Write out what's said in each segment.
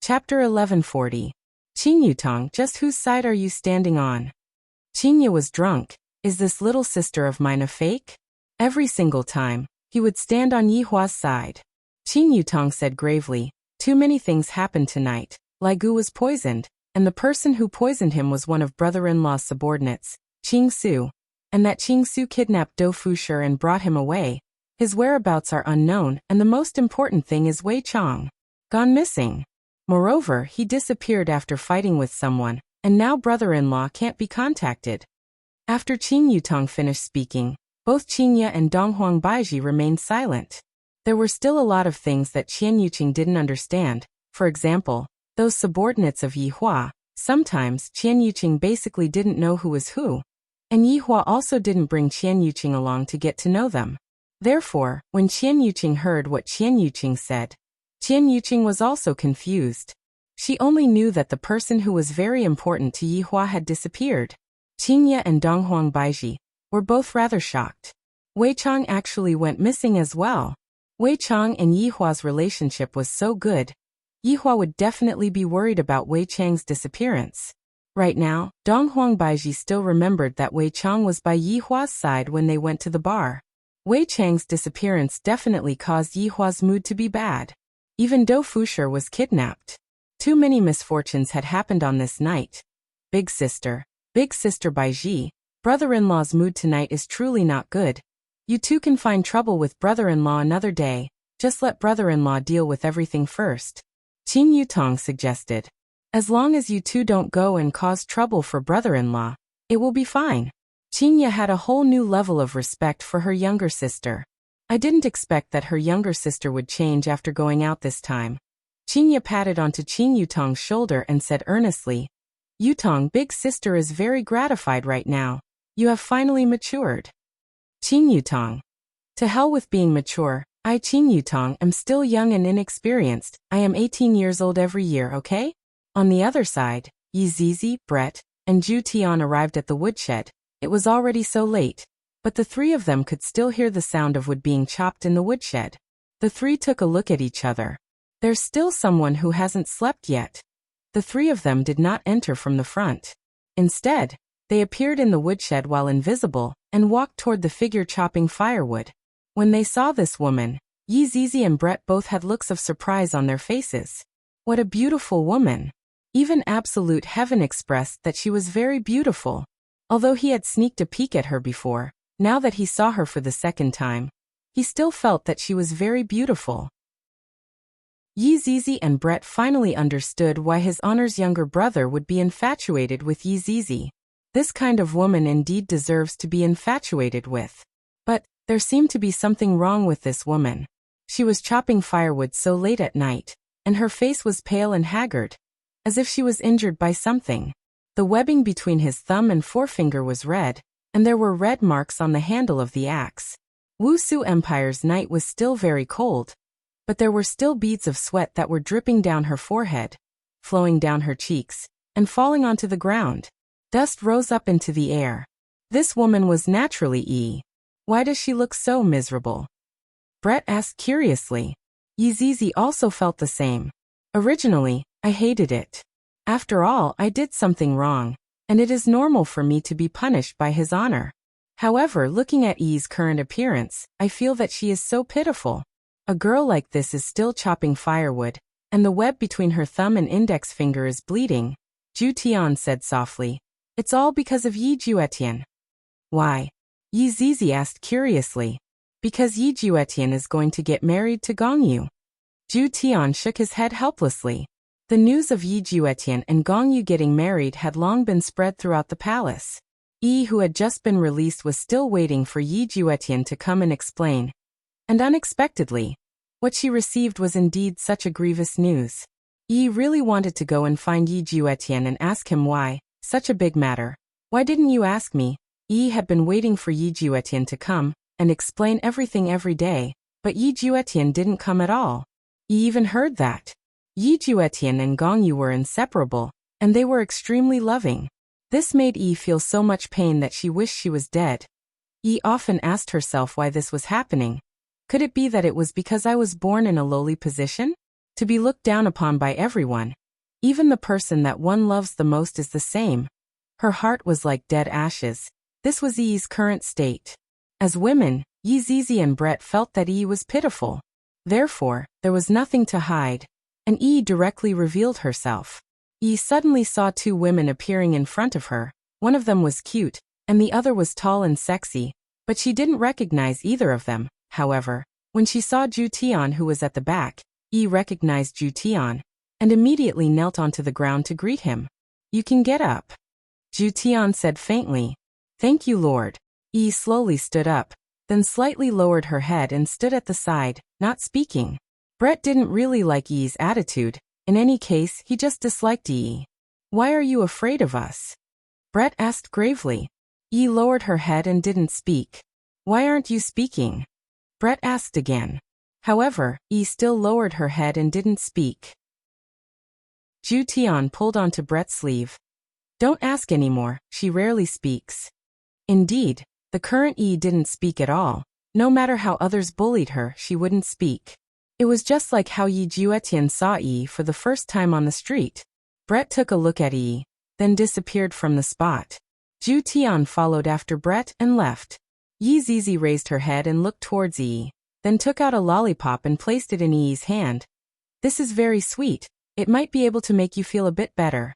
Chapter 1140. Qingyutong, just whose side are you standing on? Qingya was drunk. Is this little sister of mine a fake? Every single time, he would stand on Yihua's side. Qingyutong said gravely, too many things happened tonight. Lai Gu was poisoned, and the person who poisoned him was one of brother-in-law's subordinates, Qing Su. And that Qing Su kidnapped Do Fusher and brought him away. His whereabouts are unknown, and the most important thing is Wei Chang gone missing. Moreover, he disappeared after fighting with someone, and now brother-in-law can't be contacted. After Qingyutong finished speaking, both Qingya and Donghuang Baiji remained silent. There were still a lot of things that Qianyuqing didn't understand. For example, those subordinates of Yihua. Sometimes Qianyuqing basically didn't know who was who. And Yihua also didn't bring Qianyuqing along to get to know them. Therefore, when Qianyuqing heard what Qianyuqing said, Qianyuqing was also confused. She only knew that the person who was very important to Yihua had disappeared. Qingya and Donghuang Baiji were both rather shocked. Wei Chang actually went missing as well. Wei Chang and Yihua's relationship was so good. Yihua would definitely be worried about Wei Chang's disappearance. Right now, Donghuang Baiji still remembered that Wei Chang was by Yihua's side when they went to the bar. Wei Chang's disappearance definitely caused Yihua's mood to be bad. Even Do Fusher was kidnapped. Too many misfortunes had happened on this night. Big sister Baiji, brother-in-law's mood tonight is truly not good. You two can find trouble with brother-in-law another day. Just let brother-in-law deal with everything first. Qingyutong suggested. As long as you two don't go and cause trouble for brother-in-law, it will be fine. Qingya had a whole new level of respect for her younger sister. I didn't expect that her younger sister would change after going out this time. Qingya patted onto Qingyutong's shoulder and said earnestly, Yutong, big sister is very gratified right now. You have finally matured. Qingyutong. To hell with being mature. I, Qingyutong, am still young and inexperienced. I am 18 years old every year, okay? On the other side, Yi Zizi, Brett, and Zhu Tian arrived at the woodshed. It was already so late, but the three of them could still hear the sound of wood being chopped in the woodshed. The three took a look at each other. There's still someone who hasn't slept yet. The three of them did not enter from the front. Instead, they appeared in the woodshed while invisible, and walked toward the figure chopping firewood. When they saw this woman, Yi Zizi and Brett both had looks of surprise on their faces. What a beautiful woman! Even Absolute Heaven expressed that she was very beautiful. Although he had sneaked a peek at her before, now that he saw her for the second time, he still felt that she was very beautiful. Yi Zizi and Brett finally understood why his honor's younger brother would be infatuated with Yi Zizi. This kind of woman indeed deserves to be infatuated with. But there seemed to be something wrong with this woman. She was chopping firewood so late at night, and her face was pale and haggard, as if she was injured by something. The webbing between his thumb and forefinger was red, and there were red marks on the handle of the axe. Wusu Empire's night was still very cold, but there were still beads of sweat that were dripping down her forehead, flowing down her cheeks, and falling onto the ground. Dust rose up into the air. This woman was naturally Yi. Why does she look so miserable? Brett asked curiously. Yi Zizi also felt the same. Originally, I hated it. After all, I did something wrong, and it is normal for me to be punished by his honor. However, looking at Yi's current appearance, I feel that she is so pitiful. A girl like this is still chopping firewood, and the web between her thumb and index finger is bleeding. Zhu Tian said softly. It's all because of Yi Juetian. Why? Yi Zizi asked curiously. Because Yi Juetian is going to get married to Gongyu. Zhu Tian shook his head helplessly. The news of Yi Juetian and Gongyu getting married had long been spread throughout the palace. Yi, who had just been released, was still waiting for Yi Juetian to come and explain. And unexpectedly, what she received was indeed such a grievous news. Yi really wanted to go and find Yi Juetian and ask him why, such a big matter. Why didn't you ask me? Yi had been waiting for Yi Juetian to come and explain everything every day, but Yi Juetian didn't come at all. Yi even heard that Yi Juetian and Gongyu were inseparable, and they were extremely loving. This made Yi feel so much pain that she wished she was dead. Yi often asked herself why this was happening. Could it be that it was because I was born in a lowly position? To be looked down upon by everyone. Even the person that one loves the most is the same. Her heart was like dead ashes. This was Yi's current state. As women, Yi Zizi and Brett felt that Yi was pitiful. Therefore, there was nothing to hide, and Yi directly revealed herself. Yi suddenly saw two women appearing in front of her. One of them was cute, and the other was tall and sexy, but she didn't recognize either of them. However, when she saw Ju Tian who was at the back, Yi recognized Ju Tian, and immediately knelt onto the ground to greet him. "You can get up," Ju Tian said faintly. "Thank you, Lord." Yi slowly stood up, then slightly lowered her head and stood at the side, not speaking. Brett didn't really like Yi's attitude. In any case, he just disliked Yi. "Why are you afraid of us?" Brett asked gravely. Yi lowered her head and didn't speak. "Why aren't you speaking?" Brett asked again. However, Yi still lowered her head and didn't speak. Ju Tian pulled onto Brett's sleeve. "Don't ask anymore, she rarely speaks." Indeed, the current Yi didn't speak at all. No matter how others bullied her, she wouldn't speak. It was just like how Yi Juetian saw Yi for the first time on the street. Brett took a look at Yi, then disappeared from the spot. Ju Tian followed after Brett and left. Yi Zizi raised her head and looked towards Yi, then took out a lollipop and placed it in Yi's hand. "This is very sweet. It might be able to make you feel a bit better."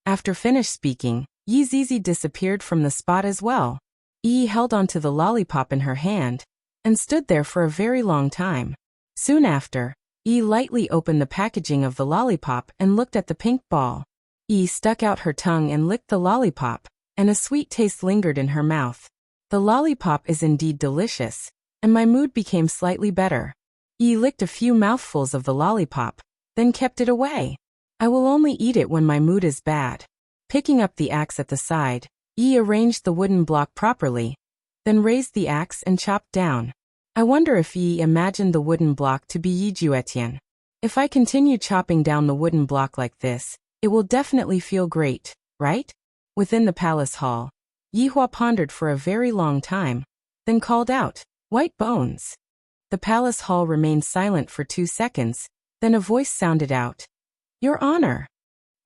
After finished speaking, Yi Zizi disappeared from the spot as well. Yi held onto the lollipop in her hand and stood there for a very long time. Soon after, Yi lightly opened the packaging of the lollipop and looked at the pink ball. Yi stuck out her tongue and licked the lollipop, and a sweet taste lingered in her mouth. The lollipop is indeed delicious, and my mood became slightly better. Yi licked a few mouthfuls of the lollipop, then kept it away. "I will only eat it when my mood is bad." Picking up the axe at the side, Yi arranged the wooden block properly, then raised the axe and chopped down. I wonder if Yi imagined the wooden block to be Yi Juetian. If I continue chopping down the wooden block like this, it will definitely feel great, right? Within the palace hall, Yi Hua pondered for a very long time, then called out, "White bones." The palace hall remained silent for 2 seconds, then a voice sounded out. "Your Honor,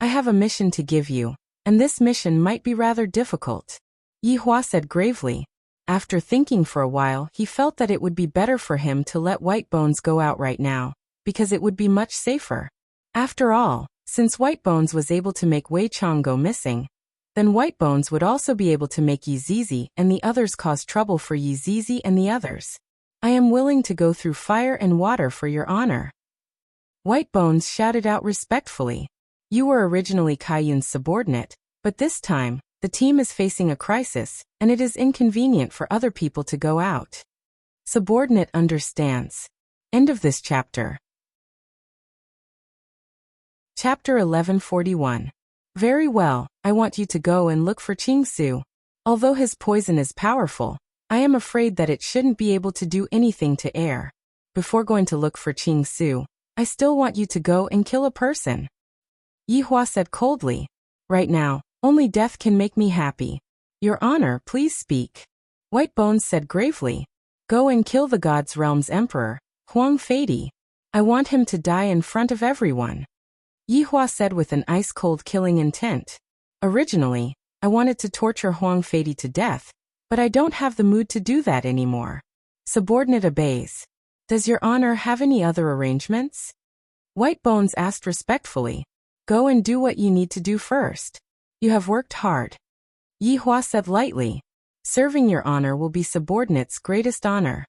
I have a mission to give you, and this mission might be rather difficult," Yi Hua said gravely. After thinking for a while, he felt that it would be better for him to let White Bones go out right now, because it would be much safer. After all, since White Bones was able to make Wei Chong go missing, then White Bones would also be able to make Yi Zizi and the others cause trouble for Yi Zizi and the others. "I am willing to go through fire and water for your honor," White Bones shouted out respectfully. "You were originally Kaiyun's subordinate, but this time, the team is facing a crisis, and it is inconvenient for other people to go out." Subordinate understands. End of this chapter. Chapter 1141. Very well, I want you to go and look for Qing Su. Although his poison is powerful, I am afraid that it shouldn't be able to do anything to air. Before going to look for Qing Su, I still want you to go and kill a person. Yi Hua said coldly. "Right now, only death can make me happy." "Your Honor, please speak," White Bones said gravely. "Go and kill the God's Realm's Emperor, Huang Fei. I want him to die in front of everyone," Yi Hua said with an ice-cold killing intent. "Originally, I wanted to torture Huang Fei to death, but I don't have the mood to do that anymore." Subordinate obeys. "Does your honor have any other arrangements?" White Bones asked respectfully. "Go and do what you need to do first. You have worked hard." Yi Hua said lightly. "Serving your honor will be subordinate's greatest honor."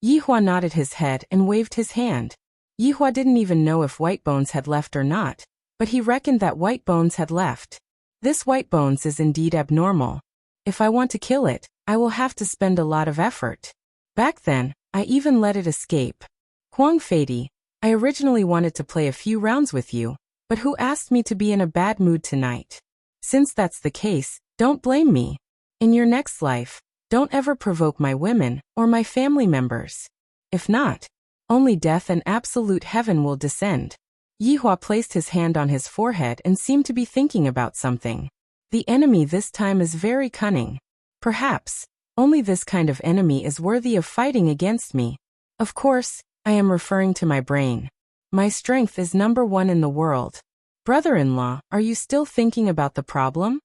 Yi Hua nodded his head and waved his hand. Yi Hua didn't even know if White Bones had left or not, but he reckoned that White Bones had left. This White Bones is indeed abnormal. If I want to kill it, I will have to spend a lot of effort. Back then, I even let it escape. "Huang Fei, I originally wanted to play a few rounds with you, but who asked me to be in a bad mood tonight? Since that's the case, don't blame me. In your next life, don't ever provoke my women or my family members. If not, only death and absolute heaven will descend." Yi Hua placed his hand on his forehead and seemed to be thinking about something. The enemy this time is very cunning. Perhaps, only this kind of enemy is worthy of fighting against me. Of course, I am referring to my brain. My strength is #1 in the world. Brother-in-law, are you still thinking about the problem?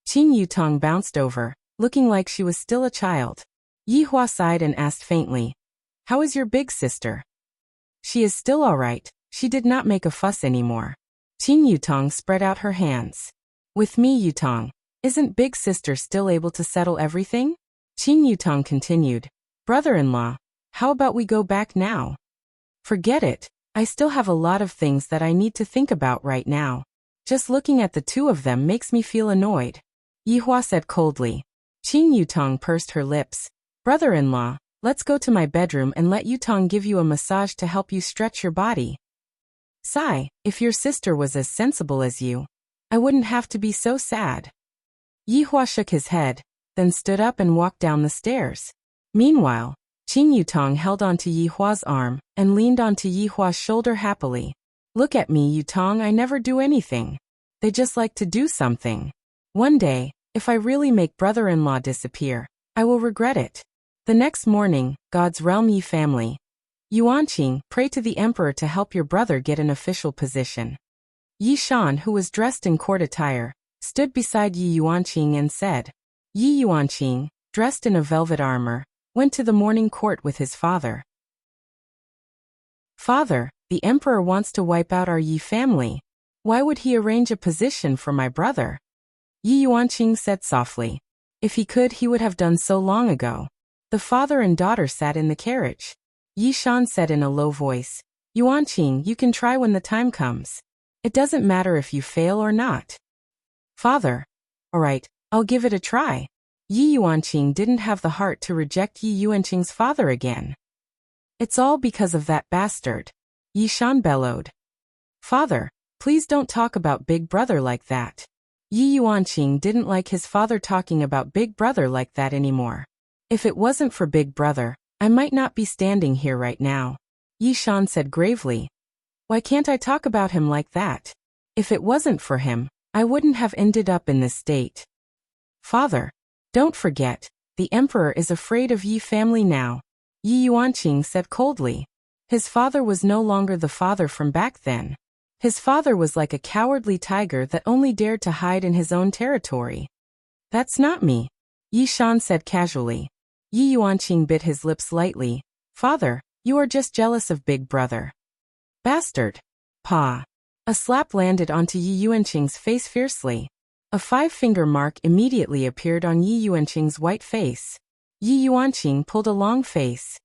Qin Yutong bounced over, looking like she was still a child. Yihua sighed and asked faintly, "How is your big sister?" "She is still all right. She did not make a fuss anymore." Qin Yutong spread out her hands. "With me, Yutong, isn't big sister still able to settle everything?" Qin Yutong continued, "Brother-in-law, how about we go back now?" "Forget it. I still have a lot of things that I need to think about right now. Just looking at the two of them makes me feel annoyed," Yihua said coldly. Qin Yutong pursed her lips. "Brother-in-law, let's go to my bedroom and let Yutong give you a massage to help you stretch your body." "Sigh, if your sister was as sensible as you, I wouldn't have to be so sad." Yihua shook his head, then stood up and walked down the stairs. Meanwhile, Qin Yutong held onto Yihua's arm and leaned onto Yihua's shoulder happily. "Look at me, Yutong, I never do anything. They just like to do something. One day, if I really make brother-in-law disappear, I will regret it." The next morning, God's realm Yi family. Yuanqing, pray to the emperor to help your brother get an official position. Yi Shan, who was dressed in court attire, stood beside Yi Yuanqing and said. Yi Yuanqing, dressed in a velvet armor, went to the morning court with his father. "Father, the emperor wants to wipe out our Yi family. Why would he arrange a position for my brother?" Yi Yuanqing said softly. "If he could, he would have done so long ago." The father and daughter sat in the carriage. Yi Shan said in a low voice, "Yuanqing, you can try when the time comes. It doesn't matter if you fail or not." "Father, all right, I'll give it a try." Yi Yuanqing didn't have the heart to reject Yi Yuanqing's father again. "It's all because of that bastard," Yi Shan bellowed. "Father, please don't talk about Big Brother like that." Yi Yuanqing didn't like his father talking about Big Brother like that anymore. "If it wasn't for Big Brother, I might not be standing here right now," Yi Shan said gravely. "Why can't I talk about him like that? If it wasn't for him, I wouldn't have ended up in this state." "Father, don't forget, the emperor is afraid of Yi family now," Yi Yuanqing said coldly. His father was no longer the father from back then. His father was like a cowardly tiger that only dared to hide in his own territory. "That's not me," Yi Shan said casually. Yi Yuanqing bit his lips lightly. "Father, you are just jealous of Big Brother." "Bastard." Pa. A slap landed onto Yi Yuanqing's face fiercely. A 5-finger mark immediately appeared on Yi Yuanqing's white face. Yi Yuanqing pulled a long face.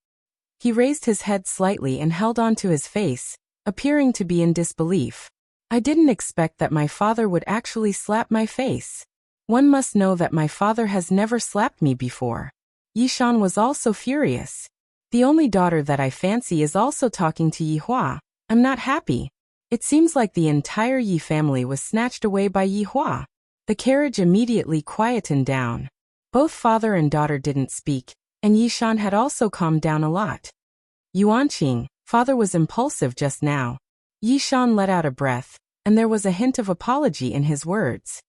He raised his head slightly and held onto his face, appearing to be in disbelief. "I didn't expect that my father would actually slap my face. One must know that my father has never slapped me before." Yi Shan was also furious. "The only daughter that I fancy is also talking to Yihua. I'm not happy." It seems like the entire Yi family was snatched away by Yihua. The carriage immediately quietened down. Both father and daughter didn't speak, and Yi Shan had also calmed down a lot. "Yuanqing, father was impulsive just now." Yi Shan let out a breath, and there was a hint of apology in his words.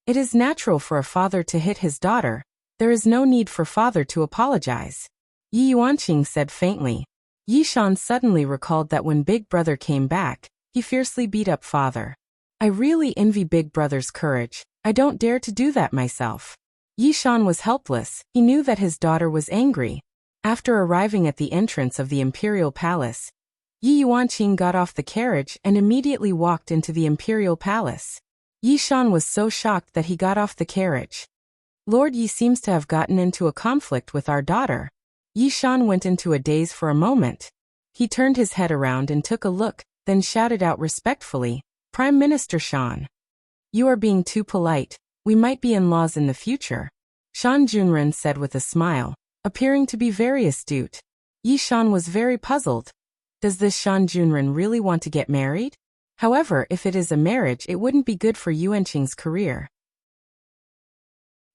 "It is natural for a father to hit his daughter. There is no need for father to apologize," Yi Yuanqing said faintly. Yi Shan suddenly recalled that when Big Brother came back, he fiercely beat up father. "I really envy Big Brother's courage. I don't dare to do that myself." Yi Shan was helpless. He knew that his daughter was angry. After arriving at the entrance of the imperial palace, Yi Yuanqing got off the carriage and immediately walked into the imperial palace. Yi Shan was so shocked that he got off the carriage. "Lord Yi seems to have gotten into a conflict with our daughter." Yi Shan went into a daze for a moment. He turned his head around and took a look, then shouted out respectfully, "Prime Minister Shan. You are being too polite. We might be in-laws in the future," Shan Junren said with a smile, appearing to be very astute. Yi Shan was very puzzled. Does this Shan Junren really want to get married? However, if it is a marriage, it wouldn't be good for Yuanqing's career.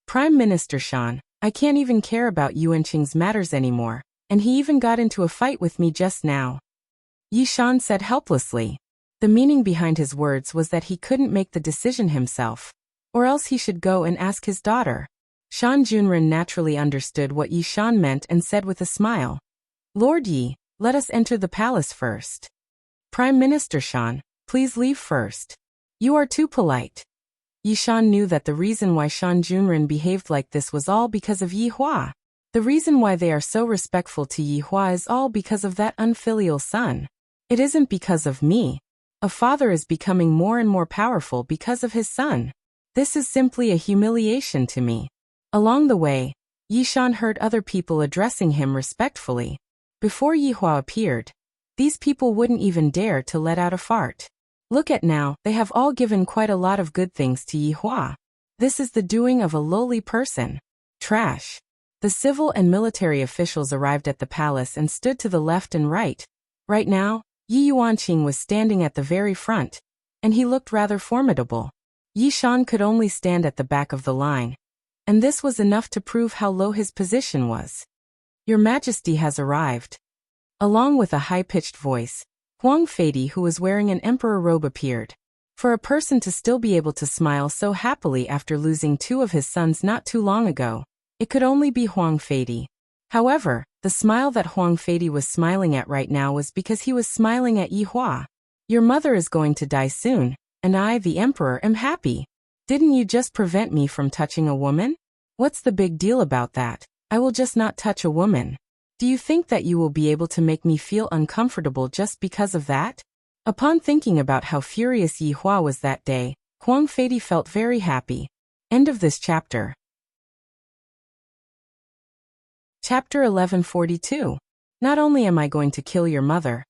"Prime Minister Shan, I can't even care about Yuanqing's matters anymore, and he even got into a fight with me just now," Yi Shan said helplessly. The meaning behind his words was that he couldn't make the decision himself, or else he should go and ask his daughter. Shan Junren naturally understood what Yi Shan meant and said with a smile, "Lord Yi, let us enter the palace first." Prime Minister Shan, please leave first. You are too polite. Yi Shan knew that the reason why Shan Junren behaved like this was all because of Yi Hua. The reason why they are so respectful to Yi Hua is all because of that unfilial son. It isn't because of me. A father is becoming more and more powerful because of his son. This is simply a humiliation to me. Along the way, Yi Shan heard other people addressing him respectfully. Before Yi Hua appeared, these people wouldn't even dare to let out a fart. Look at now, they have all given quite a lot of good things to Yi Hua. This is the doing of a lowly person. Trash. The civil and military officials arrived at the palace and stood to the left and right. Right now, Yi Yuanqing was standing at the very front, and he looked rather formidable. Yi Shan could only stand at the back of the line, and this was enough to prove how low his position was. Your Majesty has arrived. Along with a high-pitched voice, Huang Feidi, who was wearing an emperor robe, appeared. For a person to still be able to smile so happily after losing two of his sons not too long ago, it could only be Huang Feidi. However, the smile that Huang Feidi was smiling at right now was because he was smiling at Yi Hua. Your mother is going to die soon, and I, the emperor, am happy. Didn't you just prevent me from touching a woman? What's the big deal about that? I will just not touch a woman. Do you think that you will be able to make me feel uncomfortable just because of that? Upon thinking about how furious Yi Hua was that day, Huang Feidi felt very happy. End of this chapter. Chapter 1142. Not only am I going to kill your mother,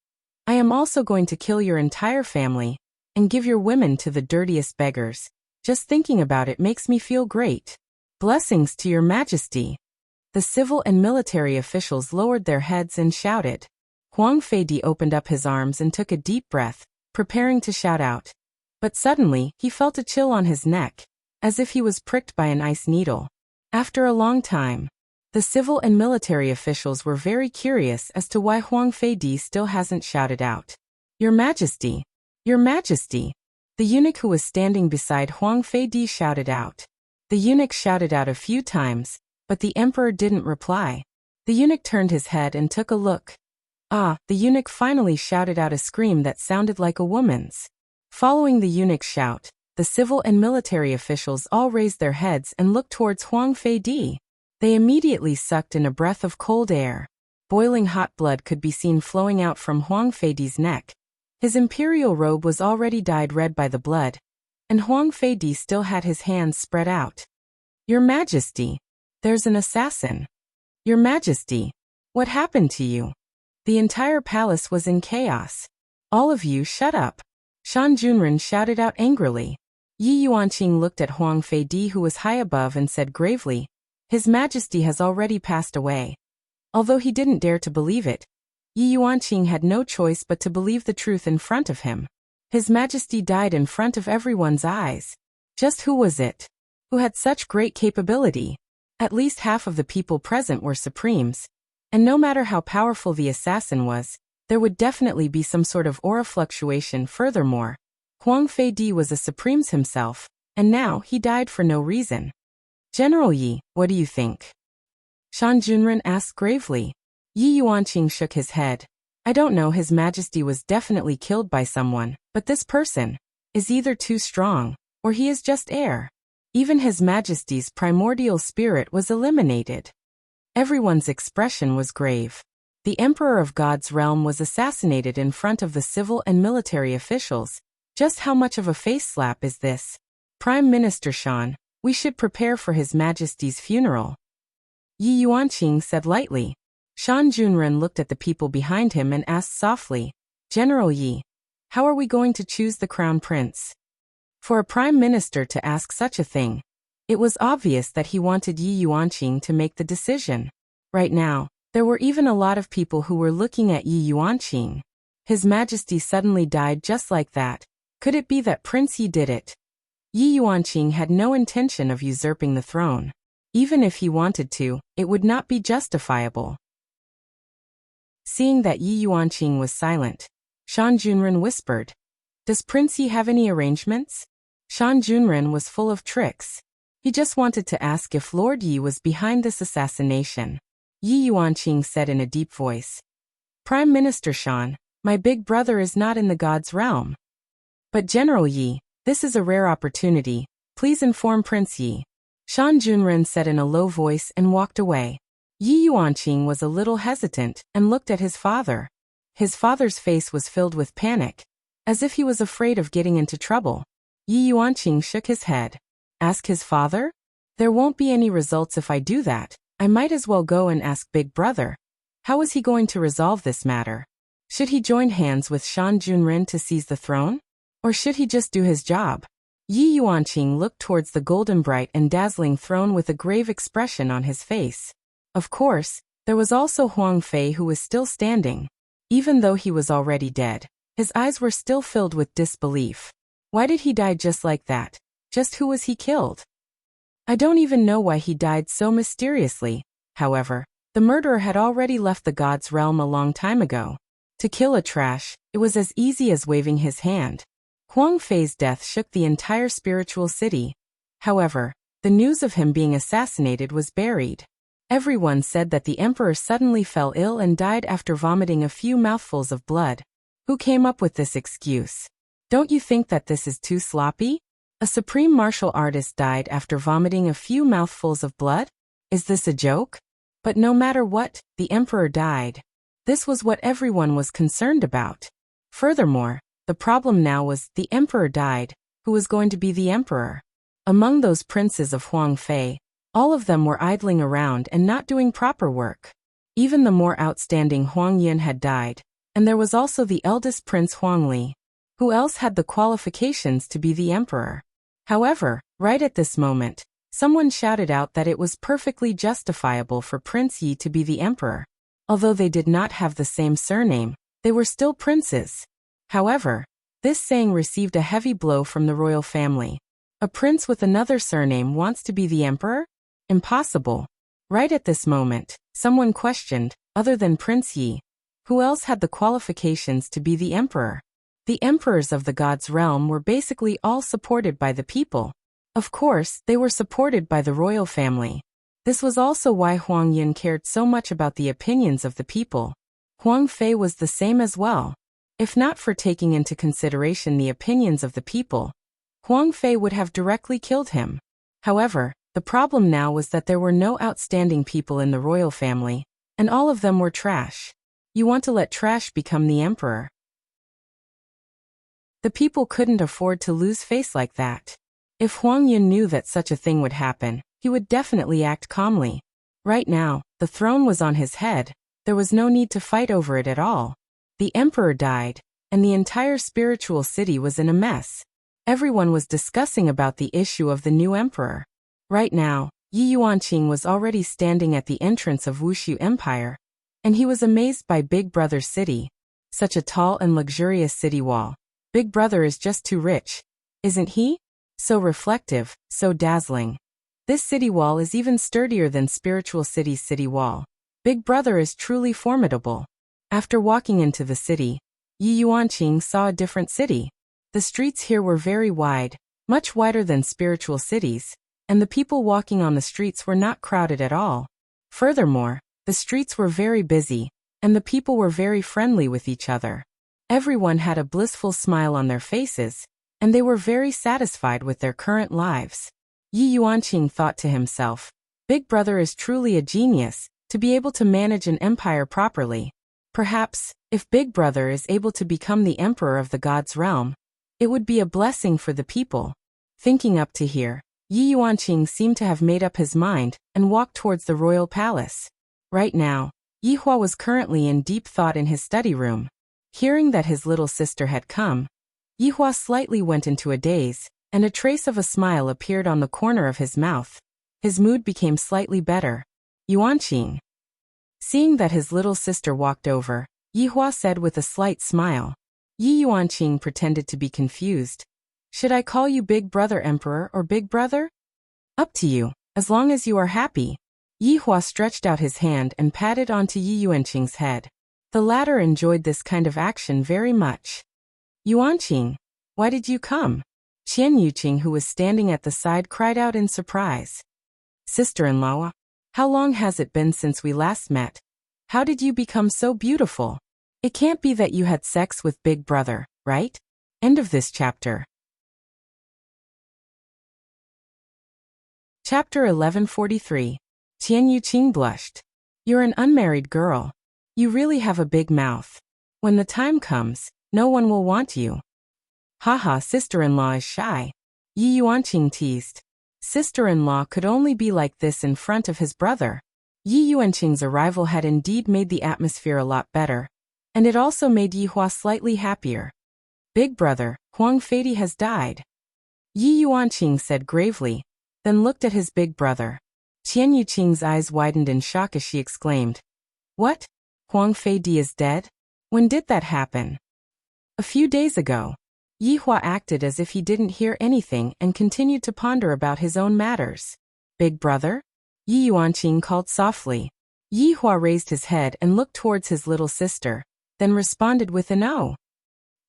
I am also going to kill your entire family, and give your women to the dirtiest beggars. Just thinking about it makes me feel great. Blessings to your Majesty. The civil and military officials lowered their heads and shouted. Huang Feidi opened up his arms and took a deep breath, preparing to shout out. But suddenly, he felt a chill on his neck, as if he was pricked by an ice needle. After a long time, the civil and military officials were very curious as to why Huang Feidi still hasn't shouted out. Your Majesty! Your Majesty! The eunuch who was standing beside Huang Feidi shouted out. The eunuch shouted out a few times, but the emperor didn't reply. The eunuch turned his head and took a look. The eunuch finally shouted out a scream that sounded like a woman's. Following the eunuch's shout, the civil and military officials all raised their heads and looked towards Huang Feidi. They immediately sucked in a breath of cold air. Boiling hot blood could be seen flowing out from Huang Feidi's neck. His imperial robe was already dyed red by the blood, and Huang Feidi still had his hands spread out. Your Majesty! There's an assassin. Your Majesty! What happened to you? The entire palace was in chaos. All of you shut up! Shan Junren shouted out angrily. Yi Yuanqing looked at Huang Feidi, who was high above, and said gravely, His Majesty has already passed away. Although he didn't dare to believe it, Yi Yuanqing had no choice but to believe the truth in front of him. His Majesty died in front of everyone's eyes. Just who was it? Who had such great capability? At least half of the people present were supremes, and no matter how powerful the assassin was, there would definitely be some sort of aura fluctuation. Furthermore, Huang Feidi was a supremes himself, and now he died for no reason. General Yi, what do you think? Shan Junren asked gravely. Yi Yuanqing shook his head. I don't know, His Majesty was definitely killed by someone, but this person is either too strong, or he is just air. Even His Majesty's primordial spirit was eliminated. Everyone's expression was grave. The Emperor of God's realm was assassinated in front of the civil and military officials. Just how much of a face slap is this? Prime Minister Shan, we should prepare for His Majesty's funeral. Yi Yuanqing said lightly. Shan Junren looked at the people behind him and asked softly, General Yi, how are we going to choose the crown prince? For a prime minister to ask such a thing, it was obvious that he wanted Yi Yuanqing to make the decision. Right now, there were even a lot of people who were looking at Yi Yuanqing. His Majesty suddenly died just like that. Could it be that Prince Yi did it? Yi Yuanqing had no intention of usurping the throne. Even if he wanted to, it would not be justifiable. Seeing that Yi Yuanqing was silent, Shan Junren whispered, Does Prince Yi have any arrangements? Shan Junren was full of tricks. He just wanted to ask if Lord Yi was behind this assassination. Yi Yuanqing said in a deep voice. Prime Minister Shan, My big brother is not in the god's realm. But General Yi, this is a rare opportunity. Please inform Prince Yi. Shan Junren said in a low voice and walked away. Yi Yuanqing was a little hesitant and looked at his father. His father's face was filled with panic, as if he was afraid of getting into trouble. Yi Yuanqing shook his head. Ask his father? There won't be any results if I do that. I might as well go and ask Big Brother. How is he going to resolve this matter? Should he join hands with Shan Junren to seize the throne? Or should he just do his job? Yi Yuanqing looked towards the golden bright and dazzling throne with a grave expression on his face. Of course, there was also Huang Fei who was still standing. Even though he was already dead, his eyes were still filled with disbelief. Why did he die just like that? Just who was he killed? I don't even know why he died so mysteriously. However, the murderer had already left the god's realm a long time ago. To kill a trash, it was as easy as waving his hand. Huang Fei's death shook the entire spiritual city. However, the news of him being assassinated was buried. Everyone said that the emperor suddenly fell ill and died after vomiting a few mouthfuls of blood. Who came up with this excuse? Don't you think that this is too sloppy? A supreme martial artist died after vomiting a few mouthfuls of blood? Is this a joke? But no matter what, the emperor died. This was what everyone was concerned about. Furthermore, the problem now was the emperor died. Who was going to be the emperor? Among those princes of Huang Fei, all of them were idling around and not doing proper work. Even the more outstanding Huang Yin had died, and there was also the eldest prince Huang Li. Who else had the qualifications to be the emperor? However, right at this moment, someone shouted out that it was perfectly justifiable for Prince Yi to be the emperor. Although they did not have the same surname, they were still princes. However, this saying received a heavy blow from the royal family. A prince with another surname wants to be the emperor? Impossible. Right at this moment, someone questioned, other than Prince Yi, who else had the qualifications to be the emperor? The emperors of the god's realm were basically all supported by the people. Of course, they were supported by the royal family. This was also why Huang Yin cared so much about the opinions of the people. Huang Fei was the same as well. If not for taking into consideration the opinions of the people, Huang Fei would have directly killed him. However, the problem now was that there were no outstanding people in the royal family, and all of them were trash. You want to let trash become the emperor? The people couldn't afford to lose face like that. If Huang Yun knew that such a thing would happen, he would definitely act calmly. Right now, the throne was on his head. There was no need to fight over it at all. The emperor died, and the entire spiritual city was in a mess. Everyone was discussing about the issue of the new emperor. Right now, Yi Yuanqing was already standing at the entrance of Wushu Empire, and he was amazed by Big Brother's city. Such a tall and luxurious city wall. Big Brother is just too rich, isn't he? So reflective, so dazzling. This city wall is even sturdier than Spiritual City's city wall. Big Brother is truly formidable. After walking into the city, Yi Yuanqing saw a different city. The streets here were very wide, much wider than Spiritual Cities, and the people walking on the streets were not crowded at all. Furthermore, the streets were very busy, and the people were very friendly with each other. Everyone had a blissful smile on their faces, and they were very satisfied with their current lives. Yi Yuanqing thought to himself, Big Brother is truly a genius, to be able to manage an empire properly. Perhaps, if Big Brother is able to become the emperor of the god's realm, it would be a blessing for the people. Thinking up to here, Yi Yuanqing seemed to have made up his mind and walked towards the royal palace. Right now, Yi Hua was currently in deep thought in his study room. Hearing that his little sister had come, Yi Hua slightly went into a daze, and a trace of a smile appeared on the corner of his mouth. His mood became slightly better. Yuanqing. Seeing that his little sister walked over, Yi Hua said with a slight smile. Yi Yuanqing pretended to be confused. Should I call you Big Brother Emperor or Big Brother? Up to you, as long as you are happy. Yi Hua stretched out his hand and patted onto Yi Yuanqing's head. The latter enjoyed this kind of action very much. Yuanqing, why did you come? Qian Yuqing, who was standing at the side, cried out in surprise. Sister-in-law, how long has it been since we last met? How did you become so beautiful? It can't be that you had sex with Big Brother, right? End of this chapter. Chapter 1143. Tian Yuqing blushed. You're an unmarried girl. You really have a big mouth. When the time comes, no one will want you. Haha, sister-in-law is shy. Yi Yuanqing teased. Sister-in-law could only be like this in front of his brother. Yi Yuanqing's arrival had indeed made the atmosphere a lot better, and it also made Yihua slightly happier. Big brother, Huang Feidi has died. Yi Yuanqing said gravely, then looked at his big brother. Tian Yuqing's eyes widened in shock as she exclaimed, "What? Huang Feidi is dead? When did that happen?" "A few days ago." Yihua acted as if he didn't hear anything and continued to ponder about his own matters. "Big brother?" Yi Yuanqing called softly. Yihua raised his head and looked towards his little sister, then responded with an "oh."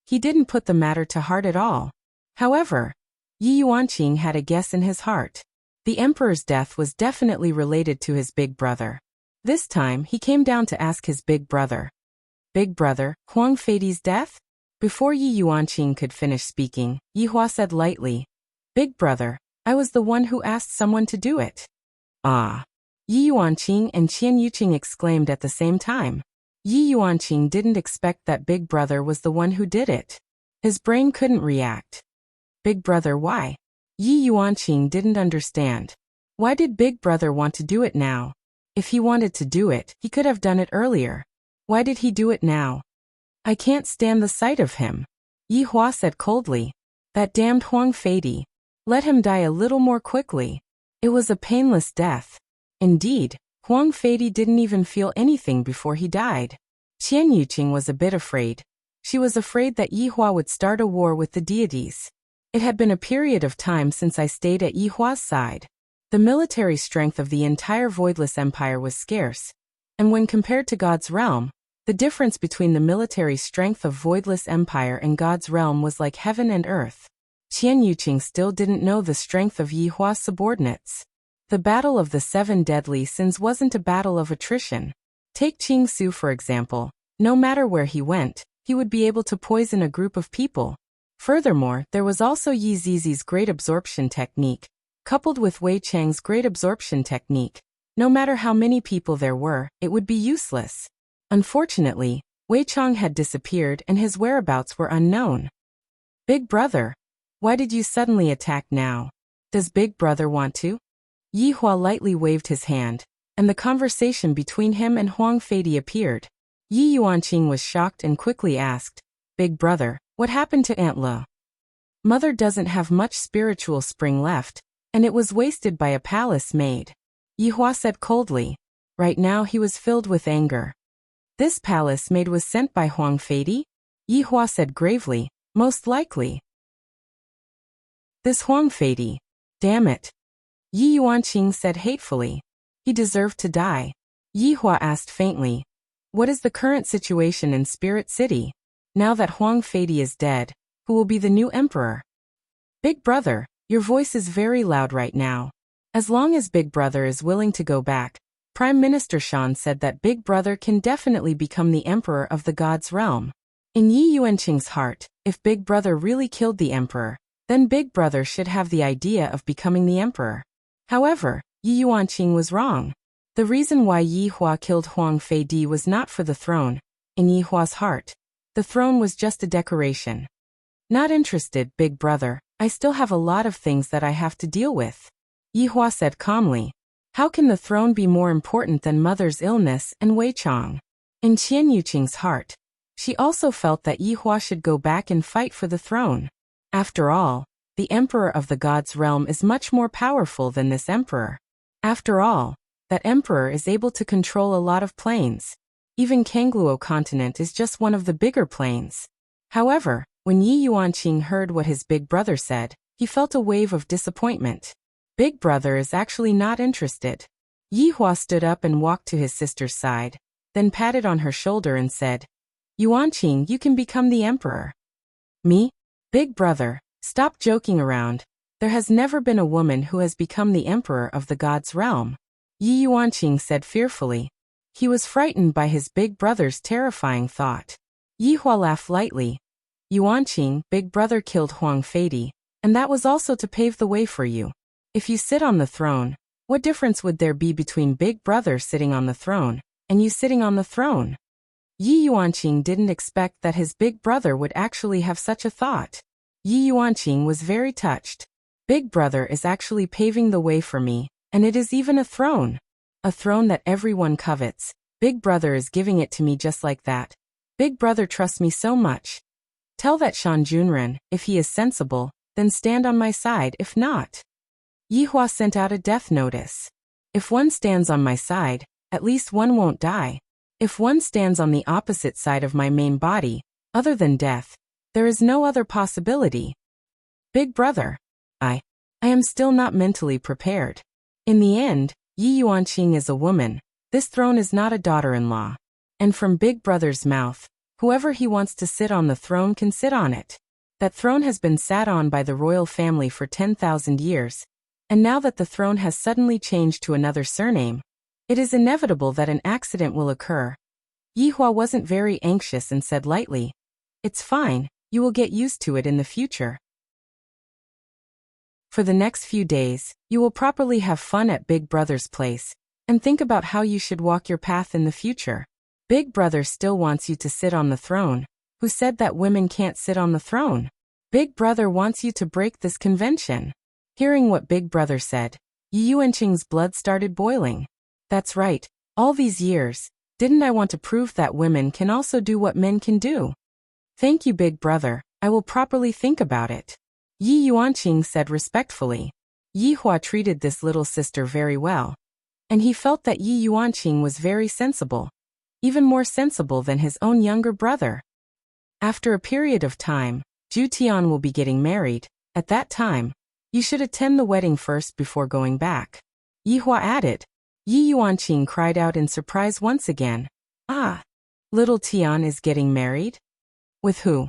He didn't put the matter to heart at all. However, Yi Yuanqing had a guess in his heart. The emperor's death was definitely related to his big brother. This time, he came down to ask his big brother. "Big brother, Huang Feidi's death?" Before Yi Yuanqing could finish speaking, Yihua said lightly, "Big brother, I was the one who asked someone to do it." "Ah." Yi Yuanqing and Tian Yuqing exclaimed at the same time. Yi Yuanqing didn't expect that Big Brother was the one who did it. His brain couldn't react. "Big Brother, why?" Yi Yuanqing didn't understand. Why did Big Brother want to do it now? If he wanted to do it, he could have done it earlier. Why did he do it now? "I can't stand the sight of him," Yihua said coldly. "That damned Huang Feidi. Let him die a little more quickly." It was a painless death. Indeed, Huang Feidi didn't even feel anything before he died. Tian Yuqing was a bit afraid. She was afraid that Yihua would start a war with the deities. "It had been a period of time since I stayed at Yihua's side. The military strength of the entire Voidless Empire was scarce, and when compared to God's realm, the difference between the military strength of Voidless Empire and God's realm was like heaven and earth." Tian Yuqing still didn't know the strength of Yihua's subordinates. The battle of the 7 deadly sins wasn't a battle of attrition. Take Qing Su for example. No matter where he went, he would be able to poison a group of people. Furthermore, there was also Yi Zizi's great absorption technique, coupled with Wei Chang's great absorption technique. No matter how many people there were, it would be useless. Unfortunately, Wei Chang had disappeared and his whereabouts were unknown. "Big brother, why did you suddenly attack now? Does Big Brother want to?" Yihua lightly waved his hand, and the conversation between him and Huang Feidi appeared. Yi Yuanqing was shocked and quickly asked, "Big brother, what happened to Aunt Le?" "Mother doesn't have much spiritual spring left, and it was wasted by a palace maid," Yihua said coldly. Right now he was filled with anger. "This palace maid was sent by Huang Feidi?" Yihua said gravely, "Most likely." "This Huang Feidi. Damn it." Yi Yuanqing said hatefully. "He deserved to die." Yihua asked faintly, "What is the current situation in Spirit City? Now that Huang Feidi is dead, who will be the new emperor?" "Big brother, your voice is very loud right now. As long as Big Brother is willing to go back, Prime Minister Shan said that Big Brother can definitely become the emperor of the God's realm." In Yi Yuanqing's heart, if Big Brother really killed the emperor, then Big Brother should have the idea of becoming the emperor. However, Yi Yuanqing was wrong. The reason why Yihua killed Huang Feidi was not for the throne. In Yihua's heart, the throne was just a decoration. "Not interested, Big Brother. I still have a lot of things that I have to deal with," Yihua said calmly. How can the throne be more important than Mother's illness and Wei Chang? In Tian Yuqing's heart, she also felt that Yihua should go back and fight for the throne. After all, the emperor of the gods' realm is much more powerful than this emperor. After all, that emperor is able to control a lot of planes. Even Kangluo continent is just one of the bigger planes. However, when Yi Yuanqing heard what his big brother said, he felt a wave of disappointment. Big brother is actually not interested. Yihua stood up and walked to his sister's side, then patted on her shoulder and said, "Yuanqing, you can become the emperor." "Me? Big brother, stop joking around. There has never been a woman who has become the emperor of the gods' realm," Yi Yuanqing said fearfully. He was frightened by his big brother's terrifying thought. Yihua laughed lightly. Yuanqing, big brother killed Huang Feidi, and that was also to pave the way for you. If you sit on the throne, what difference would there be between big brother sitting on the throne and you sitting on the throne? Yi Yuanqing didn't expect that his big brother would actually have such a thought. Yi Yuanqing was very touched. Big brother is actually paving the way for me, and it is even a throne. A throne that everyone covets. Big brother is giving it to me just like that. Big brother trusts me so much. Tell that Shan Junren, if he is sensible, then stand on my side. If not. Yihua sent out a death notice. If one stands on my side, at least one won't die. If one stands on the opposite side of my main body, other than death, there is no other possibility. Big brother. I am still not mentally prepared. In the end, Yi Yuanqing is a woman. This throne is not a daughter-in-law. And from Big Brother's mouth, whoever he wants to sit on the throne can sit on it. That throne has been sat on by the royal family for 10,000 years, and now that the throne has suddenly changed to another surname, it is inevitable that an accident will occur. Yihua wasn't very anxious and said lightly, "It's fine, you will get used to it in the future." For the next few days, you will properly have fun at Big Brother's place, and think about how you should walk your path in the future. Big Brother still wants you to sit on the throne. Who said that women can't sit on the throne? Big Brother wants you to break this convention. Hearing what Big Brother said, Yi Yuanqing's blood started boiling. That's right, all these years, didn't I want to prove that women can also do what men can do? Thank you, Big Brother, I will properly think about it. Yi Yuanqing said respectfully. Yihua treated this little sister very well, and he felt that Yi Yuanqing was very sensible, even more sensible than his own younger brother. After a period of time, Zhu Tian will be getting married. At that time, you should attend the wedding first before going back. Yihua added. Yi Yuanqing cried out in surprise once again. Ah! Little Tian is getting married? With who?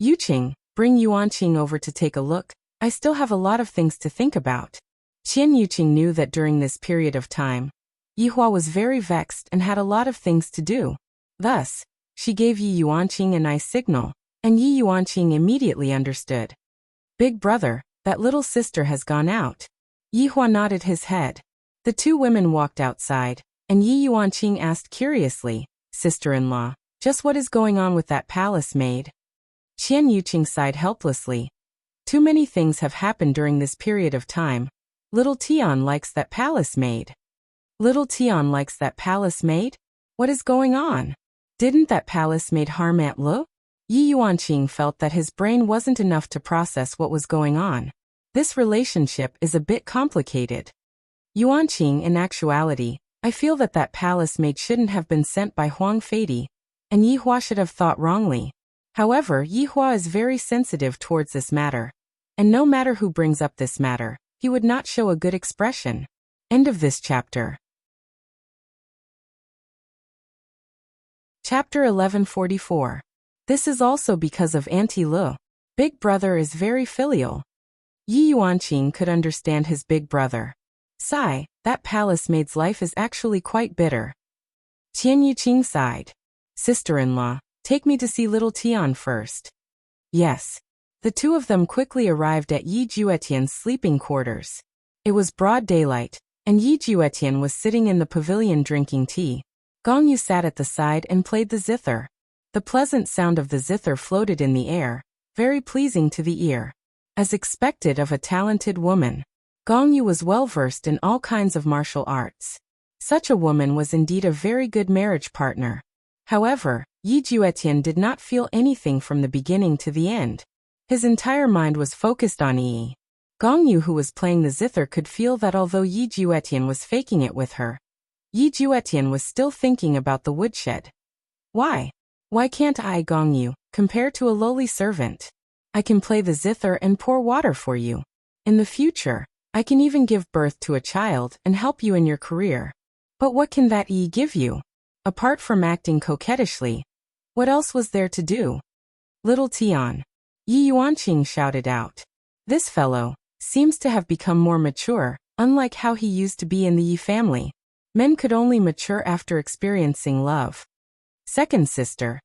Yuqing, bring Yuanqing over to take a look. I still have a lot of things to think about. Qian Yuqing knew that during this period of time, Yihua was very vexed and had a lot of things to do. Thus, she gave Yi Yuanqing a nice signal, and Yi Yuanqing immediately understood. Big brother, that little sister has gone out. Yihua nodded his head. The two women walked outside, and Yi Yuanqing asked curiously, "Sister-in-law, just what is going on with that palace maid?" Qian Yuqing sighed helplessly. Too many things have happened during this period of time. Little Tian likes that palace maid. Little Tian likes that palace maid? What is going on? Didn't that palace maid harm Aunt Lu? Yi Yuanqing felt that his brain wasn't enough to process what was going on. This relationship is a bit complicated. Yuanqing, in actuality, I feel that that palace maid shouldn't have been sent by Huang Feidi, and Yihua should have thought wrongly. However, Yihua is very sensitive towards this matter, and no matter who brings up this matter, he would not show a good expression. End of this chapter. Chapter 1144. This is also because of Auntie Lu. Big brother is very filial. Yi Yuanqing could understand his big brother. Sigh, that palace maid's life is actually quite bitter. Qian Yuqing sighed. Sister-in-law, take me to see little Tian first. Yes. The two of them quickly arrived at Yi Juetian's sleeping quarters. It was broad daylight, and Yi Juetian was sitting in the pavilion drinking tea. Gong Yu sat at the side and played the zither. The pleasant sound of the zither floated in the air, very pleasing to the ear. As expected of a talented woman, Gong Yu was well versed in all kinds of martial arts. Such a woman was indeed a very good marriage partner. However, Yi Juetian did not feel anything from the beginning to the end. His entire mind was focused on Yi. Gong Yu, who was playing the zither, could feel that although Yi Juetian was faking it with her, Yi Juetian was still thinking about the woodshed. Why? Why can't I, Gong Yu, compare to a lowly servant? I can play the zither and pour water for you. In the future, I can even give birth to a child and help you in your career. But what can that Yi give you? Apart from acting coquettishly, what else was there to do? Little Tian. Yi Yuanqing shouted out. This fellow seems to have become more mature, unlike how he used to be in the Yi family. Men could only mature after experiencing love. Second sister.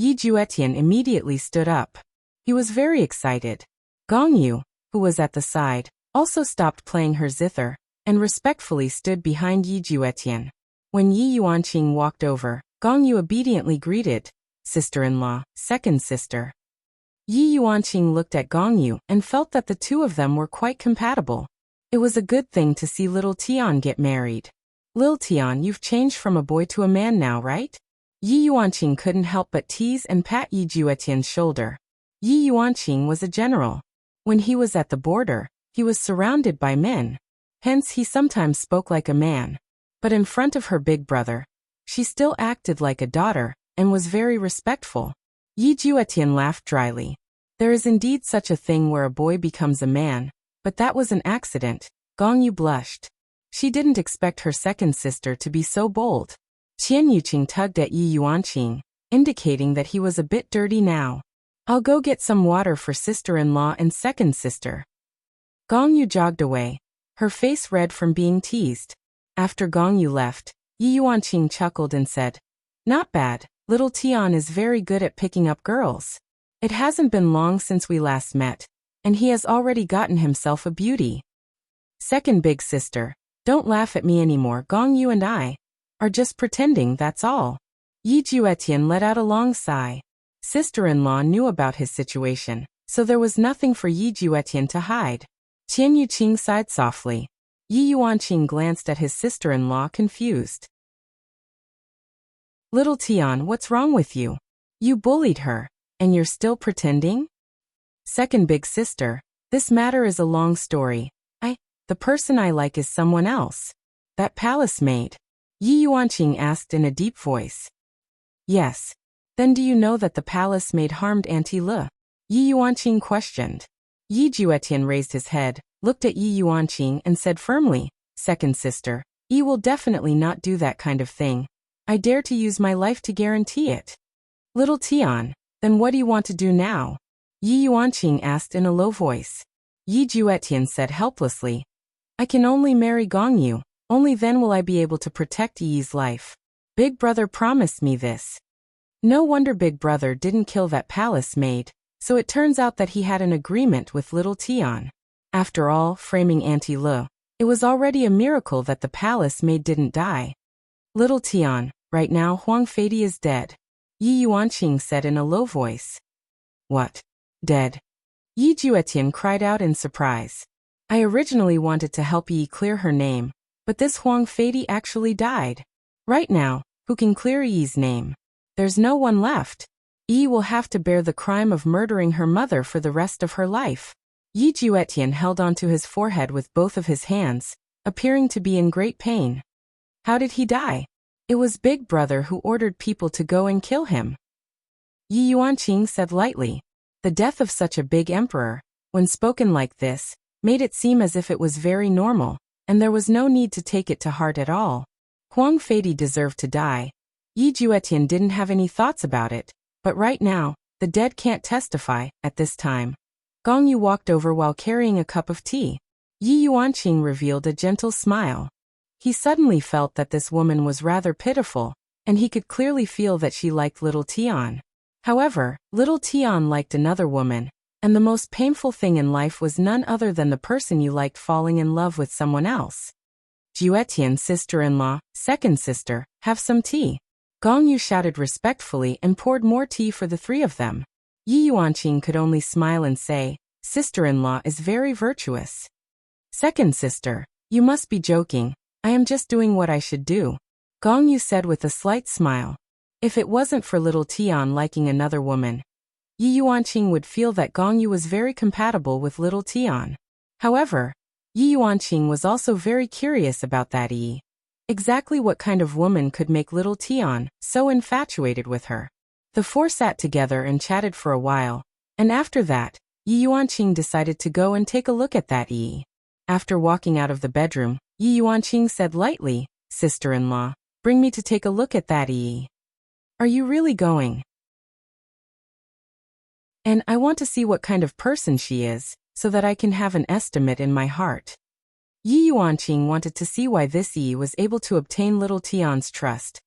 Yi Juetian immediately stood up. He was very excited. Gong Yu, who was at the side, also stopped playing her zither, and respectfully stood behind Yi Juetian. When Yi Yuanqing walked over, Gong Yu obediently greeted, "Sister-in-law, second sister." Yi Yuanqing looked at Gong Yu and felt that the two of them were quite compatible. It was a good thing to see little Tian get married. "Lil Tian, you've changed from a boy to a man now, right?" Yi Yuanqing couldn't help but tease and pat Yi Juetian's shoulder. Yi Yuanqing was a general. When he was at the border, he was surrounded by men. Hence he sometimes spoke like a man. But in front of her big brother, she still acted like a daughter and was very respectful. Yi Juetian laughed dryly. There is indeed such a thing where a boy becomes a man, but that was an accident. Gong Yu blushed. She didn't expect her second sister to be so bold. Qian Yuqing tugged at Yi Yuanqing, indicating that he was a bit dirty now. "I'll go get some water for sister-in-law and second sister." Gong Yu jogged away, her face red from being teased. After Gong Yu left, Yi Yuanqing chuckled and said, "Not bad, little Tian is very good at picking up girls. It hasn't been long since we last met, and he has already gotten himself a beauty." "Second big sister, don't laugh at me anymore. Gong Yu and I are just pretending, that's all." Yi Juetian let out a long sigh. Sister-in-law knew about his situation, so there was nothing for Yi Juetian to hide. Qian Yuqing sighed softly. Yi Yuanqing glanced at his sister-in-law confused. "Little Tian, what's wrong with you? You bullied her, and you're still pretending?" "Second big sister, this matter is a long story. The person I like is someone else." "That palace maid?" Yi Yuanqing asked in a deep voice. "Yes. Then do you know that the palace maid harmed Auntie Le?" Yi Yuanqing questioned. Yi Juetian raised his head, looked at Yi Yuanqing and said firmly, "Second sister, Yi will definitely not do that kind of thing. I dare to use my life to guarantee it." "Little Tian, then what do you want to do now?" Yi Yuanqing asked in a low voice. Yi Juetian said helplessly, "I can only marry Gong Yu, only then will I be able to protect Yi's life. Big brother promised me this." No wonder Big Brother didn't kill that palace maid, so it turns out that he had an agreement with little Tian. After all, framing Auntie Le, it was already a miracle that the palace maid didn't die. "Little Tian, right now Huang Feidi is dead," Yi Yuanqing said in a low voice. "What? Dead?" Yi Juetian cried out in surprise. "I originally wanted to help Yi clear her name, but this Huang Feidi actually died. Right now, who can clear Yi's name? There's no one left. Yi will have to bear the crime of murdering her mother for the rest of her life." Yi Juetian held onto his forehead with both of his hands, appearing to be in great pain. "How did he die?" "It was Big Brother who ordered people to go and kill him," Yi Yuanqing said lightly. The death of such a big emperor, when spoken like this, made it seem as if it was very normal, and there was no need to take it to heart at all. Huang Feidi deserved to die. Yi Juetian didn't have any thoughts about it, but right now, the dead can't testify, at this time. Gong Yu walked over while carrying a cup of tea. Yi Yuanqing revealed a gentle smile. He suddenly felt that this woman was rather pitiful, and he could clearly feel that she liked little Tian. However, little Tian liked another woman, and the most painful thing in life was none other than the person you liked falling in love with someone else. "Juetian, sister-in-law, second sister, have some tea." Gong Yu shouted respectfully and poured more tea for the three of them. Yi Yuanqing could only smile and say, "Sister-in-law is very virtuous." "Second sister, you must be joking. I am just doing what I should do," Gong Yu said with a slight smile. If it wasn't for little Tian liking another woman, Yi Yuanqing would feel that Gong Yu was very compatible with little Tian. However, Yi Yuanqing was also very curious about that Yi. Exactly what kind of woman could make little Tian so infatuated with her? The four sat together and chatted for a while, and after that, Yi Yuanqing decided to go and take a look at that Yi. After walking out of the bedroom, Yi Yuanqing said lightly, "Sister-in-law, bring me to take a look at that Yi." "Are you really going? And I want to see what kind of person she is, so that I can have an estimate in my heart." Yi Yuanqing wanted to see why this Yi was able to obtain little Tian's trust,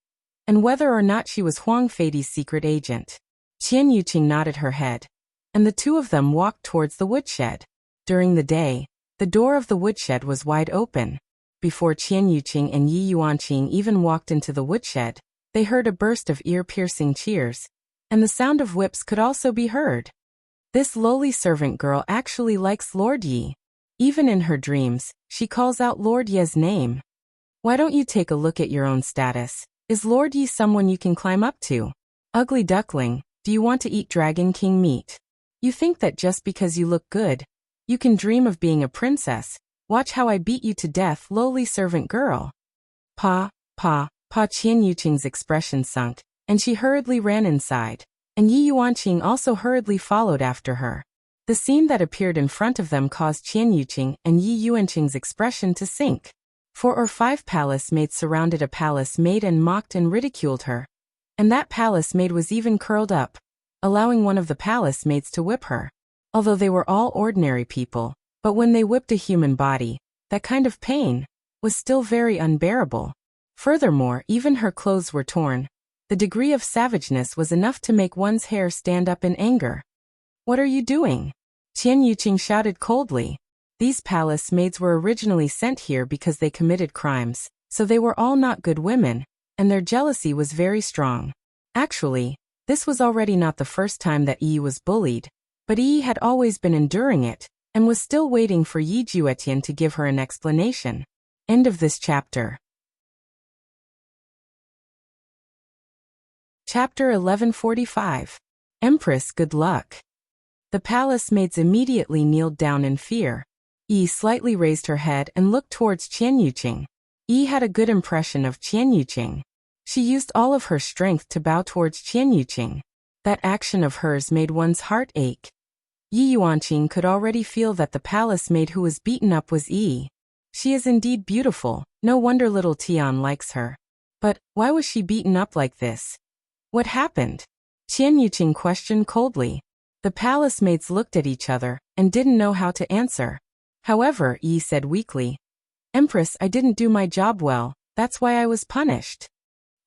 and whether or not she was Huang Feidi's secret agent. Qian Yuqing nodded her head, and the two of them walked towards the woodshed. During the day, the door of the woodshed was wide open. Before Qian Yuqing and Yi Yuanqing even walked into the woodshed, they heard a burst of ear-piercing cheers, and the sound of whips could also be heard. This lowly servant girl actually likes Lord Yi. Even in her dreams, she calls out Lord Ye's name. Why don't you take a look at your own status? Is Lord Yi someone you can climb up to? Ugly duckling, do you want to eat Dragon King meat? You think that just because you look good, you can dream of being a princess? Watch how I beat you to death, lowly servant girl. Pa Qian Yuqing's expression sunk, and she hurriedly ran inside, and Yi Yuanqing also hurriedly followed after her. The scene that appeared in front of them caused Qian Yuqing and Yi Yuanqing's expression to sink. 4 or 5 palace maids surrounded a palace maid and mocked and ridiculed her. And that palace maid was even curled up, allowing one of the palace maids to whip her. Although they were all ordinary people, but when they whipped a human body, that kind of pain was still very unbearable. Furthermore, even her clothes were torn. The degree of savageness was enough to make one's hair stand up in anger. What are you doing? Qian Yuqing shouted coldly. These palace maids were originally sent here because they committed crimes, so they were all not good women, and their jealousy was very strong. Actually, this was already not the first time that Yi was bullied, but Yi had always been enduring it, and was still waiting for Yi Juetian to give her an explanation. End of this chapter. Chapter 1145. Empress, good luck. The palace maids immediately kneeled down in fear. Yi slightly raised her head and looked towards Qian Yuqing. Yi had a good impression of Qian Yuqing. She used all of her strength to bow towards Qian Yuqing. That action of hers made one's heart ache. Yi Yuanqing could already feel that the palace maid who was beaten up was Yi. She is indeed beautiful, no wonder little Tian likes her. But why was she beaten up like this? What happened? Qian Yuqing questioned coldly. The palace maids looked at each other and didn't know how to answer. However, Yi said weakly, Empress, I didn't do my job well, that's why I was punished.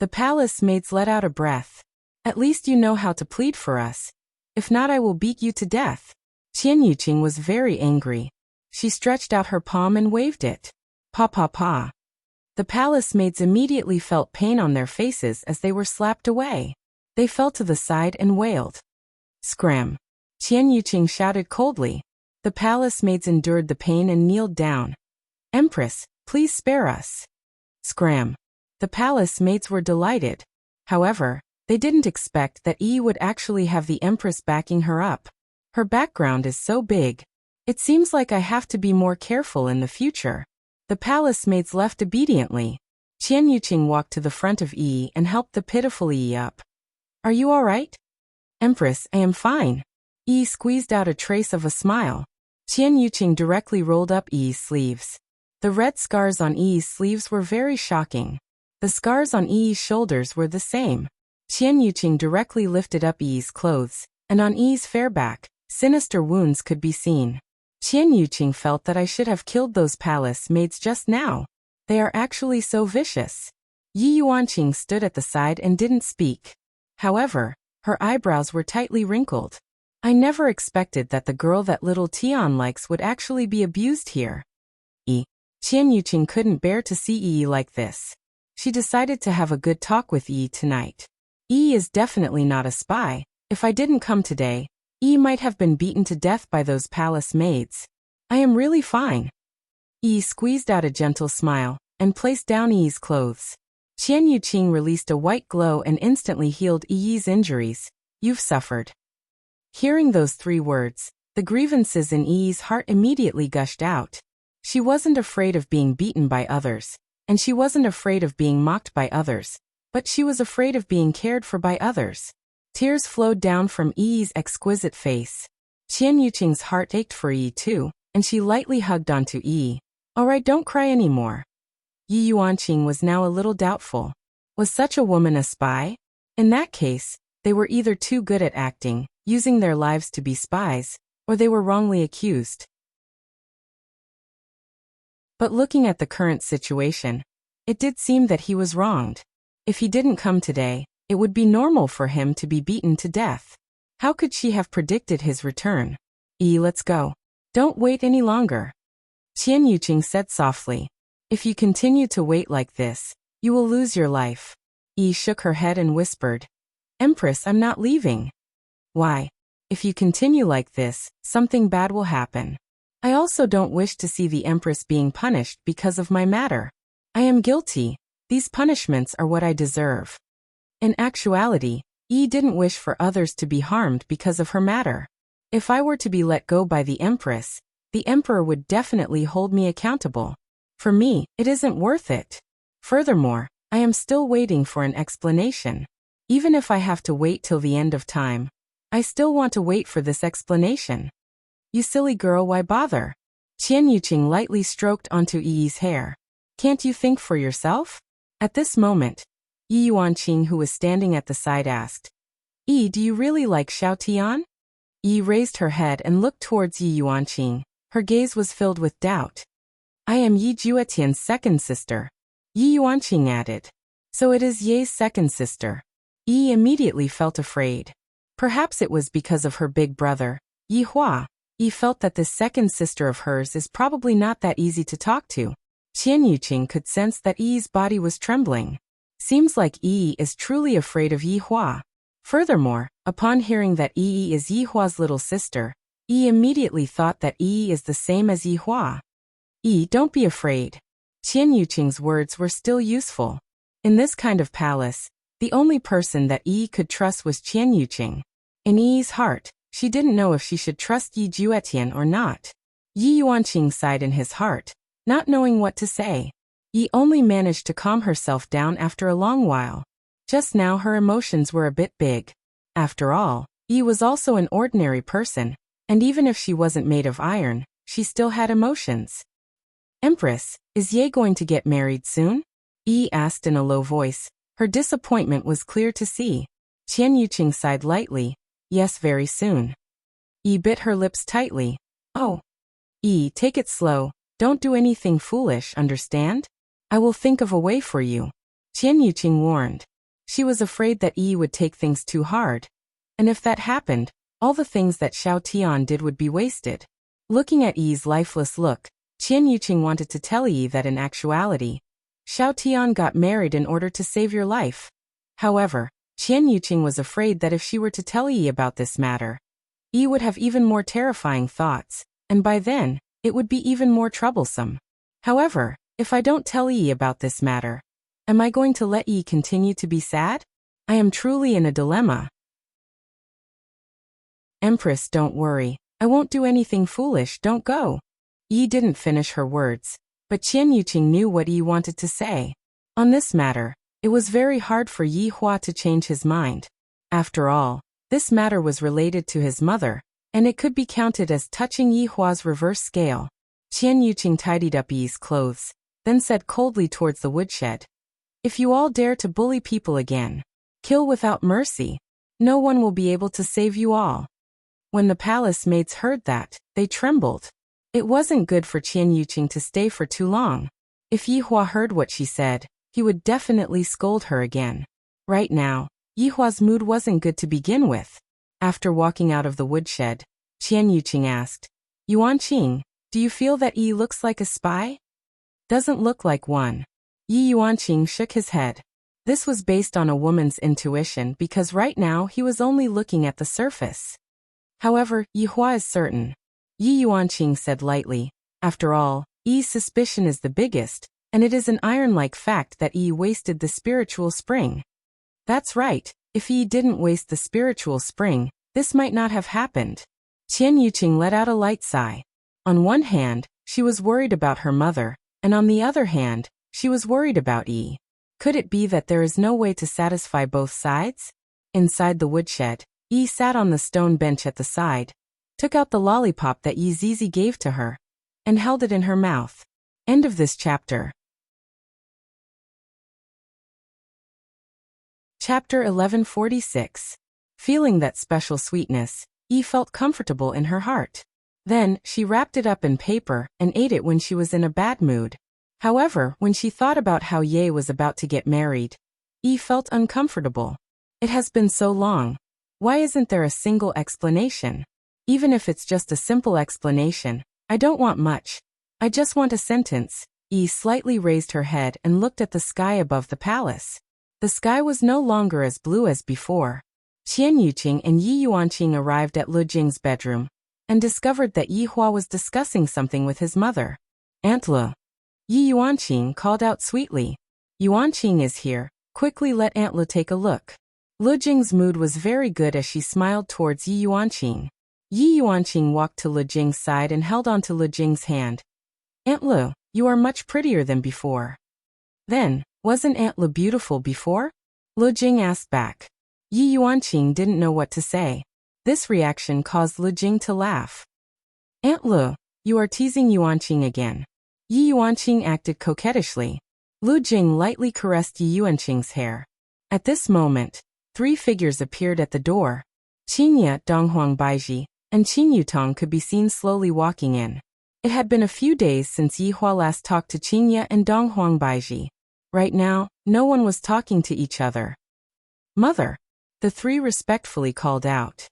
The palace maids let out a breath. At least you know how to plead for us. If not, I will beat you to death. Qian Yuqing was very angry. She stretched out her palm and waved it. Pa. The palace maids immediately felt pain on their faces as they were slapped away. They fell to the side and wailed. Scram. Qian Yuqing shouted coldly. The palace maids endured the pain and kneeled down. Empress, please spare us. Scram. The palace maids were delighted. However, they didn't expect that Yi would actually have the Empress backing her up. Her background is so big. It seems like I have to be more careful in the future. The palace maids left obediently. Qian Yuqing walked to the front of Yi and helped the pitiful Yi up. Are you all right? Empress, I am fine. Yi squeezed out a trace of a smile. Qian Yuqing directly rolled up Yi's sleeves. The red scars on Yi's sleeves were very shocking. The scars on Yi's shoulders were the same. Qian Yuqing directly lifted up Yi's clothes, and on Yi's fair back, sinister wounds could be seen. Qian Yuqing felt that I should have killed those palace maids just now. They are actually so vicious. Yi Yuanqing stood at the side and didn't speak. However, her eyebrows were tightly wrinkled. I never expected that the girl that little Tian likes would actually be abused here. Qian Yuqing couldn't bear to see Yi like this. She decided to have a good talk with Yi tonight. Yi is definitely not a spy. If I didn't come today, Yi might have been beaten to death by those palace maids. I am really fine. Yi squeezed out a gentle smile and placed down Yi's clothes. Qian Yuqing released a white glow and instantly healed Yi's injuries. You've suffered. Hearing those 3 words, the grievances in Yi's heart immediately gushed out. She wasn't afraid of being beaten by others, and she wasn't afraid of being mocked by others, but she was afraid of being cared for by others. Tears flowed down from Yi's exquisite face. Qian Yuqing's heart ached for Yi too, and she lightly hugged onto Yi. Alright, don't cry anymore. Yi Yuanqing was now a little doubtful. Was such a woman a spy? In that case, they were either too good at acting, using their lives to be spies, or they were wrongly accused. But looking at the current situation, it did seem that he was wronged. If he didn't come today, it would be normal for him to be beaten to death. How could she have predicted his return? Let's go. Don't wait any longer. Qian Yuqing said softly. If you continue to wait like this, you will lose your life. Shook her head and whispered. Empress, I'm not leaving. Why? If you continue like this, something bad will happen. I also don't wish to see the Empress being punished because of my matter. I am guilty. These punishments are what I deserve. In actuality, didn't wish for others to be harmed because of her matter. If I were to be let go by the Empress, the Emperor would definitely hold me accountable. For me, it isn't worth it. Furthermore, I am still waiting for an explanation. Even if I have to wait till the end of time, I still want to wait for this explanation. You silly girl, why bother? Qian Yuqing lightly stroked onto Yi's hair. Can't you think for yourself? At this moment, Yi Yuanqing, who was standing at the side, asked, do you really like Xiao Tian? Yi raised her head and looked towards Yi Yuanqing. Her gaze was filled with doubt. I am Yi Juetian's second sister. Yi Yuanqing added. So it is Ye's second sister. Yi immediately felt afraid. Perhaps it was because of her big brother, Yi Hua. Yi felt that this second sister of hers is probably not that easy to talk to. Qian Yuqing could sense that Yi's body was trembling. Seems like Yi is truly afraid of Yi Hua. Furthermore, upon hearing that Yi is Yi Hua's little sister, Yi immediately thought that Yi is the same as Yi Hua. Don't be afraid. Qian Yuqing's words were still useful. In this kind of palace, the only person that Yi could trust was Qian Yuqing. In Yi's heart, she didn't know if she should trust Yi Juetian or not. Yi Yuanqing sighed in his heart, not knowing what to say. Yi only managed to calm herself down after a long while. Just now her emotions were a bit big. After all, Yi was also an ordinary person, and even if she wasn't made of iron, she still had emotions. Empress, is Ye going to get married soon? Yi asked in a low voice. Her disappointment was clear to see. Qian Yuqing sighed lightly. Yes, very soon. Yi bit her lips tightly. Oh. Yi, take it slow. Don't do anything foolish, understand? I will think of a way for you. Qian Yuqing warned. She was afraid that Yi would take things too hard. And if that happened, all the things that Xiao Tian did would be wasted. Looking at Yi's lifeless look, Qian Yuqing wanted to tell Yi that in actuality, Xiao Tian got married in order to save your life. However, Qian Yuqing was afraid that if she were to tell Yi about this matter, Yi would have even more terrifying thoughts, and by then, it would be even more troublesome. However, if I don't tell Yi about this matter, am I going to let Yi continue to be sad? I am truly in a dilemma. Empress, don't worry. I won't do anything foolish, don't go. Yi didn't finish her words, but Qian Yuqing knew what Yi wanted to say. On this matter, it was very hard for Yi Hua to change his mind. After all, this matter was related to his mother, and it could be counted as touching Yi Hua's reverse scale. Qian Yuqing tidied up Yi's clothes, then said coldly towards the woodshed. If you all dare to bully people again, kill without mercy, no one will be able to save you all. When the palace maids heard that, they trembled. It wasn't good for Qian Yuqing to stay for too long. If Yi Hua heard what she said, he would definitely scold her again. Right now, Yi Hua's mood wasn't good to begin with. After walking out of the woodshed, Qian Yuqing asked, Yuanqing, do you feel that Yi looks like a spy? Doesn't look like one. Yi Yuanqing shook his head. This was based on a woman's intuition because right now he was only looking at the surface. However, Yi Hua is certain. Yi Yuanqing said lightly. After all, Yi's suspicion is the biggest, and it is an iron-like fact that Yi wasted the spiritual spring. That's right, if Yi didn't waste the spiritual spring, this might not have happened. Qian Yuqing let out a light sigh. On one hand, she was worried about her mother, and on the other hand, she was worried about Yi. Could it be that there is no way to satisfy both sides? Inside the woodshed, Yi sat on the stone bench at the side, took out the lollipop that Yi Zizi gave to her, and held it in her mouth. End of this chapter. Chapter 1146. Feeling that special sweetness, Yi felt comfortable in her heart. Then, she wrapped it up in paper and ate it when she was in a bad mood. However, when she thought about how Ye was about to get married, Yi felt uncomfortable. It has been so long. Why isn't there a single explanation? Even if it's just a simple explanation, I don't want much. I just want a sentence. Yi slightly raised her head and looked at the sky above the palace. The sky was no longer as blue as before. Qian Yuqing and Yi Yuanqing arrived at Lu Jing's bedroom and discovered that Yi Hua was discussing something with his mother. Aunt Lu. Yi Yuanqing called out sweetly. Yuanqing is here. Quickly let Aunt Lu take a look. Lu Jing's mood was very good as she smiled towards Yi Yuanqing. Yi Yuanqing walked to Lu Jing's side and held onto Lu Jing's hand. Aunt Lu, you are much prettier than before. Then, wasn't Aunt Lu beautiful before? Lu Jing asked back. Yi Yuanqing didn't know what to say. This reaction caused Lu Jing to laugh. Aunt Lu, you are teasing Yuanqing again. Yi Yuanqing acted coquettishly. Lu Jing lightly caressed Yi Yuanqing's hair. At this moment, 3 figures appeared at the door. Qinya, Donghuang Baiji, and Qin Yutong could be seen slowly walking in. It had been a few days since Yi Hua last talked to Qinya and Donghuang Baiji. Right now, no one was talking to each other. Mother, the 3 respectfully called out.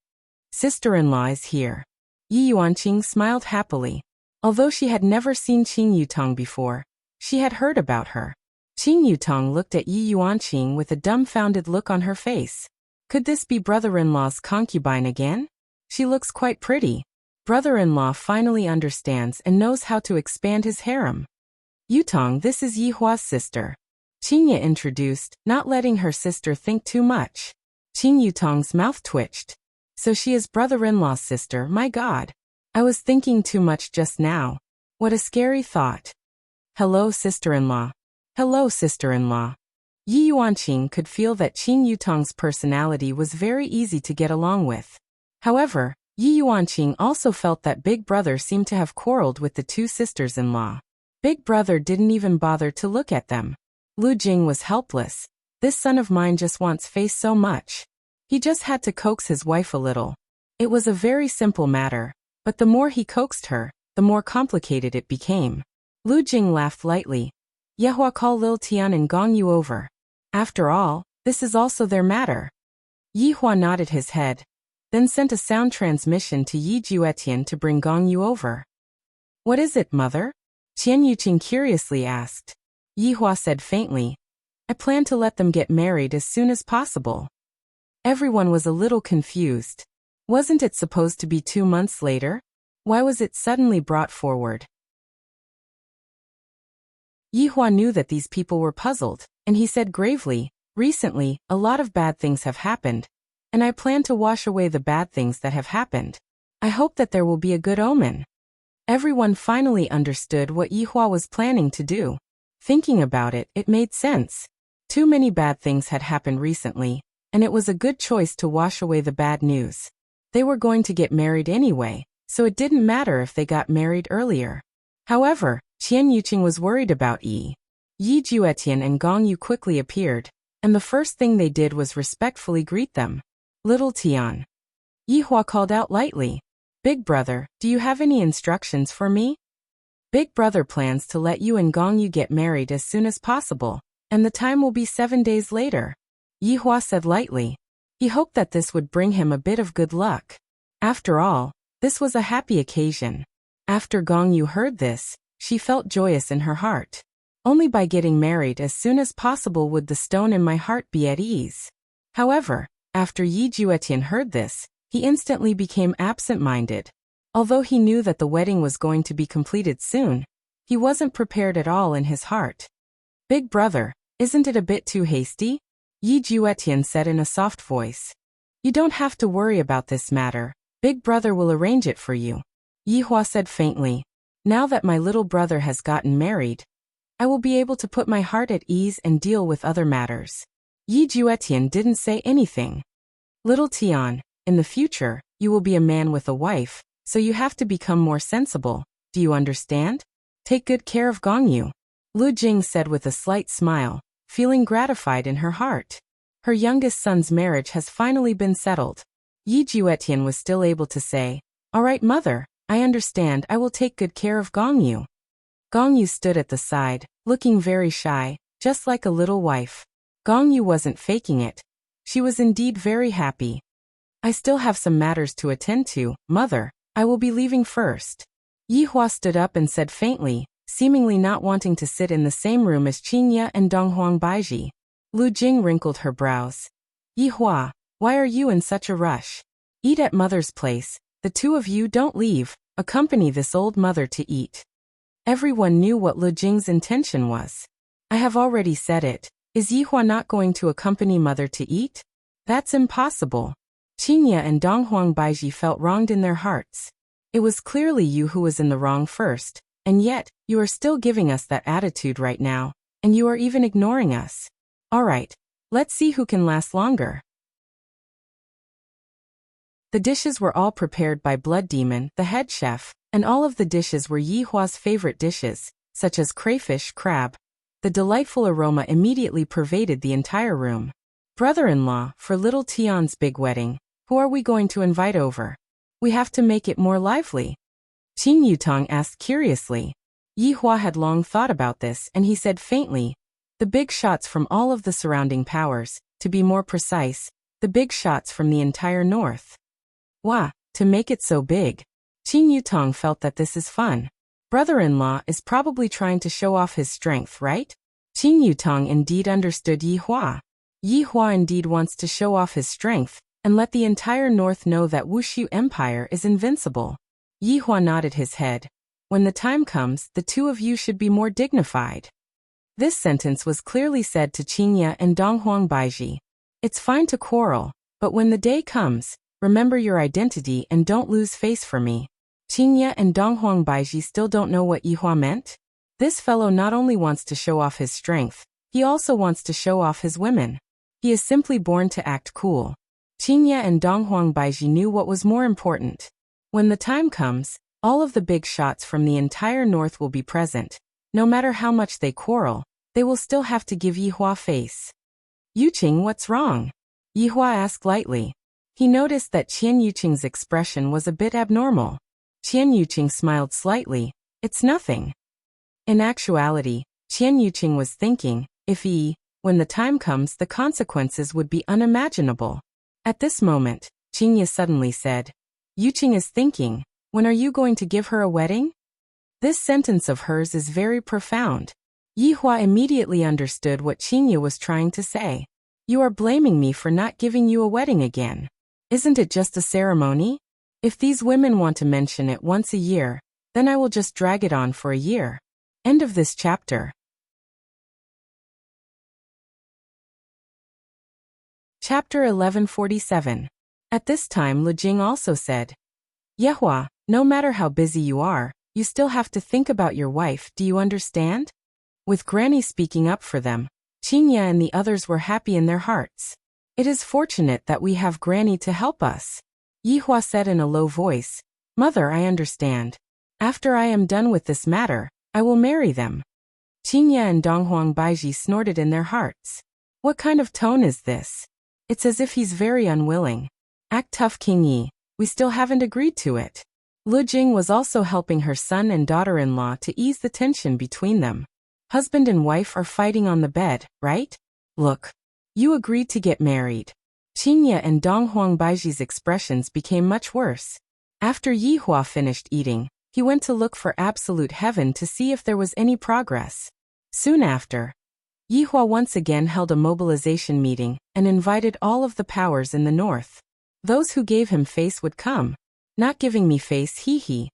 Sister-in-law is here. Yi Yuanqing smiled happily. Although she had never seen Qin Yutong before, she had heard about her. Qin Yutong looked at Yi Yuanqing with a dumbfounded look on her face. Could this be brother-in-law's concubine again? She looks quite pretty. Brother-in-law finally understands and knows how to expand his harem. Yutong, this is Yi Hua's sister. Qinya introduced, not letting her sister think too much. Qin Yutong's mouth twitched. So she is brother-in-law's sister, my God. I was thinking too much just now. What a scary thought. Hello, sister-in-law. Hello, sister-in-law. Yi Yuanqing could feel that Qin Yutong's personality was very easy to get along with. However, Yi Yuanqing also felt that Big Brother seemed to have quarreled with the 2 sisters-in-law. Big Brother didn't even bother to look at them. Lu Jing was helpless. This son of mine just wants face so much. He just had to coax his wife a little. It was a very simple matter, but the more he coaxed her, the more complicated it became. Lu Jing laughed lightly. Yehua, call Lil Tian and Gong Yu over. After all, this is also their matter. Yi Hua nodded his head, then sent a sound transmission to Yi Juetian to bring Gong Yu over. What is it, mother? Qian Yuqing curiously asked. Yi Hua said faintly, I plan to let them get married as soon as possible. Everyone was a little confused. Wasn't it supposed to be 2 months later? Why was it suddenly brought forward? Yi Hua knew that these people were puzzled, and he said gravely, recently, a lot of bad things have happened, and I plan to wash away the bad things that have happened. I hope that there will be a good omen. Everyone finally understood what Yi Hua was planning to do. Thinking about it, it made sense. Too many bad things had happened recently, and it was a good choice to wash away the bad news. They were going to get married anyway, so it didn't matter if they got married earlier. However, Qian Yuqing was worried about Yi Juetian and Gong Yu quickly appeared, and the first thing they did was respectfully greet them. Little Tian. Yi Hua called out lightly. Big Brother, do you have any instructions for me? Big Brother plans to let you and Gong Yu get married as soon as possible, and the time will be 7 days later. Yi Hua said lightly. He hoped that this would bring him a bit of good luck. After all, this was a happy occasion. After Gong Yu heard this, she felt joyous in her heart. Only by getting married as soon as possible would the stone in my heart be at ease. However, after Yi Juetian heard this, he instantly became absent-minded. Although he knew that the wedding was going to be completed soon, he wasn't prepared at all in his heart. Big Brother, isn't it a bit too hasty? Yi Juetian said in a soft voice. You don't have to worry about this matter. Big Brother will arrange it for you. Yi Hua said faintly. Now that my little brother has gotten married, I will be able to put my heart at ease and deal with other matters. Yi Juetian didn't say anything. Little Tian, in the future, you will be a man with a wife, so you have to become more sensible. Do you understand? Take good care of Gong Yu. Lu Jing said with a slight smile, feeling gratified in her heart. Her youngest son's marriage has finally been settled. Yi Juetian was still able to say, All right, mother, I understand. I will take good care of Gong Yu. Gong Yu stood at the side, looking very shy, just like a little wife. Gong Yu wasn't faking it. She was indeed very happy. I still have some matters to attend to, mother. I will be leaving first. Yihua stood up and said faintly, seemingly not wanting to sit in the same room as Qingye and Donghuang Baiji. Lu Jing wrinkled her brows. Yihua, why are you in such a rush? Eat at mother's place. The two of you don't leave. Accompany this old mother to eat. Everyone knew what Lu Jing's intention was. I have already said it. Is Yihua not going to accompany mother to eat? That's impossible. Qingye and Donghuang Baiji felt wronged in their hearts. It was clearly you who was in the wrong first, and yet, you are still giving us that attitude right now, and you are even ignoring us. All right, let's see who can last longer. The dishes were all prepared by Blood Demon, the head chef, and all of the dishes were Yihua's favorite dishes, such as crayfish, crab. The delightful aroma immediately pervaded the entire room. Brother-in-law, for little Tian's big wedding, who are we going to invite over? We have to make it more lively. Qin Yutong asked curiously. Yihua had long thought about this and he said faintly, the big shots from all of the surrounding powers, to be more precise, the big shots from the entire north. Wah, to make it so big. Qin Yutong felt that this is fun. Brother-in-law is probably trying to show off his strength, right? Qin Yutong indeed understood Yihua. Yihua indeed wants to show off his strength, and let the entire north know that Wushu Empire is invincible. Yihua nodded his head. When the time comes, the two of you should be more dignified. This sentence was clearly said to Qingye and Donghuang Baiji. It's fine to quarrel, but when the day comes, remember your identity and don't lose face for me. Qingye and Donghuang Baiji still don't know what Yihua meant? This fellow not only wants to show off his strength, he also wants to show off his women. He is simply born to act cool. Qingye and Donghuang Baiji knew what was more important. When the time comes, all of the big shots from the entire north will be present. No matter how much they quarrel, they will still have to give Yihua face. Yuqing, what's wrong? Yihua asked lightly. He noticed that Qian Yuqing's expression was a bit abnormal. Qian Yuqing smiled slightly. It's nothing. In actuality, Qian Yuqing was thinking, when the time comes, the consequences would be unimaginable. At this moment, Qingye suddenly said, Yuqing is thinking, when are you going to give her a wedding? This sentence of hers is very profound. Yihua immediately understood what Qingye was trying to say. You are blaming me for not giving you a wedding again. Isn't it just a ceremony? If these women want to mention it once a year, then I will just drag it on for a year. End of this chapter. Chapter 1147. At this time Lu Jing also said, Yehua, no matter how busy you are, you still have to think about your wife, do you understand? With Granny speaking up for them, Qingye and the others were happy in their hearts. It is fortunate that we have Granny to help us. Yihua said in a low voice, Mother, I understand. After I am done with this matter, I will marry them. Qingye and Donghuang Baiji snorted in their hearts. What kind of tone is this? It's as if he's very unwilling. Act tough, King Yi. We still haven't agreed to it. Lu Jing was also helping her son and daughter-in-law to ease the tension between them. Husband and wife are fighting on the bed, right? Look. You agreed to get married. Qingye and Donghuang Baiji's expressions became much worse. After Yihua finished eating, he went to look for absolute heaven to see if there was any progress. Soon after, Yihua once again held a mobilization meeting and invited all of the powers in the north. Those who gave him face would come. Not giving me face, hee.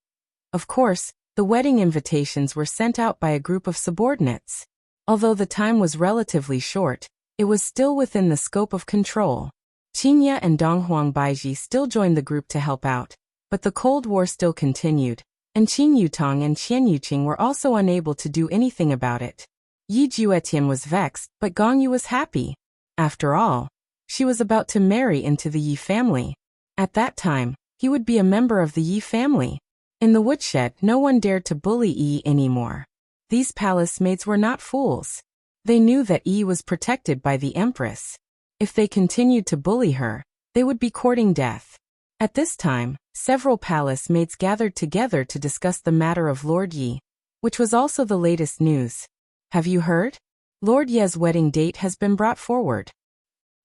Of course, the wedding invitations were sent out by a group of subordinates. Although the time was relatively short, it was still within the scope of control. Qingye and Donghuang Baiji still joined the group to help out, but the Cold War still continued, and Qin Yutong and Qian Yuqing were also unable to do anything about it. Yi Juetian was vexed, but Gong Yu was happy. After all, she was about to marry into the Yi family. At that time, he would be a member of the Yi family. In the woodshed, no one dared to bully Yi anymore. These palace maids were not fools. They knew that Yi was protected by the Empress. If they continued to bully her, they would be courting death. At this time, several palace maids gathered together to discuss the matter of Lord Yi, which was also the latest news. Have you heard? Lord Ye's wedding date has been brought forward.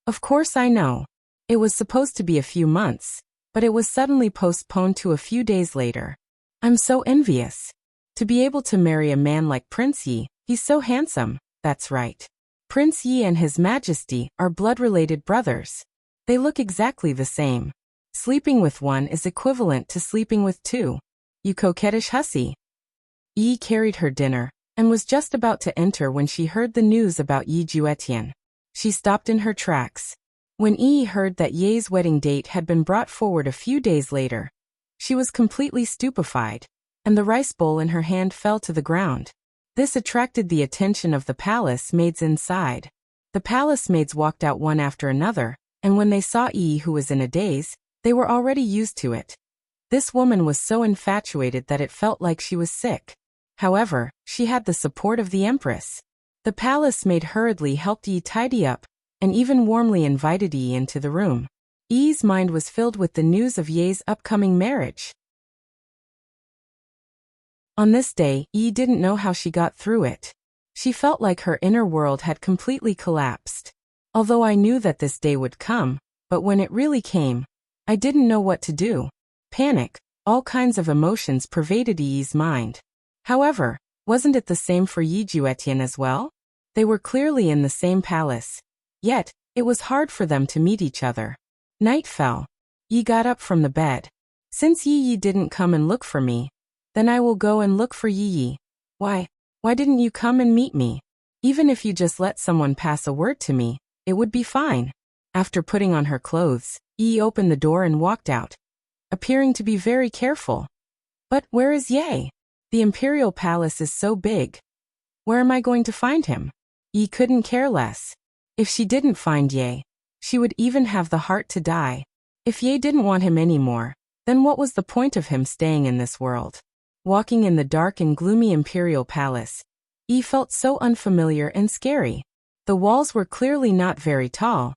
Of course I know. It was supposed to be a few months, but it was suddenly postponed to a few days later. I'm so envious. To be able to marry a man like Prince Yi, he's so handsome, that's right. Prince Yi and His Majesty are blood-related brothers. They look exactly the same. Sleeping with one is equivalent to sleeping with two. You coquettish hussy. Yi carried her dinner, and was just about to enter when she heard the news about Yi Juetian. She stopped in her tracks. When Yi heard that Ye's wedding date had been brought forward a few days later, she was completely stupefied, and the rice bowl in her hand fell to the ground. This attracted the attention of the palace maids inside. The palace maids walked out one after another, and when they saw Yi, who was in a daze, they were already used to it. This woman was so infatuated that it felt like she was sick. However, she had the support of the empress. The palace maid hurriedly helped Yi tidy up, and even warmly invited Yi into the room. Yi's mind was filled with the news of Ye's upcoming marriage. On this day, Yi didn't know how she got through it. She felt like her inner world had completely collapsed. Although I knew that this day would come, but when it really came, I didn't know what to do. Panic, all kinds of emotions pervaded Yi's mind. However, wasn't it the same for Yi Juetian as well? They were clearly in the same palace. Yet, it was hard for them to meet each other. Night fell. Yi got up from the bed. Since Yi didn't come and look for me, then I will go and look for Yi. Why didn't you come and meet me? Even if you just let someone pass a word to me, it would be fine. After putting on her clothes, Yi opened the door and walked out, appearing to be very careful. But where is Ye? The imperial palace is so big. Where am I going to find him? Yi couldn't care less. If she didn't find Ye, she would even have the heart to die. If Ye didn't want him anymore, then what was the point of him staying in this world? Walking in the dark and gloomy imperial palace, Yi felt so unfamiliar and scary. The walls were clearly not very tall,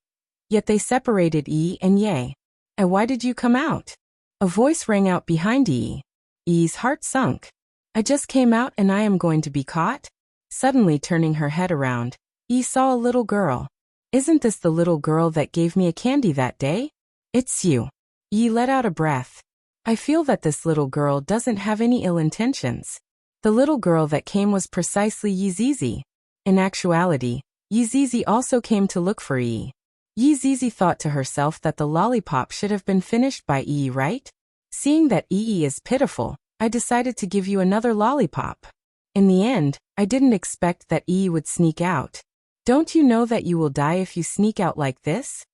yet they separated Yi and Ye. And why did you come out? A voice rang out behind Yi. Yi's heart sunk. I just came out and I am going to be caught? Suddenly turning her head around, Yi saw a little girl. Isn't this the little girl that gave me a candy that day? It's you. Yi let out a breath. I feel that this little girl doesn't have any ill intentions. The little girl that came was precisely Yi Zizi. In actuality, Yi Zizi also came to look for Yi. Yi Zizi thought to herself that the lollipop should have been finished by Yi, right? Seeing that Yi is pitiful, I decided to give you another lollipop. In the end, I didn't expect that Yi would sneak out. Don't you know that you will die if you sneak out like this?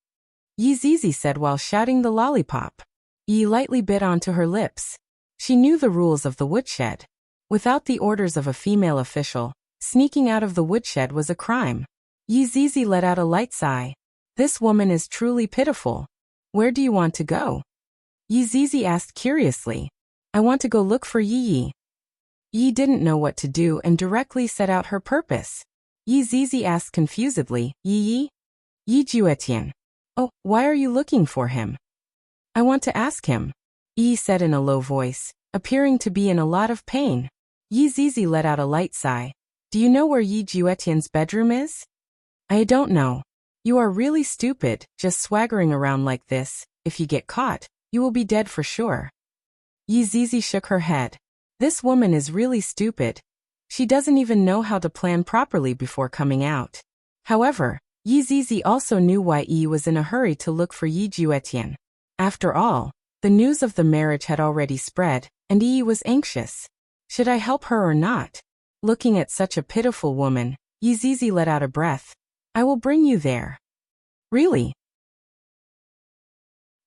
Yi Zizi said while shouting the lollipop. Yi lightly bit onto her lips. She knew the rules of the woodshed. Without the orders of a female official, sneaking out of the woodshed was a crime. Yi Zizi let out a light sigh. This woman is truly pitiful. Where do you want to go? Yi Zizi asked curiously. I want to go look for Yi. Yi didn't know what to do and directly set out her purpose. Yi Zizi asked confusedly, Yi Juetian. Oh, why are you looking for him? I want to ask him. Yi said in a low voice, appearing to be in a lot of pain. Yi Zizi let out a light sigh. Do you know where Yi Juetian's bedroom is? I don't know. You are really stupid, just swaggering around like this. If you get caught, you will be dead for sure. Yi Zizi shook her head. This woman is really stupid. She doesn't even know how to plan properly before coming out. However, Yi Zizi also knew why Yi was in a hurry to look for Yi Juetian. After all, the news of the marriage had already spread, and Yi was anxious. Should I help her or not? Looking at such a pitiful woman, Yi Zizi let out a breath. I will bring you there. Really?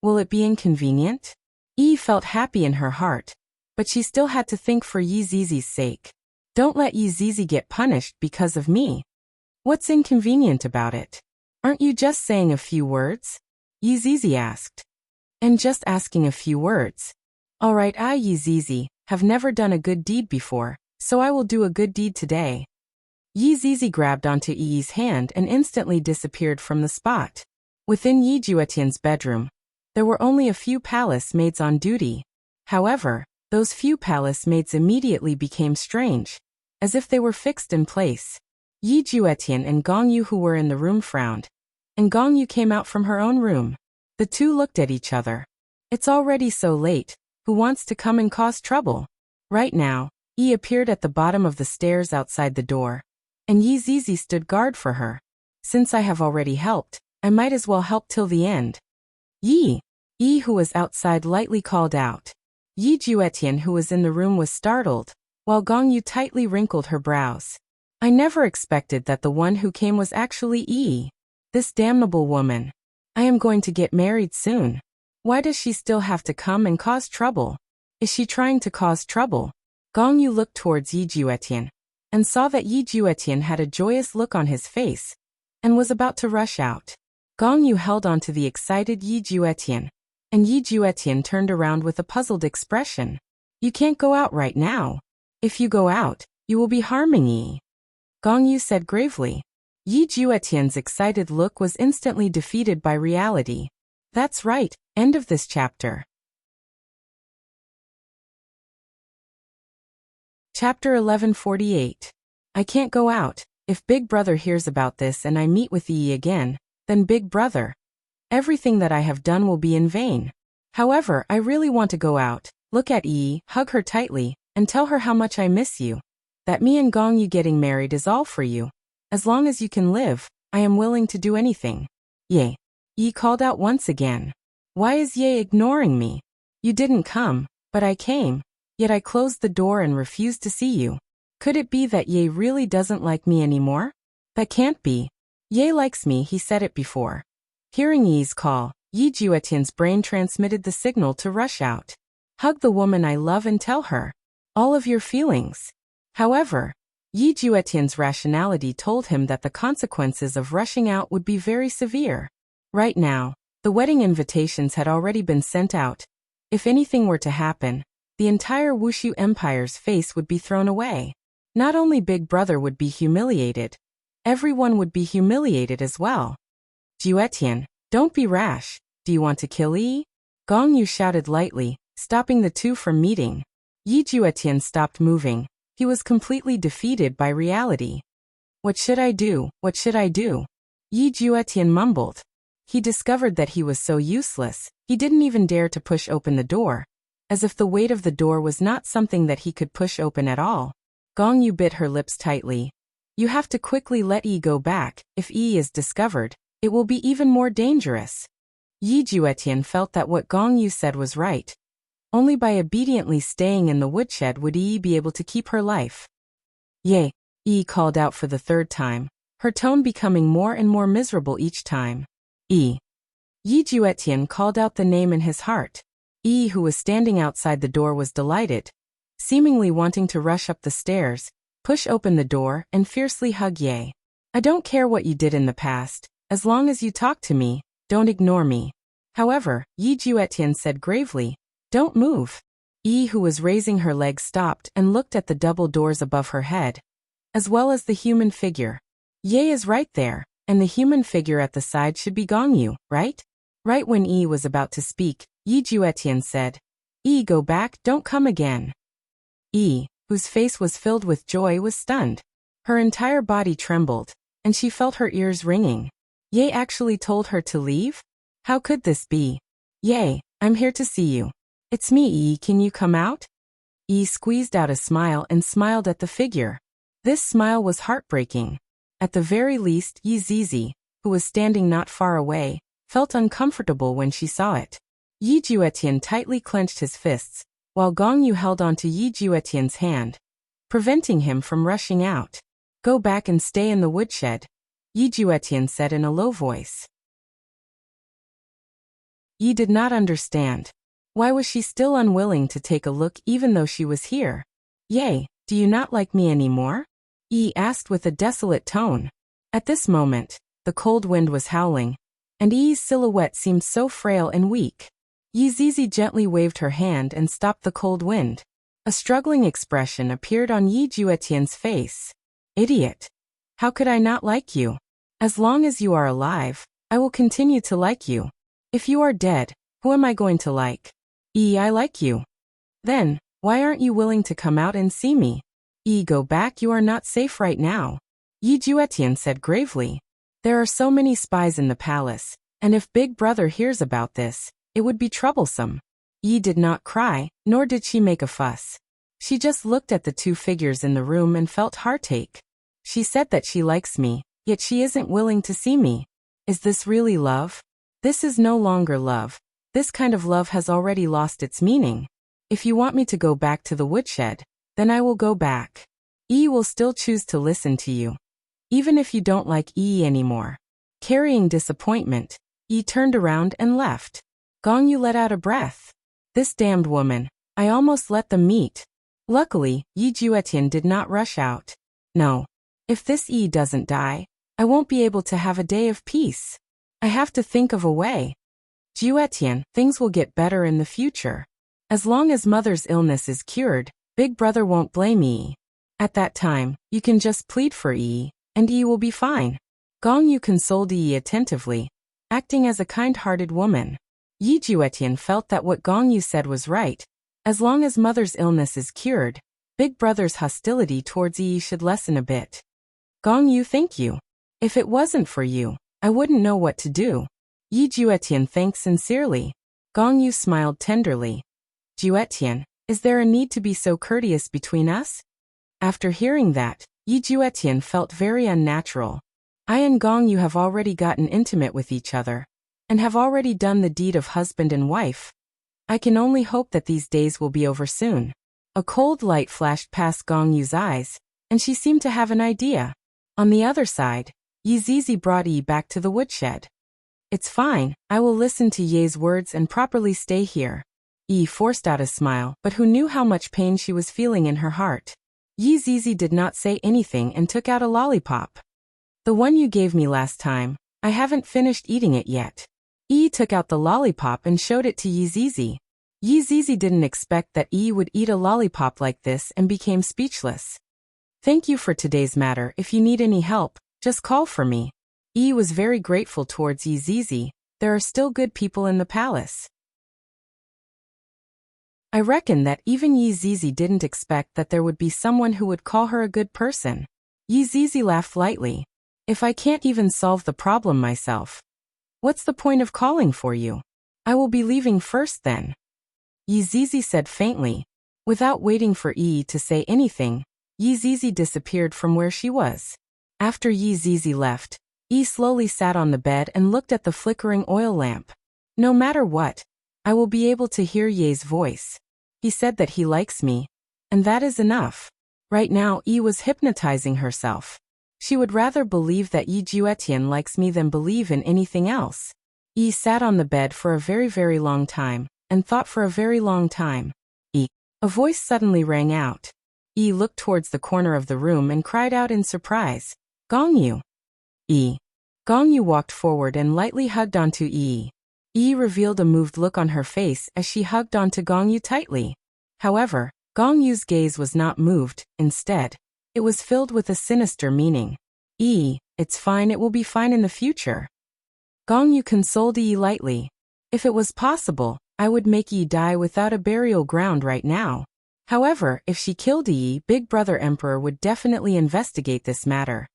Will it be inconvenient? Yi felt happy in her heart, but she still had to think for Yi Zizi's sake. Don't let Yi Zizi get punished because of me. What's inconvenient about it? Aren't you just saying a few words? Yi Zizi asked. And just asking a few words. Alright, I, Yi Zizi, have never done a good deed before, so I will do a good deed today. Yi Zizi grabbed onto Yi's hand and instantly disappeared from the spot. Within Yi Juetian's bedroom, there were only a few palace maids on duty. However, those few palace maids immediately became strange, as if they were fixed in place. Yi Juetian and Gong Yu, who were in the room, frowned, and Gong Yu came out from her own room. The two looked at each other. It's already so late. Who wants to come and cause trouble? Right now, Yi appeared at the bottom of the stairs outside the door, and Yi Zizi stood guard for her. Since I have already helped, I might as well help till the end. Yi! Yi, who was outside, lightly called out. Yi Juetian, who was in the room, was startled, while Gong Yu tightly wrinkled her brows. I never expected that the one who came was actually Yi. This damnable woman. I am going to get married soon. Why does she still have to come and cause trouble? Is she trying to cause trouble? Gong Yu looked towards Yi Juetian, and saw that Yi Juetian had a joyous look on his face, and was about to rush out. Gong Yu held on to the excited Yi Juetian, and Yi Juetian turned around with a puzzled expression. You can't go out right now. If you go out, you will be harming Yi. Gong Yu said gravely. Yi Juetian's excited look was instantly defeated by reality. That's right, end of this chapter. Chapter 1148. I can't go out. If Big Brother hears about this and I meet with Yi again, then Big Brother, everything that I have done will be in vain. However, I really want to go out, look at Yi, hug her tightly, and tell her how much I miss you. That me and Gong Yu getting married is all for you. As long as you can live, I am willing to do anything. Ye. Yi called out once again. Why is Ye ignoring me? You didn't come, but I came. Yet I closed the door and refused to see you. Could it be that Ye really doesn't like me anymore? That can't be. Ye likes me, he said it before. Hearing Yi's call, Yi Juetian's brain transmitted the signal to rush out. Hug the woman I love and tell her all of your feelings. However, Yi Juetian's rationality told him that the consequences of rushing out would be very severe. Right now, the wedding invitations had already been sent out. If anything were to happen, the entire Wushu Empire's face would be thrown away. Not only Big Brother would be humiliated, everyone would be humiliated as well. Juetian, don't be rash. Do you want to kill Yi? Gong Yu shouted lightly, stopping the two from meeting. Yi Juetian stopped moving. He was completely defeated by reality. What should I do? What should I do? Yi Juetian mumbled. He discovered that he was so useless, he didn't even dare to push open the door, as if the weight of the door was not something that he could push open at all. Gong Yu bit her lips tightly. You have to quickly let Yi go back. If Yi is discovered, it will be even more dangerous. Yi Juetian felt that what Gong Yu said was right. Only by obediently staying in the woodshed would Yi be able to keep her life. Ye, Yi called out for the third time, her tone becoming more and more miserable each time. Yi. Yi Juetian called out the name in his heart. Yi, who was standing outside the door, was delighted, seemingly wanting to rush up the stairs, push open the door, and fiercely hug Ye. I don't care what you did in the past, as long as you talk to me, don't ignore me. However, Yi Juetian said gravely, don't move. Yi, who was raising her legs, stopped and looked at the double doors above her head, as well as the human figure. Ye is right there, and the human figure at the side should be Gong Yu, right? Right when Yi was about to speak, Yi Juetian said, Yi, go back, don't come again. Yi, whose face was filled with joy, was stunned. Her entire body trembled, and she felt her ears ringing. Ye actually told her to leave? How could this be? Ye, I'm here to see you. It's me, Yi, can you come out? Yi squeezed out a smile and smiled at the figure. This smile was heartbreaking. At the very least, Yi Zizi, who was standing not far away, felt uncomfortable when she saw it. Yi Juetian tightly clenched his fists, while Gong Yu held onto Yi Juetian's hand, preventing him from rushing out. Go back and stay in the woodshed, Yi Juetian said in a low voice. Yi did not understand. Why was she still unwilling to take a look even though she was here? Ye, do you not like me anymore? Yi asked with a desolate tone. At this moment, the cold wind was howling, and Yi's silhouette seemed so frail and weak. Yi Zizi gently waved her hand and stopped the cold wind. A struggling expression appeared on Yi Juetian's face. Idiot! How could I not like you? As long as you are alive, I will continue to like you. If you are dead, who am I going to like? Yi, I like you. Then, why aren't you willing to come out and see me? Yi, go back, you are not safe right now. Yi Juetian said gravely. There are so many spies in the palace, And if Big Brother hears about this, it would be troublesome. Yi did not cry, nor did she make a fuss. She just looked at the two figures in the room and felt heartache. She said that she likes me, yet she isn't willing to see me. Is this really love? This is no longer love. This kind of love has already lost its meaning. If you want me to go back to the woodshed, then I will go back. Yi will still choose to listen to you. Even if you don't like Yi anymore. Carrying disappointment, Yi turned around and left. Gongyu let out a breath. This damned woman. I almost let them meet. Luckily, Yi Juetian did not rush out. No. If this Yi doesn't die, I won't be able to have a day of peace. I have to think of a way. Juetian, things will get better in the future. As long as mother's illness is cured, Big Brother won't blame Yi. At that time, you can just plead for Yi, and Yi will be fine. Gongyu consoled Yi attentively, acting as a kind-hearted woman. Yi Juetian felt that what Gongyu said was right. As long as mother's illness is cured, Big Brother's hostility towards Yi should lessen a bit. Gongyu, thank you. If it wasn't for you, I wouldn't know what to do. Yi Juetian thanked sincerely. Gongyu smiled tenderly. Juetian, is there a need to be so courteous between us? After hearing that, Yi Juetian felt very unnatural. I and Gongyu have already gotten intimate with each other, and have already done the deed of husband and wife. I can only hope that these days will be over soon. A cold light flashed past Gongyu's eyes, and she seemed to have an idea. On the other side, Yi Zizi brought Yi back to the woodshed. It's fine, I will listen to Ye's words and properly stay here. Yi forced out a smile, but who knew how much pain she was feeling in her heart. Yi Zizi did not say anything and took out a lollipop. The one you gave me last time, I haven't finished eating it yet. Yi took out the lollipop and showed it to Yi Zizi. Yi Zizi didn't expect that Yi would eat a lollipop like this and became speechless. Thank you for today's matter. If you need any help, just call for me. Yi was very grateful towards Yi Zizi. There are still good people in the palace. I reckon that even Yi Zizi didn't expect that there would be someone who would call her a good person. Yi Zizi laughed lightly. If I can't even solve the problem myself, what's the point of calling for you? I will be leaving first then. Yi Zizi said faintly. Without waiting for Yi to say anything, Yi Zizi disappeared from where she was. After Yi Zizi left, Yi slowly sat on the bed and looked at the flickering oil lamp. No matter what, I will be able to hear Ye's voice. He said that he likes me, and that is enough. Right now Yi was hypnotizing herself. She would rather believe that Yi Juetian likes me than believe in anything else. Yi sat on the bed for a very, very long time, and thought for a very long time. Yi. A voice suddenly rang out. Yi looked towards the corner of the room and cried out in surprise. Gongyu. Yi. Gongyu walked forward and lightly hugged onto Yi. Yi revealed a moved look on her face as she hugged onto Gongyu tightly. However, Gongyu's gaze was not moved. Instead, it was filled with a sinister meaning. Yi, it's fine, it will be fine in the future. Gongyu consoled Yi lightly. If it was possible, I would make Yi die without a burial ground right now. However, if she killed Yi, Big Brother Emperor would definitely investigate this matter.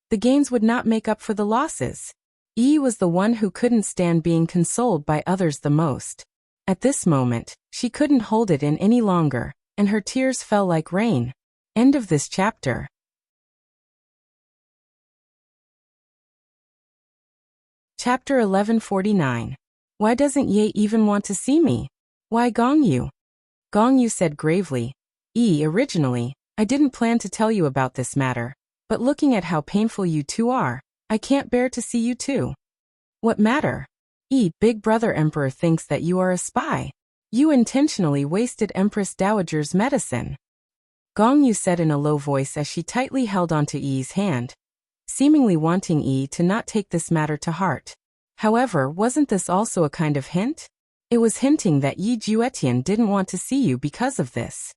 The gains would not make up for the losses. Yi was the one who couldn't stand being consoled by others the most. At this moment, she couldn't hold it in any longer, and her tears fell like rain. End of this chapter. Chapter 1149. Why doesn't Ye even want to see me? Why Gongyu? Gongyu said gravely. Yi, originally, I didn't plan to tell you about this matter, but looking at how painful you two are, I can't bear to see you too. What matter? Yi, Big Brother Emperor thinks that you are a spy. You intentionally wasted Empress Dowager's medicine. Gongyu said in a low voice as she tightly held onto Yi's hand, seemingly wanting Yi to not take this matter to heart. However, wasn't this also a kind of hint? It was hinting that Yi Juetian didn't want to see you because of this.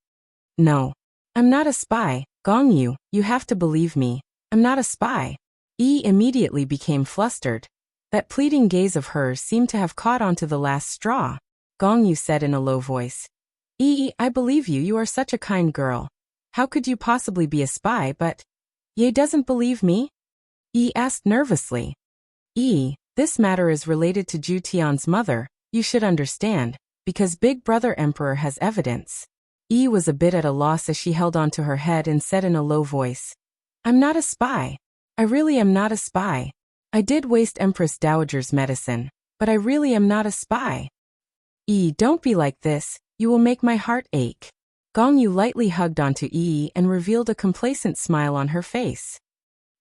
No. I'm not a spy, Gongyu, you have to believe me. I'm not a spy. Yi immediately became flustered. That pleading gaze of hers seemed to have caught onto the last straw. Gongyu said in a low voice. Yi, I believe you, you are such a kind girl. How could you possibly be a spy, but... Ye doesn't believe me? Yi asked nervously. Yi, This matter is related to Ju Tian's mother, you should understand, because Big Brother Emperor has evidence. Yi was a bit at a loss as she held onto her head and said in a low voice, I'm not a spy. I really am not a spy. I did waste Empress Dowager's medicine, but I really am not a spy. Yi, don't be like this, you will make my heart ache. Gong Yu lightly hugged onto Yi and revealed a complacent smile on her face.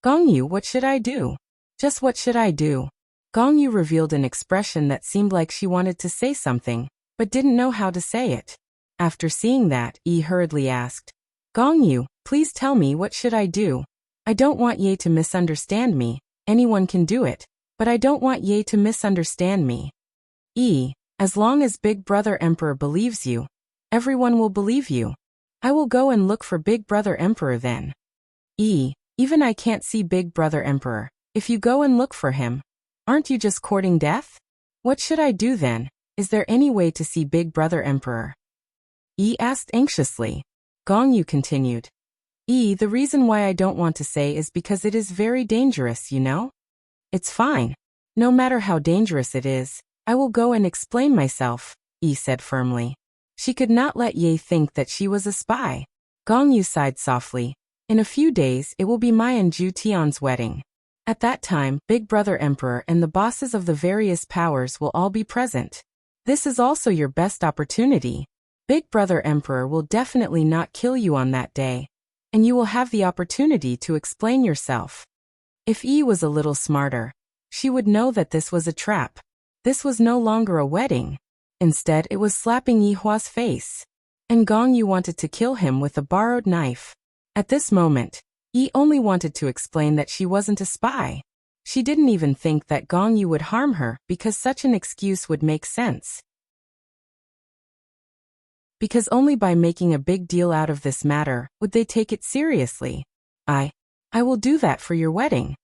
Gong Yu, what should I do? Just what should I do? Gong Yu revealed an expression that seemed like she wanted to say something, but didn't know how to say it. After seeing that, Yi hurriedly asked, Gong Yu, please tell me what should I do? I don't want Ye to misunderstand me, anyone can do it, but I don't want Ye to misunderstand me. Yi, as long as Big Brother Emperor believes you, everyone will believe you. I will go and look for Big Brother Emperor then. Yi, even I can't see Big Brother Emperor. If you go and look for him, aren't you just courting death? What should I do then? Is there any way to see Big Brother Emperor? Yi asked anxiously. Gong Yu continued. Yi, the reason why I don't want to say is because it is very dangerous, you know? It's fine. No matter how dangerous it is, I will go and explain myself, Yi said firmly. She could not let Ye think that she was a spy. Gong Yu sighed softly. In a few days it will be my and Ju Tian's wedding. At that time, Big Brother Emperor and the bosses of the various powers will all be present. This is also your best opportunity. Big Brother Emperor will definitely not kill you on that day, and you will have the opportunity to explain yourself. If Yi was a little smarter, she would know that this was a trap. This was no longer a wedding. Instead, it was slapping Yi Hua's face. And Gong Yu wanted to kill him with a borrowed knife. At this moment, Yi only wanted to explain that she wasn't a spy. She didn't even think that Gong Yu would harm her because such an excuse would make sense. Because only by making a big deal out of this matter would they take it seriously. I will do that for your wedding.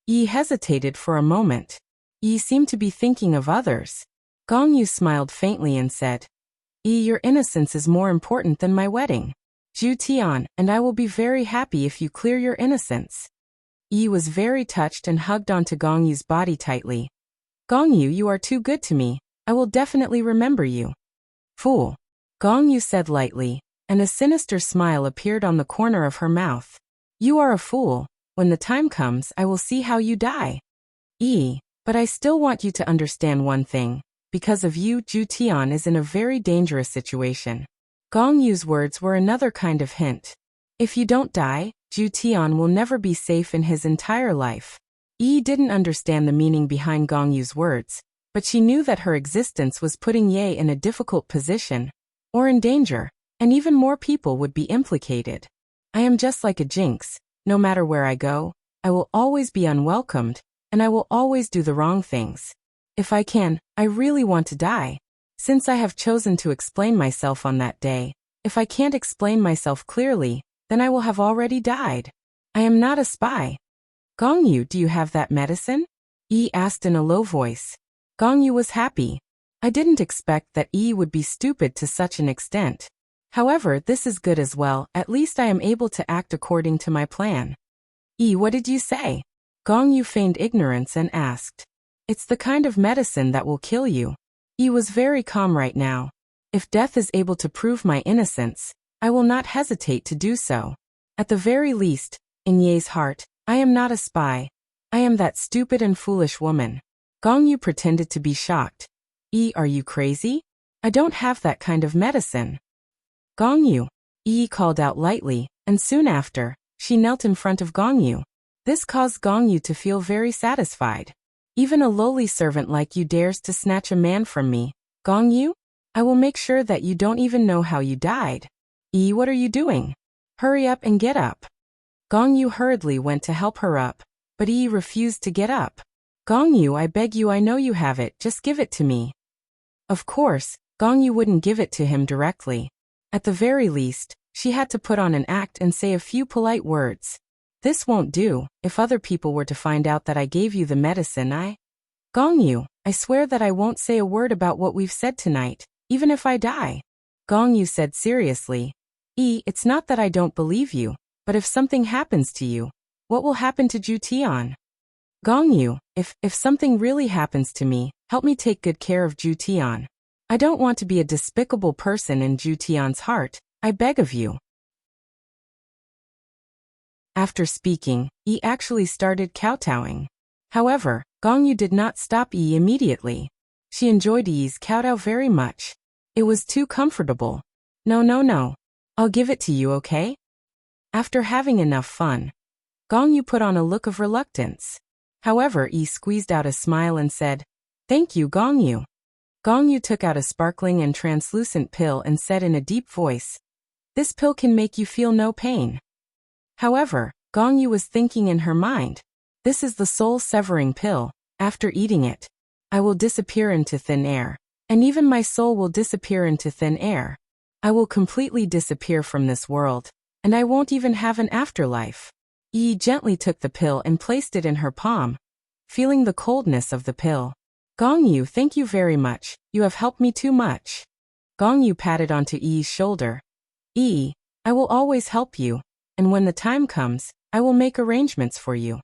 Yi hesitated for a moment. Yi seemed to be thinking of others. Gong Yu smiled faintly and said, Yi, your innocence is more important than my wedding. Ju Tian and I will be very happy if you clear your innocence. Yi was very touched and hugged onto Gong Yu's body tightly. Gong Yu, you are too good to me. I will definitely remember you. Fool. Gong Yu said lightly, and a sinister smile appeared on the corner of her mouth. You are a fool. When the time comes, I will see how you die. Yi, but I still want you to understand one thing. Because of you, Ju Tian is in a very dangerous situation. Gong Yu's words were another kind of hint. If you don't die, Ju Tian will never be safe in his entire life. Yi didn't understand the meaning behind Gong Yu's words, but she knew that her existence was putting Ye in a difficult position, or in danger, and even more people would be implicated. I am just like a jinx. No matter where I go, I will always be unwelcomed, and I will always do the wrong things. If I can, I really want to die. Since I have chosen to explain myself on that day, if I can't explain myself clearly, then I will have already died. I am not a spy. Gong Yu, do you have that medicine? Yi asked in a low voice. Gong Yu was happy. I didn't expect that Yi would be stupid to such an extent. However, this is good as well, at least I am able to act according to my plan. Yi, what did you say? Gong Yu feigned ignorance and asked. It's the kind of medicine that will kill you. Yi was very calm right now. If death is able to prove my innocence, I will not hesitate to do so. At the very least, in Ye's heart, I am not a spy. I am that stupid and foolish woman. Gong Yu pretended to be shocked. Yi, are you crazy? I don't have that kind of medicine. Gong Yu, Yi called out lightly, and soon after, she knelt in front of Gong Yu. This caused Gong Yu to feel very satisfied. Even a lowly servant like you dares to snatch a man from me. Gong Yu? I will make sure that you don't even know how you died. Yi, what are you doing? Hurry up and get up. Gong Yu hurriedly went to help her up, but Yi refused to get up. Gong Yu, I beg you, I know you have it, just give it to me. Of course, Gong Yu wouldn't give it to him directly. At the very least, she had to put on an act and say a few polite words. This won't do. If other people were to find out that I gave you the medicine, Gong Yu, I swear that I won't say a word about what we've said tonight, even if I die. Gong Yu said seriously. Yi, it's not that I don't believe you, but if something happens to you, what will happen to Ju Tian? Gongyu, if something really happens to me, help me take good care of Ju Tian. I don't want to be a despicable person in Ju Tian's heart, I beg of you. After speaking, Yi actually started kowtowing. However, Gongyu did not stop Yi immediately. She enjoyed Yi's kowtow very much. It was too comfortable. No. I'll give it to you, okay? After having enough fun, Gongyu put on a look of reluctance. However, Yi squeezed out a smile and said, "Thank you, Gongyu." Gongyu took out a sparkling and translucent pill and said in a deep voice, "This pill can make you feel no pain." However, Gongyu was thinking in her mind, "This is the soul-severing pill. After eating it, I will disappear into thin air, and even my soul will disappear into thin air. I will completely disappear from this world, and I won't even have an afterlife." Yi gently took the pill and placed it in her palm, feeling the coldness of the pill. "Gongyu, thank you very much, you have helped me too much." Gongyu patted onto Yi's shoulder. "Yi, I will always help you, and when the time comes, I will make arrangements for you."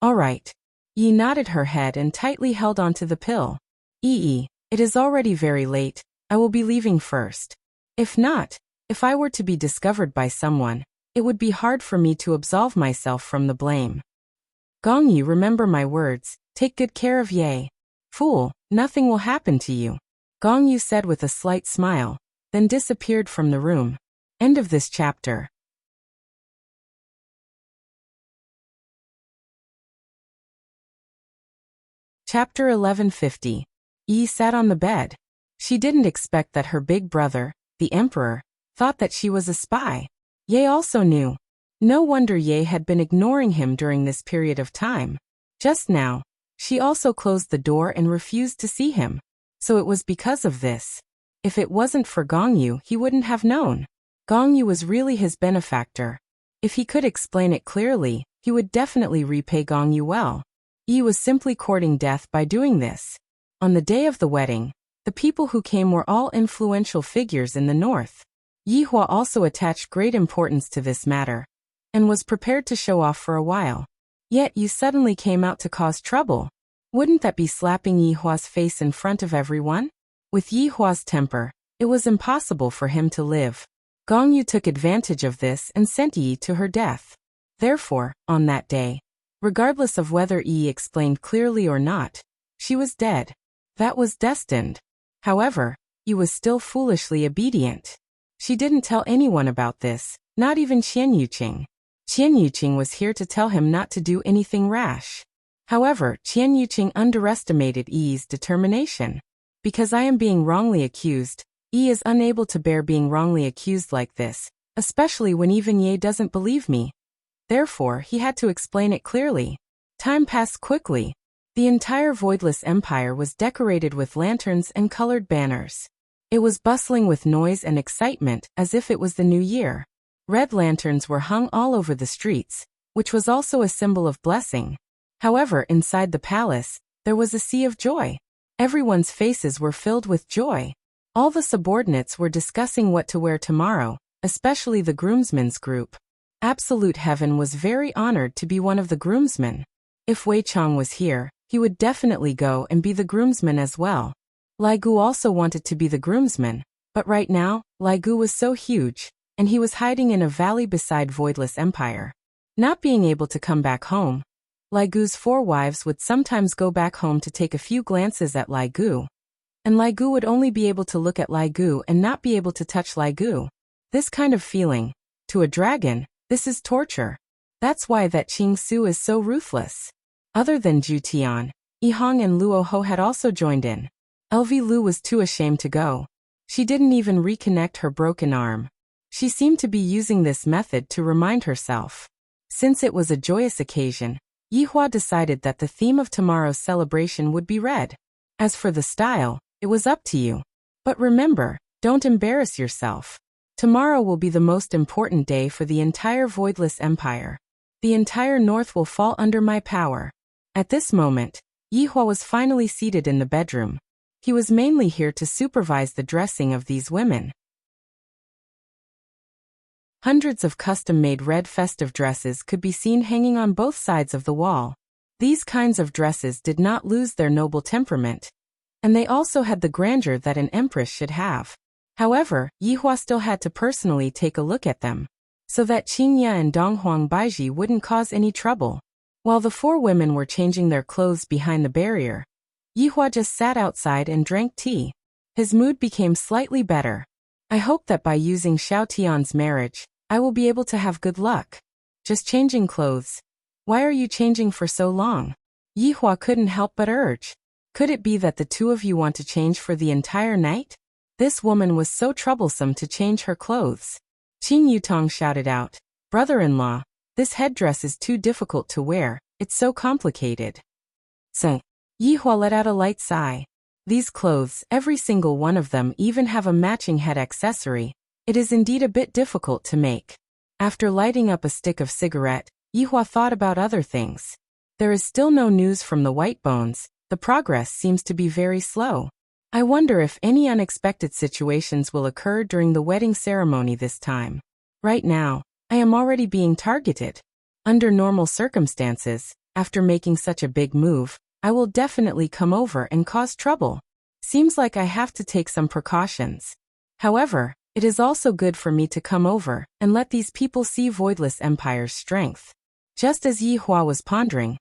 "All right." Yi nodded her head and tightly held onto the pill. "Yi, it is already very late, I will be leaving first. If I were to be discovered by someone, it would be hard for me to absolve myself from the blame. Gongyu, remember my words, take good care of Ye. Fool, nothing will happen to you," Gongyu said with a slight smile, then disappeared from the room. End of this chapter. Chapter 1150. Yi sat on the bed. She didn't expect that her big brother, the emperor, thought that she was a spy. Ye also knew. No wonder Ye had been ignoring him during this period of time. Just now, she also closed the door and refused to see him. So it was because of this. If it wasn't for Gongyu, he wouldn't have known. Gongyu was really his benefactor. If he could explain it clearly, he would definitely repay Gongyu well. Yi was simply courting death by doing this. On the day of the wedding, the people who came were all influential figures in the north. Yihua also attached great importance to this matter, and was prepared to show off for a while. Yet you suddenly came out to cause trouble. Wouldn't that be slapping Yihua's face in front of everyone? With Yihua's temper, it was impossible for him to live. Gongyu took advantage of this and sent Yi to her death. Therefore, on that day, regardless of whether Yi explained clearly or not, she was dead. That was destined. However, Yi was still foolishly obedient. She didn't tell anyone about this, not even Qian Yuqing. Qian Yuqing was here to tell him not to do anything rash. However, Qian Yuqing underestimated Yi's determination. Because I am being wrongly accused, Yi is unable to bear being wrongly accused like this, especially when even Ye doesn't believe me. Therefore, he had to explain it clearly. Time passed quickly. The entire Voidless Empire was decorated with lanterns and colored banners. It was bustling with noise and excitement as if it was the new year. Red lanterns were hung all over the streets, which was also a symbol of blessing. However, inside the palace, there was a sea of joy. Everyone's faces were filled with joy. All the subordinates were discussing what to wear tomorrow, especially the groomsmen's group. Absolute Heaven was very honored to be one of the groomsmen. If Wei Chang was here, he would definitely go and be the groomsman as well. Lai Gu also wanted to be the groomsman, but right now, Lai Gu was so huge, and he was hiding in a valley beside Voidless Empire. Not being able to come back home, Lai Gu's 4 wives would sometimes go back home to take a few glances at Lai Gu. And Lai Gu would only be able to look at Lai Gu and not be able to touch Lai Gu. This kind of feeling, to a dragon, this is torture. That's why that Qing Su is so ruthless. Other than Ju Tian, Yi Hong and Luo Ho had also joined in. LV Lu was too ashamed to go. She didn't even reconnect her broken arm. She seemed to be using this method to remind herself. Since it was a joyous occasion, Yihua decided that the theme of tomorrow's celebration would be red. As for the style, it was up to you. But remember, don't embarrass yourself. Tomorrow will be the most important day for the entire Voidless Empire. The entire North will fall under my power. At this moment, Yihua was finally seated in the bedroom. He was mainly here to supervise the dressing of these women. Hundreds of custom-made red festive dresses could be seen hanging on both sides of the wall. These kinds of dresses did not lose their noble temperament, and they also had the grandeur that an empress should have. However, Yihua still had to personally take a look at them, so that Qingya and Donghuang Baiji wouldn't cause any trouble. While the four women were changing their clothes behind the barrier, Yihua just sat outside and drank tea. His mood became slightly better. I hope that by using Xiao Tian's marriage, I will be able to have good luck. Just changing clothes. Why are you changing for so long? Yihua couldn't help but urge. Could it be that the two of you want to change for the entire night? This woman was so troublesome to change her clothes. Qin Yutong shouted out, "Brother-in-law, this headdress is too difficult to wear, it's so complicated." So, Yihua let out a light sigh. These clothes, every single one of them even have a matching head accessory. It is indeed a bit difficult to make. After lighting up a stick of cigarette, Yihua thought about other things. There is still no news from the White Bones. The progress seems to be very slow. I wonder if any unexpected situations will occur during the wedding ceremony this time. Right now, I am already being targeted. Under normal circumstances, after making such a big move, I will definitely come over and cause trouble. Seems like I have to take some precautions. However, it is also good for me to come over and let these people see Voidless Empire's strength. Just as Yihua was pondering,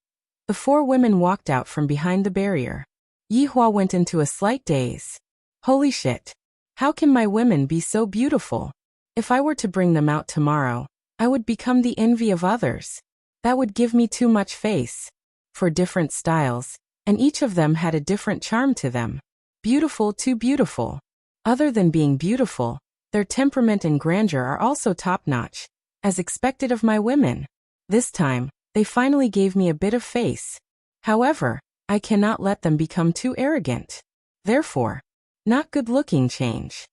the four women walked out from behind the barrier. Yihua went into a slight daze. Holy shit! How can my women be so beautiful? If I were to bring them out tomorrow, I would become the envy of others. That would give me too much face. For different styles, and each of them had a different charm to them. Beautiful, too beautiful. Other than being beautiful, their temperament and grandeur are also top-notch, as expected of my women. This time, they finally gave me a bit of face. However, I cannot let them become too arrogant. Therefore, not good-looking change.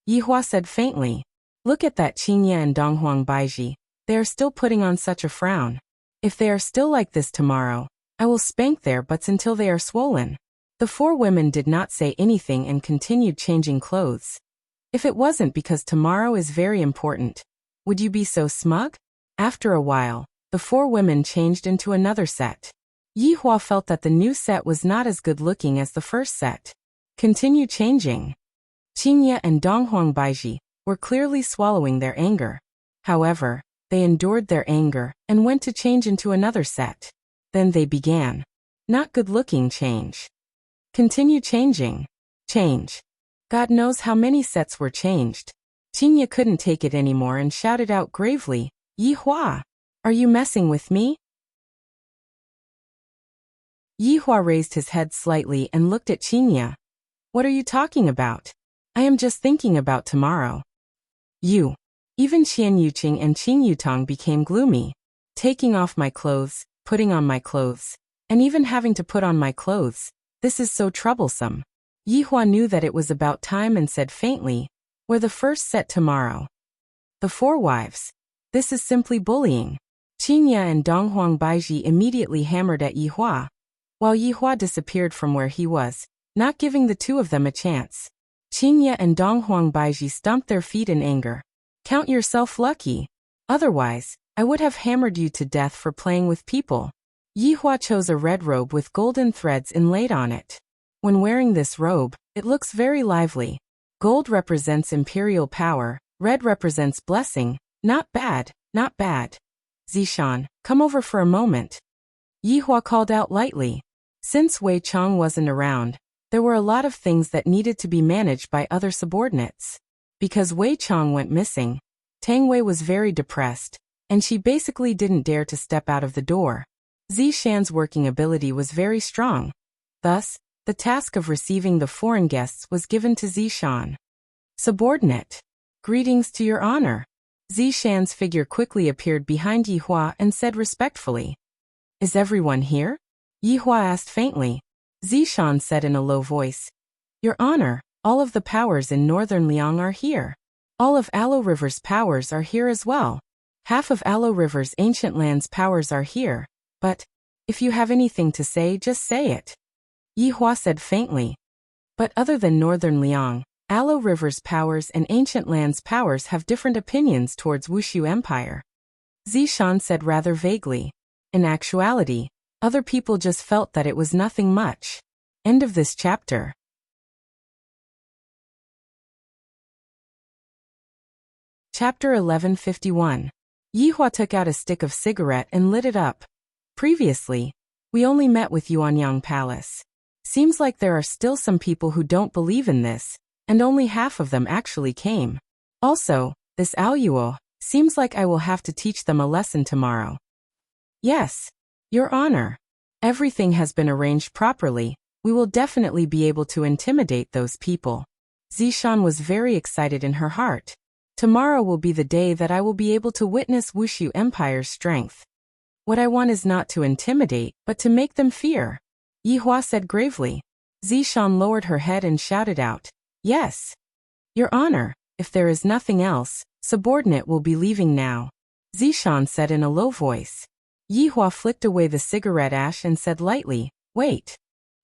Yihua said faintly, "Look at that Qingya and Donghuang Baiji. They are still putting on such a frown. If they are still like this tomorrow, I will spank their butts until they are swollen." The four women did not say anything and continued changing clothes. If it wasn't because tomorrow is very important, would you be so smug? After a while, the four women changed into another set. Yihua felt that the new set was not as good-looking as the first set. Continue changing. Qingya and Donghuang Baiji were clearly swallowing their anger. However, they endured their anger and went to change into another set. Then they began. Not good-looking change. Continue changing. Change. God knows how many sets were changed. Qingya couldn't take it anymore and shouted out gravely, "Yihua! Are you messing with me?" Yihua raised his head slightly and looked at Qingya. "What are you talking about? I am just thinking about tomorrow." You. Even Qian Yuqing and Qing Yutong became gloomy. Taking off my clothes, putting on my clothes, and even having to put on my clothes. This is so troublesome. Yihua knew that it was about time and said faintly, "We're the first set tomorrow." The four wives. This is simply bullying. Qingya and Donghuang Baiji immediately hammered at Yihua, while Yihua disappeared from where he was, not giving the two of them a chance. Qingya and Donghuang Baiji stomped their feet in anger. "Count yourself lucky. Otherwise, I would have hammered you to death for playing with people." Yihua chose a red robe with golden threads inlaid on it. When wearing this robe, it looks very lively. Gold represents imperial power, red represents blessing. Not bad, not bad. "Zishan, come over for a moment." Yihua called out lightly. Since Wei Chong wasn't around, there were a lot of things that needed to be managed by other subordinates. Because Wei Chong went missing, Tang Wei was very depressed, and she basically didn't dare to step out of the door. Zishan's working ability was very strong. Thus, the task of receiving the foreign guests was given to Zishan. "Subordinate. Greetings to your honor." Zishan's figure quickly appeared behind Yihua and said respectfully, "Is everyone here?" Yihua asked faintly. Zishan said in a low voice, "Your honor, all of the powers in northern Liang are here. All of Aloe River's powers are here as well. Half of Aloe River's ancient land's powers are here, but if you have anything to say, just say it." Yihua said faintly. "But other than northern Liang, Aloe River's powers and ancient land's powers have different opinions towards Wushu Empire." Zishan said rather vaguely. In actuality, Other people just felt that it was nothing much. End of this chapter. Chapter 1151. Yihua took out a stick of cigarette and lit it up. Previously, we only met with Yuanyang Palace. Seems like there are still some people who don't believe in this, and only half of them actually came. Also, this Aoyuo, seems like I will have to teach them a lesson tomorrow. Yes, Your Honor. Everything has been arranged properly. We will definitely be able to intimidate those people. Zishan was very excited in her heart. Tomorrow will be the day that I will be able to witness Wushu Empire's strength. What I want is not to intimidate, but to make them fear. Yihua said gravely. Zishan lowered her head and shouted out, Yes. Your Honor, if there is nothing else, subordinate will be leaving now. Zishan said in a low voice. Yihua flicked away the cigarette ash and said lightly, Wait.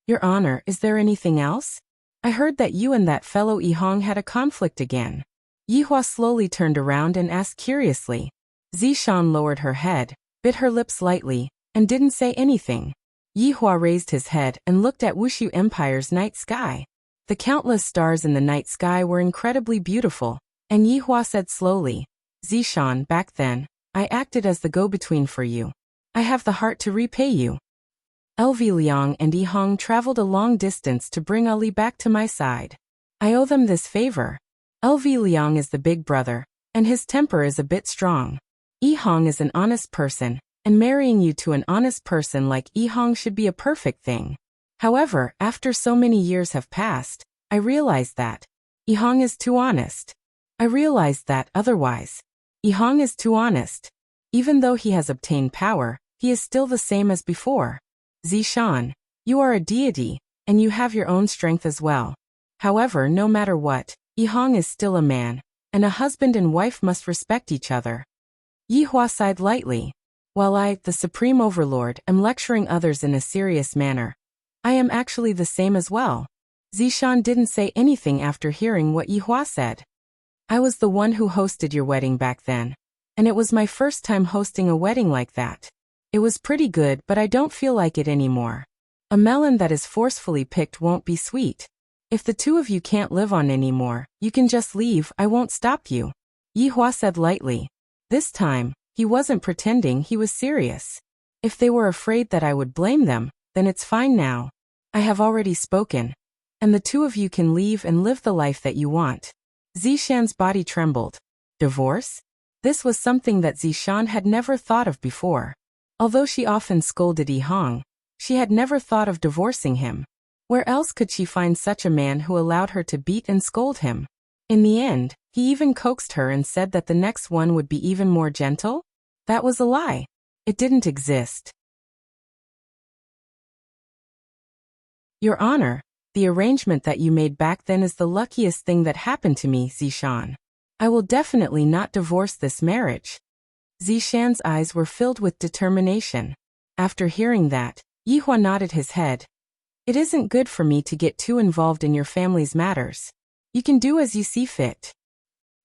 Your Honor, is there anything else? I heard that you and that fellow Yihong had a conflict again. Yihua slowly turned around and asked curiously. Zishan lowered her head, bit her lips lightly, and didn't say anything. Yihua raised his head and looked at Wushu Empire's night sky. The countless stars in the night sky were incredibly beautiful, and Yihua said slowly, Zishan, back then, I acted as the go-between for you. I have the heart to repay you. LV Liang and Yihong traveled a long distance to bring Ali back to my side. I owe them this favor. LV Liang is the big brother, and his temper is a bit strong. Yihong is an honest person, and marrying you to an honest person like Yihong should be a perfect thing. However, after so many years have passed, I realized that Yihong is too honest. I realized that otherwise, Yihong is too honest. Even though he has obtained power, he is still the same as before. Zishan, you are a deity, and you have your own strength as well. However, no matter what, Yihong is still a man, and a husband and wife must respect each other. Yihua sighed lightly. While I, the Supreme Overlord, am lecturing others in a serious manner, I am actually the same as well. Zishan didn't say anything after hearing what Yihua said. I was the one who hosted your wedding back then, and it was my first time hosting a wedding like that. It was pretty good, but I don't feel like it anymore. A melon that is forcefully picked won't be sweet. If the two of you can't live on anymore, you can just leave, I won't stop you. Yihua said lightly. This time, he wasn't pretending, he was serious. If they were afraid that I would blame them, then it's fine now. I have already spoken, and the two of you can leave and live the life that you want. Zishan's body trembled. Divorce? This was something that Zishan had never thought of before. Although she often scolded Yihong, she had never thought of divorcing him. Where else could she find such a man who allowed her to beat and scold him? In the end, he even coaxed her and said that the next one would be even more gentle? That was a lie. It didn't exist. Your Honor, the arrangement that you made back then is the luckiest thing that happened to me, Zishan. I will definitely not divorce this marriage. Zishan's eyes were filled with determination. After hearing that, Yihua nodded his head. It isn't good for me to get too involved in your family's matters. You can do as you see fit.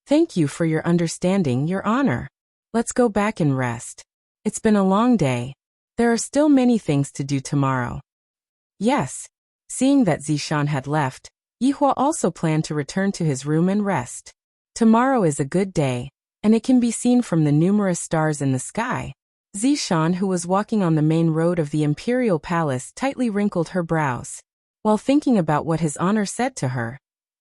Thank you for your understanding, Your Honor. Let's go back and rest. It's been a long day. There are still many things to do tomorrow. Yes. Seeing that Zishan had left, Yihua also planned to return to his room and rest. Tomorrow is a good day, and it can be seen from the numerous stars in the sky. Zishan, who was walking on the main road of the imperial palace, tightly wrinkled her brows. While thinking about what his honor said to her,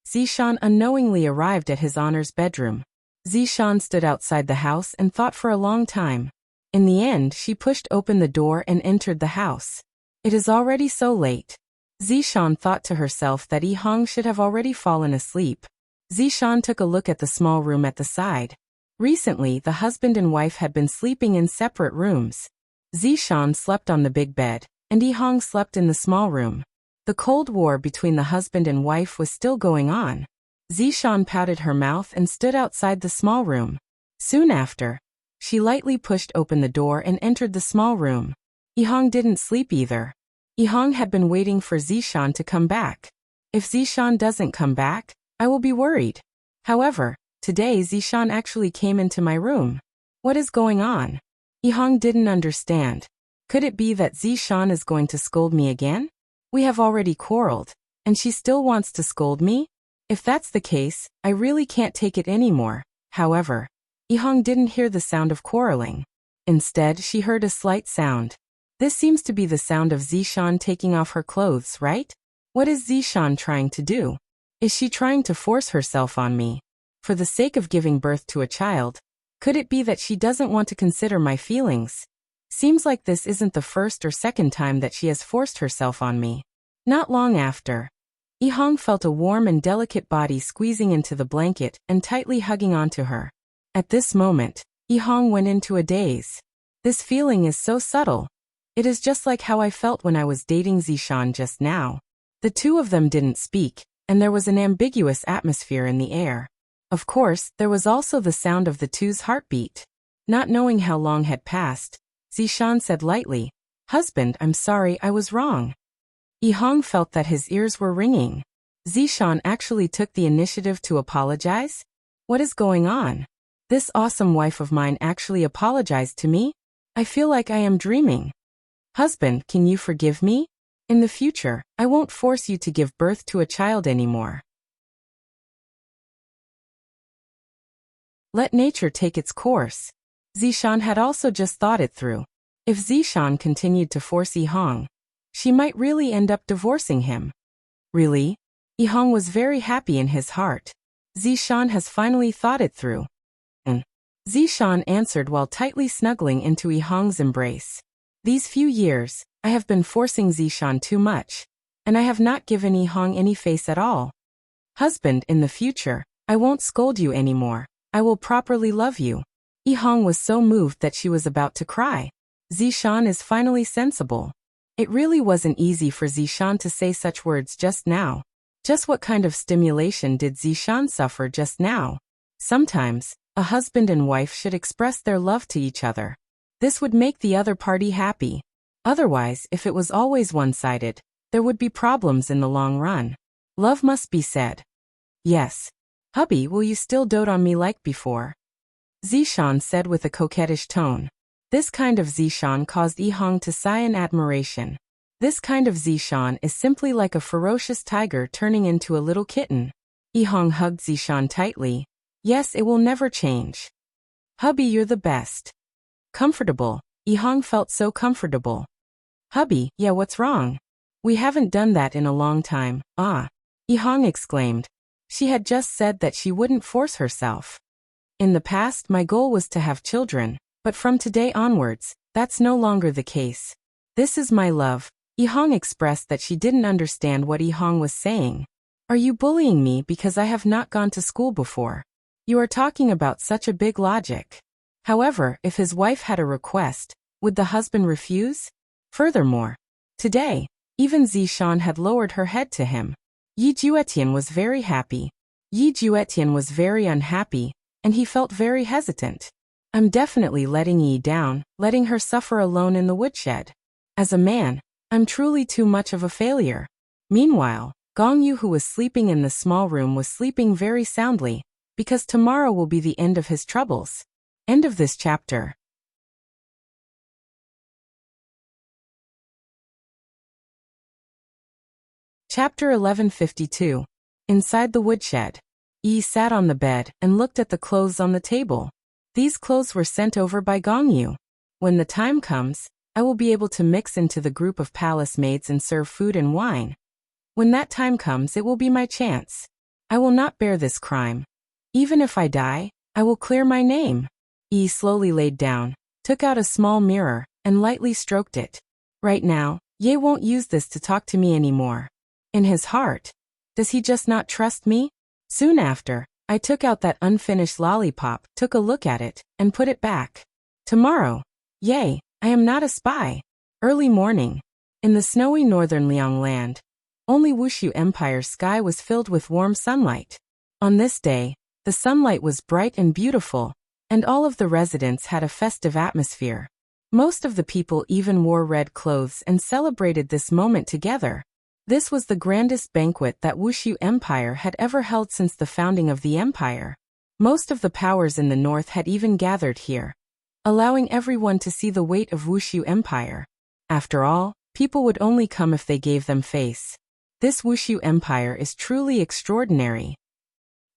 Zishan unknowingly arrived at his honor's bedroom. Zishan stood outside the house and thought for a long time. In the end, she pushed open the door and entered the house. It is already so late. Zishan thought to herself that Yihong should have already fallen asleep. Zishan took a look at the small room at the side. Recently, the husband and wife had been sleeping in separate rooms. Zishan slept on the big bed, and Yihong slept in the small room. The Cold War between the husband and wife was still going on. Zishan pouted her mouth and stood outside the small room. Soon after, she lightly pushed open the door and entered the small room. Yihong didn't sleep either. Yihong had been waiting for Zishan to come back. If Zishan doesn't come back, I will be worried. However, today Zishan actually came into my room. What is going on? Yihong didn't understand. Could it be that Zishan is going to scold me again? We have already quarreled, and she still wants to scold me? If that's the case, I really can't take it anymore. However, Yihong didn't hear the sound of quarreling. Instead, she heard a slight sound. This seems to be the sound of Zishan taking off her clothes, right? What is Zishan trying to do? Is she trying to force herself on me? For the sake of giving birth to a child? Could it be that she doesn't want to consider my feelings? Seems like this isn't the first or second time that she has forced herself on me. Not long after, Yihong felt a warm and delicate body squeezing into the blanket and tightly hugging onto her. At this moment, Yihong went into a daze. This feeling is so subtle. It is just like how I felt when I was dating Zishan just now. The two of them didn't speak, and there was an ambiguous atmosphere in the air. Of course, there was also the sound of the two's heartbeat. Not knowing how long had passed, Zishan said lightly, "Husband, I'm sorry, I was wrong." Yihong felt that his ears were ringing. Zishan actually took the initiative to apologize? What is going on? This awesome wife of mine actually apologized to me? I feel like I am dreaming. Husband, can you forgive me? In the future, I won't force you to give birth to a child anymore. Let nature take its course. Zishan had also just thought it through. If Zishan continued to force Yihong, she might really end up divorcing him. Really? Yihong was very happy in his heart. Zishan has finally thought it through. Zishan answered while tightly snuggling into Yihong's embrace. These few years, I have been forcing Zishan too much, and I have not given Yihong any face at all. Husband, in the future, I won't scold you anymore. I will properly love you. Yihong was so moved that she was about to cry. Zishan is finally sensible. It really wasn't easy for Zishan to say such words just now. Just what kind of stimulation did Zishan suffer just now? Sometimes, a husband and wife should express their love to each other. This would make the other party happy. Otherwise, if it was always one-sided, there would be problems in the long run. Love must be said. Yes. Hubby, will you still dote on me like before? Zishan said with a coquettish tone. This kind of Zishan caused Yihong to sigh in admiration. This kind of Zishan is simply like a ferocious tiger turning into a little kitten. Yihong hugged Zishan tightly. Yes, it will never change. Hubby, you're the best. Comfortable. Yihong felt so comfortable. Hubby, yeah, what's wrong? We haven't done that in a long time. Ah. Yihong exclaimed. She had just said that she wouldn't force herself. In the past, my goal was to have children, but from today onwards, that's no longer the case. This is my love. Yihong expressed that she didn't understand what Yihong was saying. Are you bullying me because I have not gone to school before? You are talking about such a big logic. However, if his wife had a request, would the husband refuse? Furthermore, today, even Zishan had lowered her head to him. Yi Juetian was very happy. Yi Juetian was very unhappy, and he felt very hesitant. I'm definitely letting Yi down, letting her suffer alone in the woodshed. As a man, I'm truly too much of a failure. Meanwhile, Gong Yu, who was sleeping in the small room, was sleeping very soundly, because tomorrow will be the end of his troubles. End of this chapter. Chapter 1152. Inside the woodshed. Yi sat on the bed and looked at the clothes on the table. These clothes were sent over by Gong Yu. When the time comes, I will be able to mix into the group of palace maids and serve food and wine. When that time comes, it will be my chance. I will not bear this crime. Even if I die, I will clear my name. Yi slowly laid down, took out a small mirror, and lightly stroked it. Right now, Ye won't use this to talk to me anymore. In his heart, does he just not trust me? Soon after, I took out that unfinished lollipop, took a look at it, and put it back. Tomorrow. Yay, I am not a spy. Early morning. In the snowy northern Liang land, only Wushu Empire's sky was filled with warm sunlight. On this day, the sunlight was bright and beautiful, and all of the residents had a festive atmosphere. Most of the people even wore red clothes and celebrated this moment together. This was the grandest banquet that Wushu Empire had ever held since the founding of the empire. Most of the powers in the north had even gathered here, allowing everyone to see the weight of Wushu Empire. After all, people would only come if they gave them face. This Wushu Empire is truly extraordinary.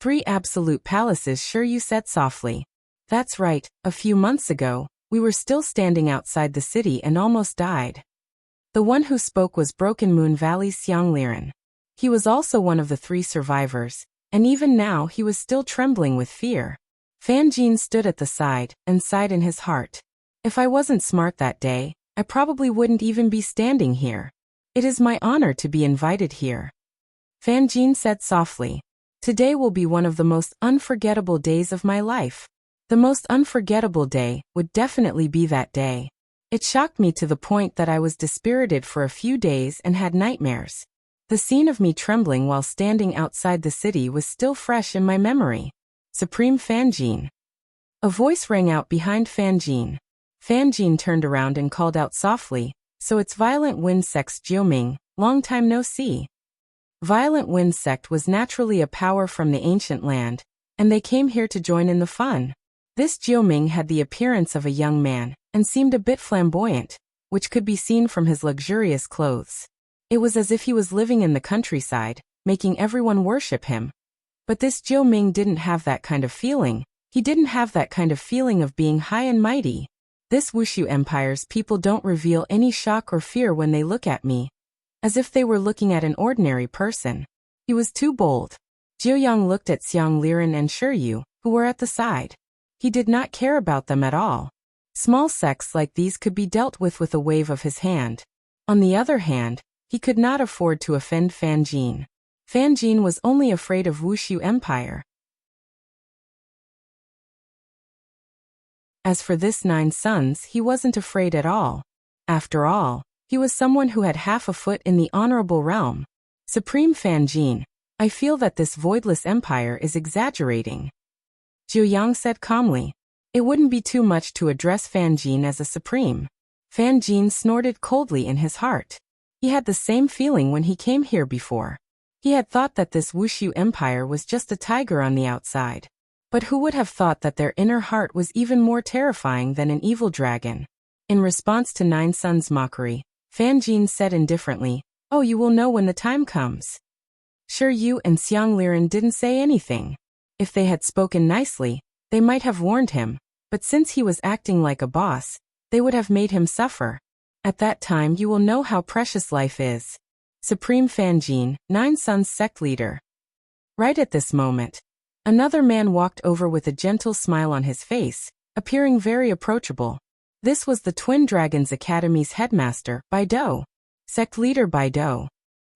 3 absolute palaces, Sure, you said softly. That's right, a few months ago, we were still standing outside the city and almost died. The one who spoke was Broken Moon Valley's Xiang Liren. He was also one of the 3 survivors, and even now he was still trembling with fear. Fan Jin stood at the side and sighed in his heart. If I wasn't smart that day, I probably wouldn't even be standing here. It is my honor to be invited here. Fan Jin said softly. Today will be one of the most unforgettable days of my life. The most unforgettable day would definitely be that day. It shocked me to the point that I was dispirited for a few days and had nightmares. The scene of me trembling while standing outside the city was still fresh in my memory. Supreme Fan Jin. A voice rang out behind Fan Jin. Fan Jin turned around and called out softly, so it's Violent Wind Sect's Jiuming, long time no see. Violent Wind Sect was naturally a power from the ancient land, and they came here to join in the fun. This Jiuming had the appearance of a young man, and seemed a bit flamboyant, which could be seen from his luxurious clothes. It was as if he was living in the countryside, making everyone worship him. But this Jiuming didn't have that kind of feeling. He didn't have that kind of feeling of being high and mighty. This Wushu Empire's people don't reveal any shock or fear when they look at me, as if they were looking at an ordinary person. He was too bold. Jiuyang looked at Xiang Liren and Shiryu, who were at the side. He did not care about them at all. Small sects like these could be dealt with a wave of his hand. On the other hand, he could not afford to offend Fan Jin. Fan Jin was only afraid of Wushu Empire. As for this 9 sons, he wasn't afraid at all. After all, he was someone who had half a foot in the honorable realm. Supreme Fan Jin, I feel that this voidless empire is exaggerating. Jiuyang said calmly. It wouldn't be too much to address Fan Jin as a supreme. Fan Jin snorted coldly in his heart. He had the same feeling when he came here before. He had thought that this Wushu Empire was just a tiger on the outside. But who would have thought that their inner heart was even more terrifying than an evil dragon? In response to 9 Sons' mockery, Fan Jin said indifferently, "Oh, you will know when the time comes." Shiryu and Xiang Liren didn't say anything. If they had spoken nicely, they might have warned him, but since he was acting like a boss, they would have made him suffer. At that time you will know how precious life is. Supreme Fan Jin, 9 Sons sect leader. Right at this moment, another man walked over with a gentle smile on his face, appearing very approachable. This was the Twin Dragons Academy's headmaster, Baido. Sect leader Baido.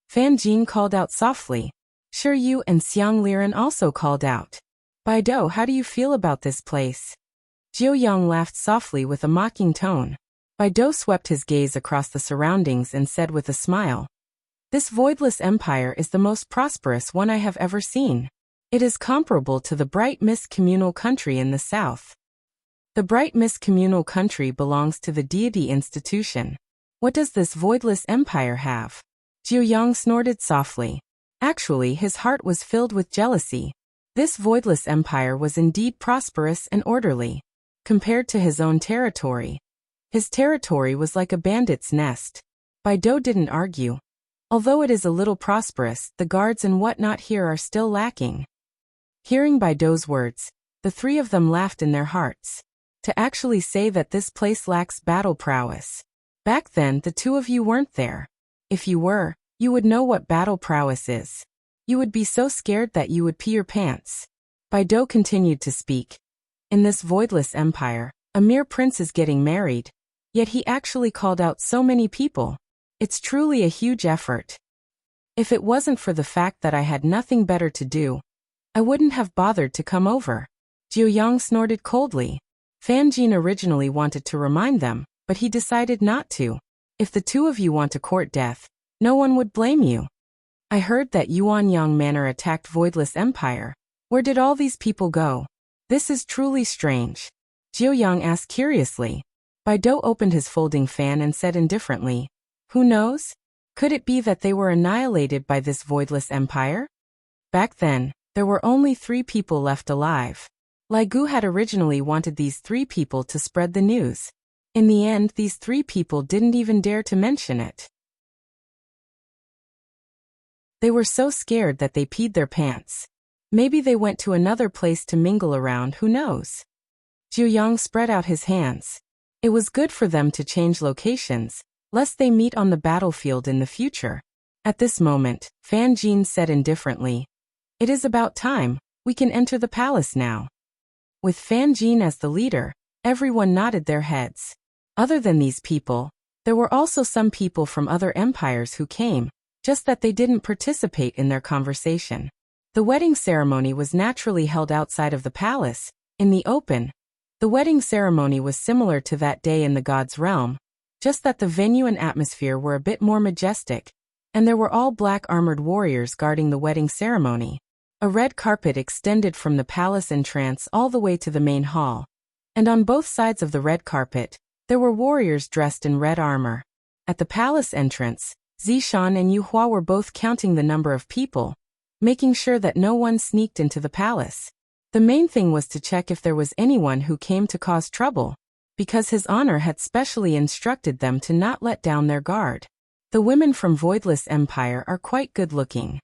Fan Jin called out softly. Shiryu and Xiang Liren also called out. Baido, how do you feel about this place? Jiuyang laughed softly with a mocking tone. Baido swept his gaze across the surroundings and said with a smile. This voidless empire is the most prosperous one I have ever seen. It is comparable to the Bright Mist communal country in the south. The Bright Mist communal country belongs to the deity institution. What does this voidless empire have? Jiuyang snorted softly. Actually, his heart was filled with jealousy. This voidless empire was indeed prosperous and orderly. Compared to his own territory, his territory was like a bandit's nest. Baido didn't argue. Although it is a little prosperous, the guards and whatnot here are still lacking. Hearing Baido's words, the 3 of them laughed in their hearts. To actually say that this place lacks battle prowess. Back then, the 2 of you weren't there. If you were, you would know what battle prowess is. You would be so scared that you would pee your pants. Baido continued to speak. In this voidless empire, a mere prince is getting married. Yet he actually called out so many people. It's truly a huge effort. If it wasn't for the fact that I had nothing better to do, I wouldn't have bothered to come over. Jiuyang snorted coldly. Fan Jin originally wanted to remind them, but he decided not to. If the 2 of you want to court death, no one would blame you. I heard that Yuanyang Manor attacked Voidless Empire. Where did all these people go? This is truly strange. Jiuyang asked curiously. Baido opened his folding fan and said indifferently, "Who knows? Could it be that they were annihilated by this voidless empire?" Back then, there were only 3 people left alive. Lai Gu had originally wanted these 3 people to spread the news. In the end, these three people didn't even dare to mention it. They were so scared that they peed their pants. Maybe they went to another place to mingle around, who knows? Jiu Yang spread out his hands. It was good for them to change locations, lest they meet on the battlefield in the future. At this moment, Fan Jin said indifferently, "It is about time, we can enter the palace now." With Fan Jin as the leader, everyone nodded their heads. Other than these people, there were also some people from other empires who came, just that they didn't participate in their conversation. The wedding ceremony was naturally held outside of the palace, in the open. The wedding ceremony was similar to that day in the god's realm, just that the venue and atmosphere were a bit more majestic, and there were all black armored warriors guarding the wedding ceremony. A red carpet extended from the palace entrance all the way to the main hall, and on both sides of the red carpet, there were warriors dressed in red armor. At the palace entrance, Zishan and Yuhua were both counting the number of people, making sure that no one sneaked into the palace. The main thing was to check if there was anyone who came to cause trouble, because His Honor had specially instructed them to not let down their guard. The women from Voidless Empire are quite good-looking.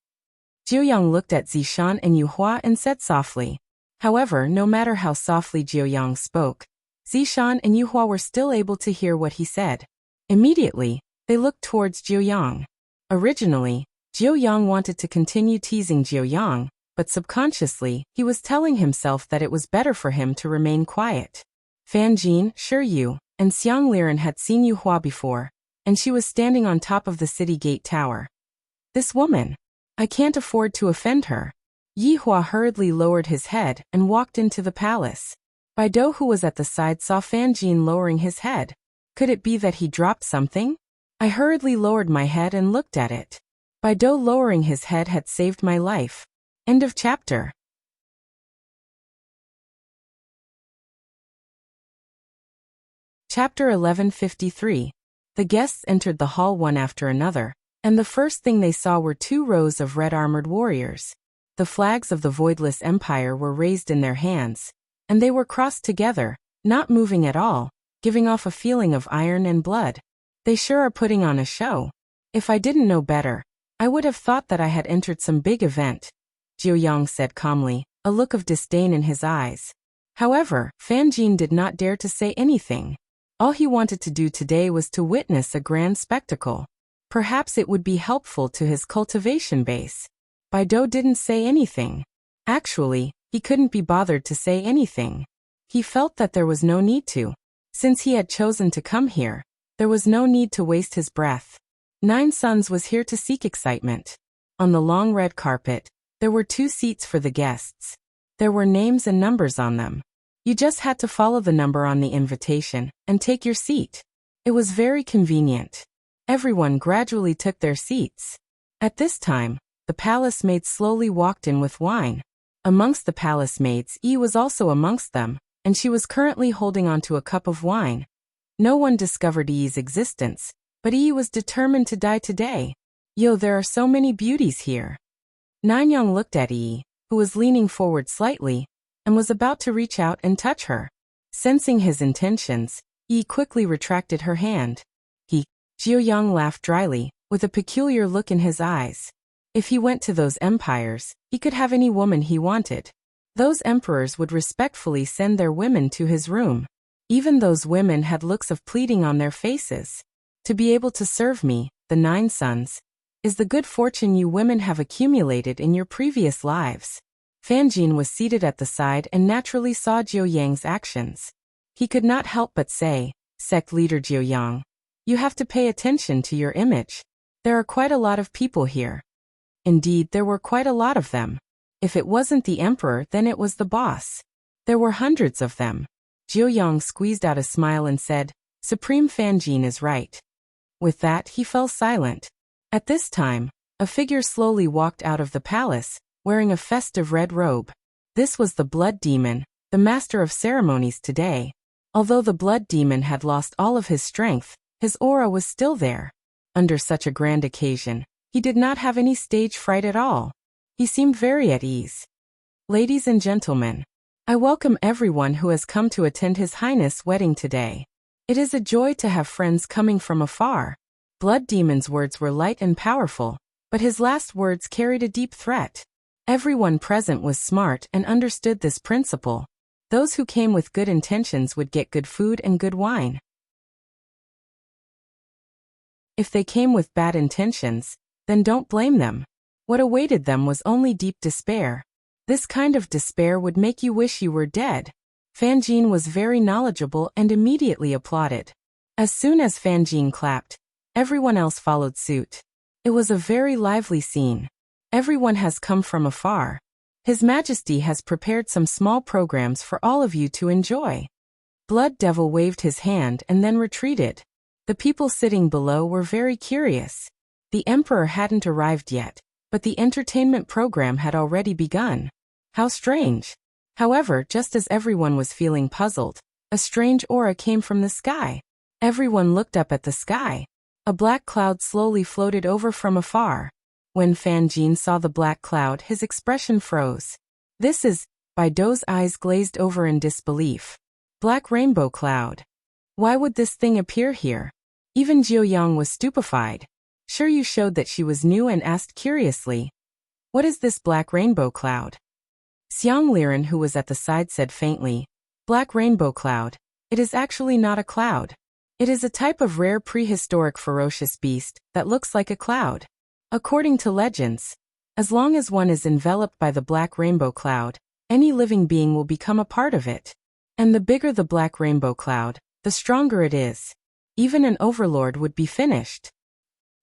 Jiuyang looked at Zishan and Yuhua and said softly. However, no matter how softly Jiuyang spoke, Zishan and Yuhua were still able to hear what he said. Immediately, they looked towards Jiuyang. Originally, Jiuyang wanted to continue teasing Jiuyang, but subconsciously, he was telling himself that it was better for him to remain quiet. Fan Jin, Yu, and Xiang Liren had seen Yuhua before, and she was standing on top of the city gate tower. This woman. I can't afford to offend her. Yihua hurriedly lowered his head and walked into the palace. Baido, who was at the side, saw Fan Jin lowering his head. Could it be that he dropped something? I hurriedly lowered my head and looked at it. Baido lowering his head had saved my life. End of chapter. Chapter 1153. The guests entered the hall one after another, and the first thing they saw were 2 rows of red-armored warriors. The flags of the Voidless Empire were raised in their hands, and they were crossed together, not moving at all, giving off a feeling of iron and blood. They sure are putting on a show. If I didn't know better, I would have thought that I had entered some big event, Jiuyang said calmly, a look of disdain in his eyes. However, Fan Jin did not dare to say anything. All he wanted to do today was to witness a grand spectacle. Perhaps it would be helpful to his cultivation base. Baido didn't say anything. Actually, he couldn't be bothered to say anything. He felt that there was no need to. Since he had chosen to come here, there was no need to waste his breath. 9 Suns was here to seek excitement. On the long red carpet, there were 2 seats for the guests. There were names and numbers on them. You just had to follow the number on the invitation and take your seat. It was very convenient. Everyone gradually took their seats. At this time, the palace maids slowly walked in with wine. Amongst the palace maids, Yi was also amongst them, and she was currently holding onto a cup of wine. No one discovered Yi's existence, but Yi was determined to die today. Yo, there are so many beauties here. Nanyang looked at Yi, who was leaning forward slightly, and was about to reach out and touch her. Sensing his intentions, Yi quickly retracted her hand. Jiuyang laughed dryly, with a peculiar look in his eyes. If he went to those empires, he could have any woman he wanted. Those emperors would respectfully send their women to his room. Even those women had looks of pleading on their faces. To be able to serve me, the 9 Suns, is the good fortune you women have accumulated in your previous lives. Fan Jin was seated at the side and naturally saw Jiuyang's actions. He could not help but say, "Sect leader Jiuyang, you have to pay attention to your image. There are quite a lot of people here." Indeed, there were quite a lot of them. If it wasn't the emperor, then it was the boss. There were hundreds of them. Jiuyang squeezed out a smile and said, "Supreme Fan Jin is right." With that, he fell silent. At this time, a figure slowly walked out of the palace, wearing a festive red robe. This was the Blood Demon, the master of ceremonies today. Although the Blood Demon had lost all of his strength, his aura was still there. Under such a grand occasion, he did not have any stage fright at all. He seemed very at ease. Ladies and gentlemen, I welcome everyone who has come to attend His Highness' wedding today. It is a joy to have friends coming from afar. Blood Demon's words were light and powerful, but his last words carried a deep threat. Everyone present was smart and understood this principle. Those who came with good intentions would get good food and good wine. If they came with bad intentions, then don't blame them. What awaited them was only deep despair. This kind of despair would make you wish you were dead. Fanjin was very knowledgeable and immediately applauded. As soon as Fanjin clapped, everyone else followed suit. It was a very lively scene. Everyone has come from afar. His Majesty has prepared some small programs for all of you to enjoy. Blood Devil waved his hand and then retreated. The people sitting below were very curious. The Emperor hadn't arrived yet, but the entertainment program had already begun. How strange. However, just as everyone was feeling puzzled, a strange aura came from the sky. Everyone looked up at the sky. A black cloud slowly floated over from afar. When Fanjin saw the black cloud, his expression froze. This is, Baido's eyes glazed over in disbelief. Black rainbow cloud. Why would this thing appear here? Even Jiuyang was stupefied. Sure, you showed that she was new and asked curiously, "What is this black rainbow cloud?" Xiang Liren, who was at the side, said faintly, "Black rainbow cloud. It is actually not a cloud. It is a type of rare prehistoric ferocious beast that looks like a cloud. According to legends, as long as one is enveloped by the black rainbow cloud, any living being will become a part of it. And the bigger the black rainbow cloud, the stronger it is. Even an overlord would be finished.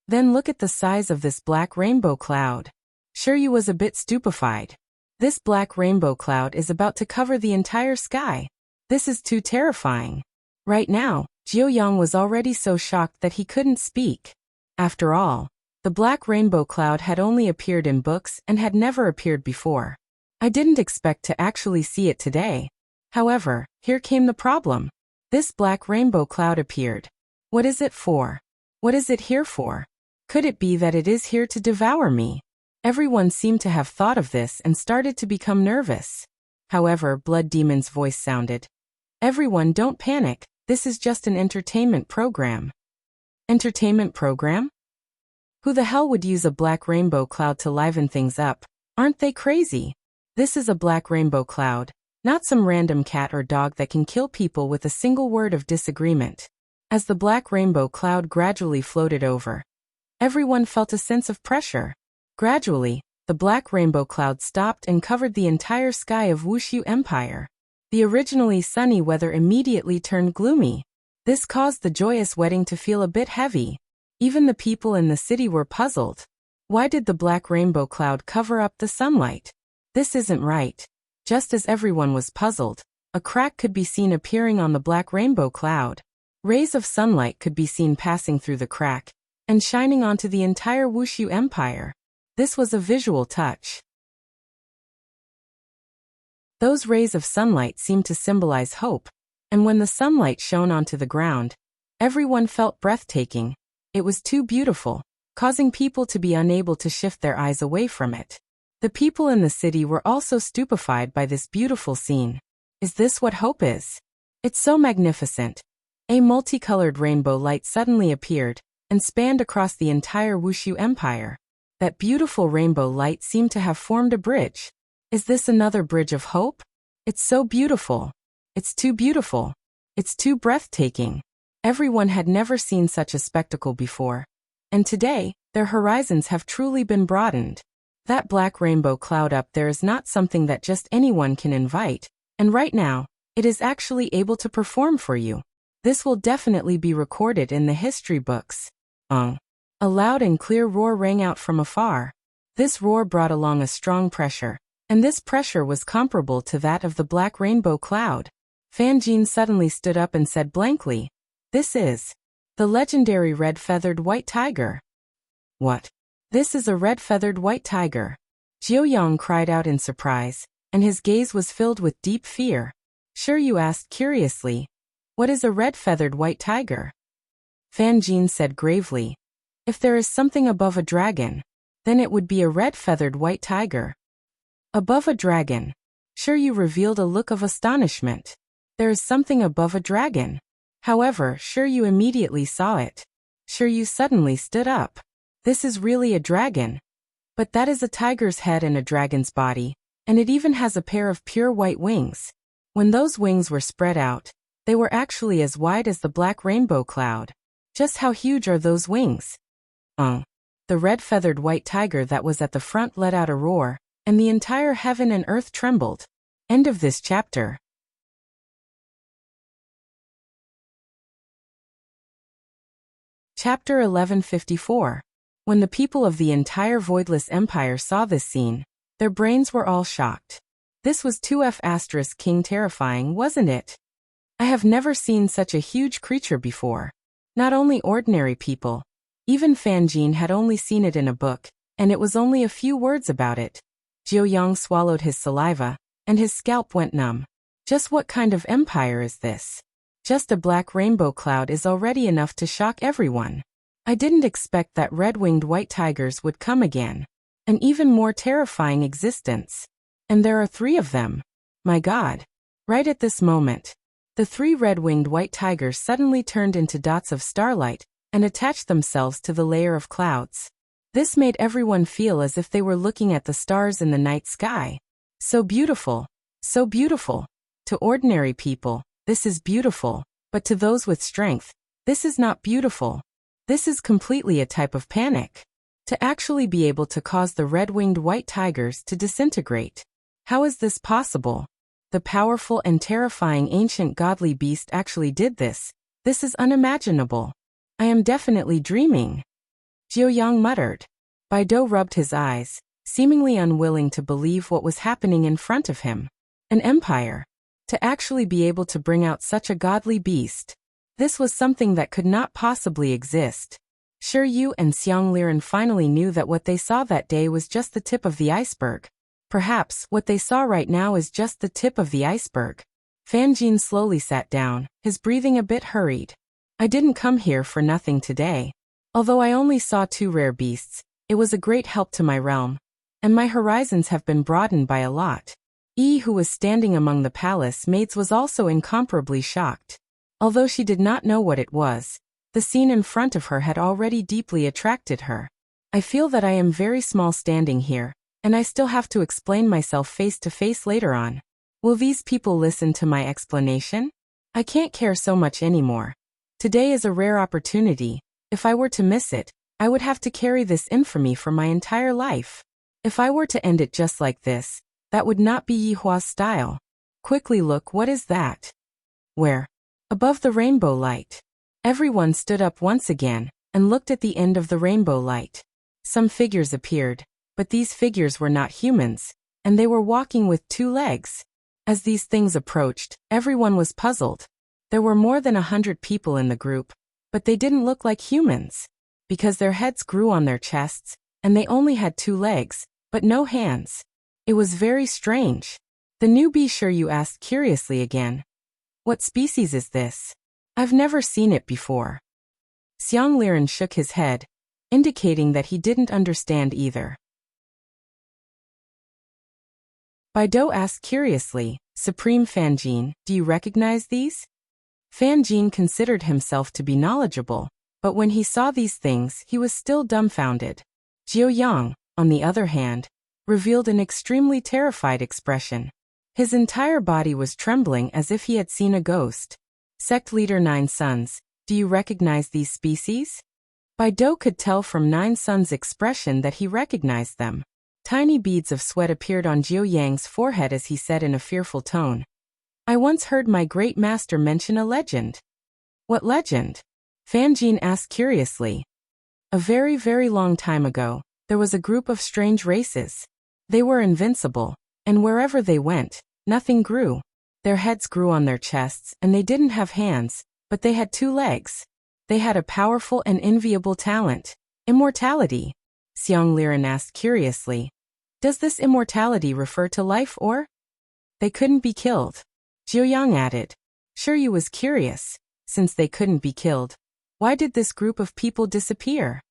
Then look at the size of this black rainbow cloud." Shiryu was a bit stupefied. This black rainbow cloud is about to cover the entire sky. This is too terrifying. Right now, Jiuyang was already so shocked that he couldn't speak. After all, the black rainbow cloud had only appeared in books and had never appeared before. I didn't expect to actually see it today. However, here came the problem. This black rainbow cloud appeared. What is it for? What is it here for? Could it be that it is here to devour me? Everyone seemed to have thought of this and started to become nervous. However, Blood Demon's voice sounded. "Everyone, don't panic. This is just an entertainment program." Entertainment program? Who the hell would use a black rainbow cloud to liven things up? Aren't they crazy? This is a black rainbow cloud, not some random cat or dog that can kill people with a single word of disagreement. As the black rainbow cloud gradually floated over, everyone felt a sense of pressure. Gradually, the black rainbow cloud stopped and covered the entire sky of Wushu Empire. The originally sunny weather immediately turned gloomy. This caused the joyous wedding to feel a bit heavy. Even the people in the city were puzzled. Why did the black rainbow cloud cover up the sunlight? This isn't right. Just as everyone was puzzled, a crack could be seen appearing on the black rainbow cloud. Rays of sunlight could be seen passing through the crack and shining onto the entire Wushu Empire. This was a visual touch. Those rays of sunlight seemed to symbolize hope, and when the sunlight shone onto the ground, everyone felt breathtaking. It was too beautiful, causing people to be unable to shift their eyes away from it. The people in the city were also stupefied by this beautiful scene. Is this what hope is? It's so magnificent. A multicolored rainbow light suddenly appeared and spanned across the entire Wushu Empire. That beautiful rainbow light seemed to have formed a bridge. Is this another bridge of hope? It's so beautiful. It's too beautiful. It's too breathtaking. Everyone had never seen such a spectacle before. And today, their horizons have truly been broadened. That black rainbow cloud up there is not something that just anyone can invite, and right now, it is actually able to perform for you. This will definitely be recorded in the history books. A loud and clear roar rang out from afar. This roar brought along a strong pressure, and this pressure was comparable to that of the black rainbow cloud. Fanjin suddenly stood up and said blankly, "This is the legendary red-feathered white tiger." What? This is a red-feathered white tiger. Jiuyang cried out in surprise, and his gaze was filled with deep fear. Shiryu asked curiously, "What is a red-feathered white tiger?" Fanjin said gravely, "If there is something above a dragon, then it would be a red-feathered white tiger." Above a dragon? Shiryu revealed a look of astonishment. There is something above a dragon. However, Shiryu immediately saw it. Shiryu suddenly stood up. This is really a dragon. But that is a tiger's head and a dragon's body, and it even has a pair of pure white wings. When those wings were spread out, they were actually as wide as the black rainbow cloud. Just how huge are those wings? The red-feathered white tiger that was at the front let out a roar, and the entire heaven and earth trembled. End of this chapter. Chapter 1154. When the people of the entire Voidless Empire saw this scene, their brains were all shocked. This was 2F** King terrifying, wasn't it? I have never seen such a huge creature before. Not only ordinary people. Even Fan Jin had only seen it in a book, and it was only a few words about it. Jiu Yang swallowed his saliva, and his scalp went numb. Just what kind of empire is this? Just a black rainbow cloud is already enough to shock everyone. I didn't expect that red-winged white tigers would come again. An even more terrifying existence. And there are 3 of them. My God. Right at this moment, the 3 red-winged white tigers suddenly turned into dots of starlight and attached themselves to the layer of clouds. This made everyone feel as if they were looking at the stars in the night sky. So beautiful. So beautiful. To ordinary people, this is beautiful, but to those with strength, this is not beautiful. This is completely a type of panic. To actually be able to cause the red-winged white tigers to disintegrate. How is this possible? The powerful and terrifying ancient godly beast actually did this. This is unimaginable. I am definitely dreaming. Jiu Yang muttered. Baido rubbed his eyes, seemingly unwilling to believe what was happening in front of him. An empire. To actually be able to bring out such a godly beast. This was something that could not possibly exist. Shiryu and Xiang Liren finally knew that what they saw that day was just the tip of the iceberg. Perhaps what they saw right now is just the tip of the iceberg. Fan Jin slowly sat down, his breathing a bit hurried. I didn't come here for nothing today. Although I only saw 2 rare beasts, it was a great help to my realm. And my horizons have been broadened by a lot. Yi, who was standing among the palace maids, was also incomparably shocked. Although she did not know what it was, the scene in front of her had already deeply attracted her. I feel that I am very small standing here, and I still have to explain myself face to face later on. Will these people listen to my explanation? I can't care so much anymore. Today is a rare opportunity. If I were to miss it, I would have to carry this infamy for my entire life. If I were to end it just like this, that would not be Yihua's style. Quickly look, what is that? Where? Above the rainbow light. Everyone stood up once again, and looked at the end of the rainbow light. Some figures appeared, but these figures were not humans, and they were walking with 2 legs. As these things approached, everyone was puzzled. There were more than 100 people in the group, but they didn't look like humans, because their heads grew on their chests, and they only had 2 legs, but no hands. It was very strange. The newbie Shiryu asked curiously again. What species is this? I've never seen it before. Xiang Liren shook his head, indicating that he didn't understand either. Baido asked curiously, Supreme Fan Jin, do you recognize these? Fan Jin considered himself to be knowledgeable, but when he saw these things he was still dumbfounded. Jiu Yang, on the other hand, revealed an extremely terrified expression. His entire body was trembling as if he had seen a ghost. Sect leader 9 Sons, do you recognize these species? Baido could tell from 9 Sons' expression that he recognized them. Tiny beads of sweat appeared on Jiu Yang's forehead as he said in a fearful tone. I once heard my great master mention a legend. What legend? Fan Jin asked curiously. A very, very long time ago, there was a group of strange races. They were invincible, and wherever they went, nothing grew. Their heads grew on their chests, and they didn't have hands, but they had 2 legs. They had a powerful and enviable talent, immortality. Xiang Liren asked curiously. Does this immortality refer to life or? They couldn't be killed. Jiu Yang added. Shiryu was curious. Since they couldn't be killed, why did this group of people disappear?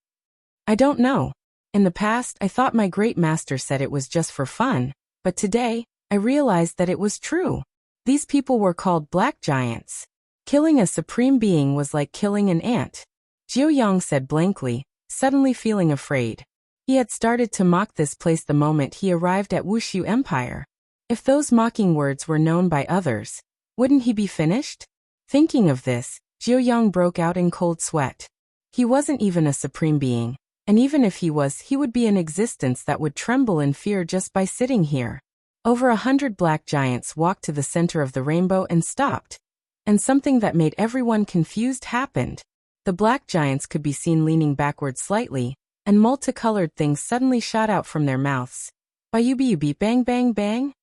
I don't know. In the past, I thought my great master said it was just for fun, but today, I realized that it was true. These people were called black giants. Killing a supreme being was like killing an ant. Jiu Yang said blankly, suddenly feeling afraid. He had started to mock this place the moment he arrived at Wushu Empire. If those mocking words were known by others, wouldn't he be finished? Thinking of this, Jiu Yang broke out in cold sweat. He wasn't even a supreme being, and even if he was, he would be an existence that would tremble in fear just by sitting here. Over 100 black giants walked to the center of the rainbow and stopped. And something that made everyone confused happened. The black giants could be seen leaning backward slightly, and multicolored things suddenly shot out from their mouths. Bayubi bang bang bang?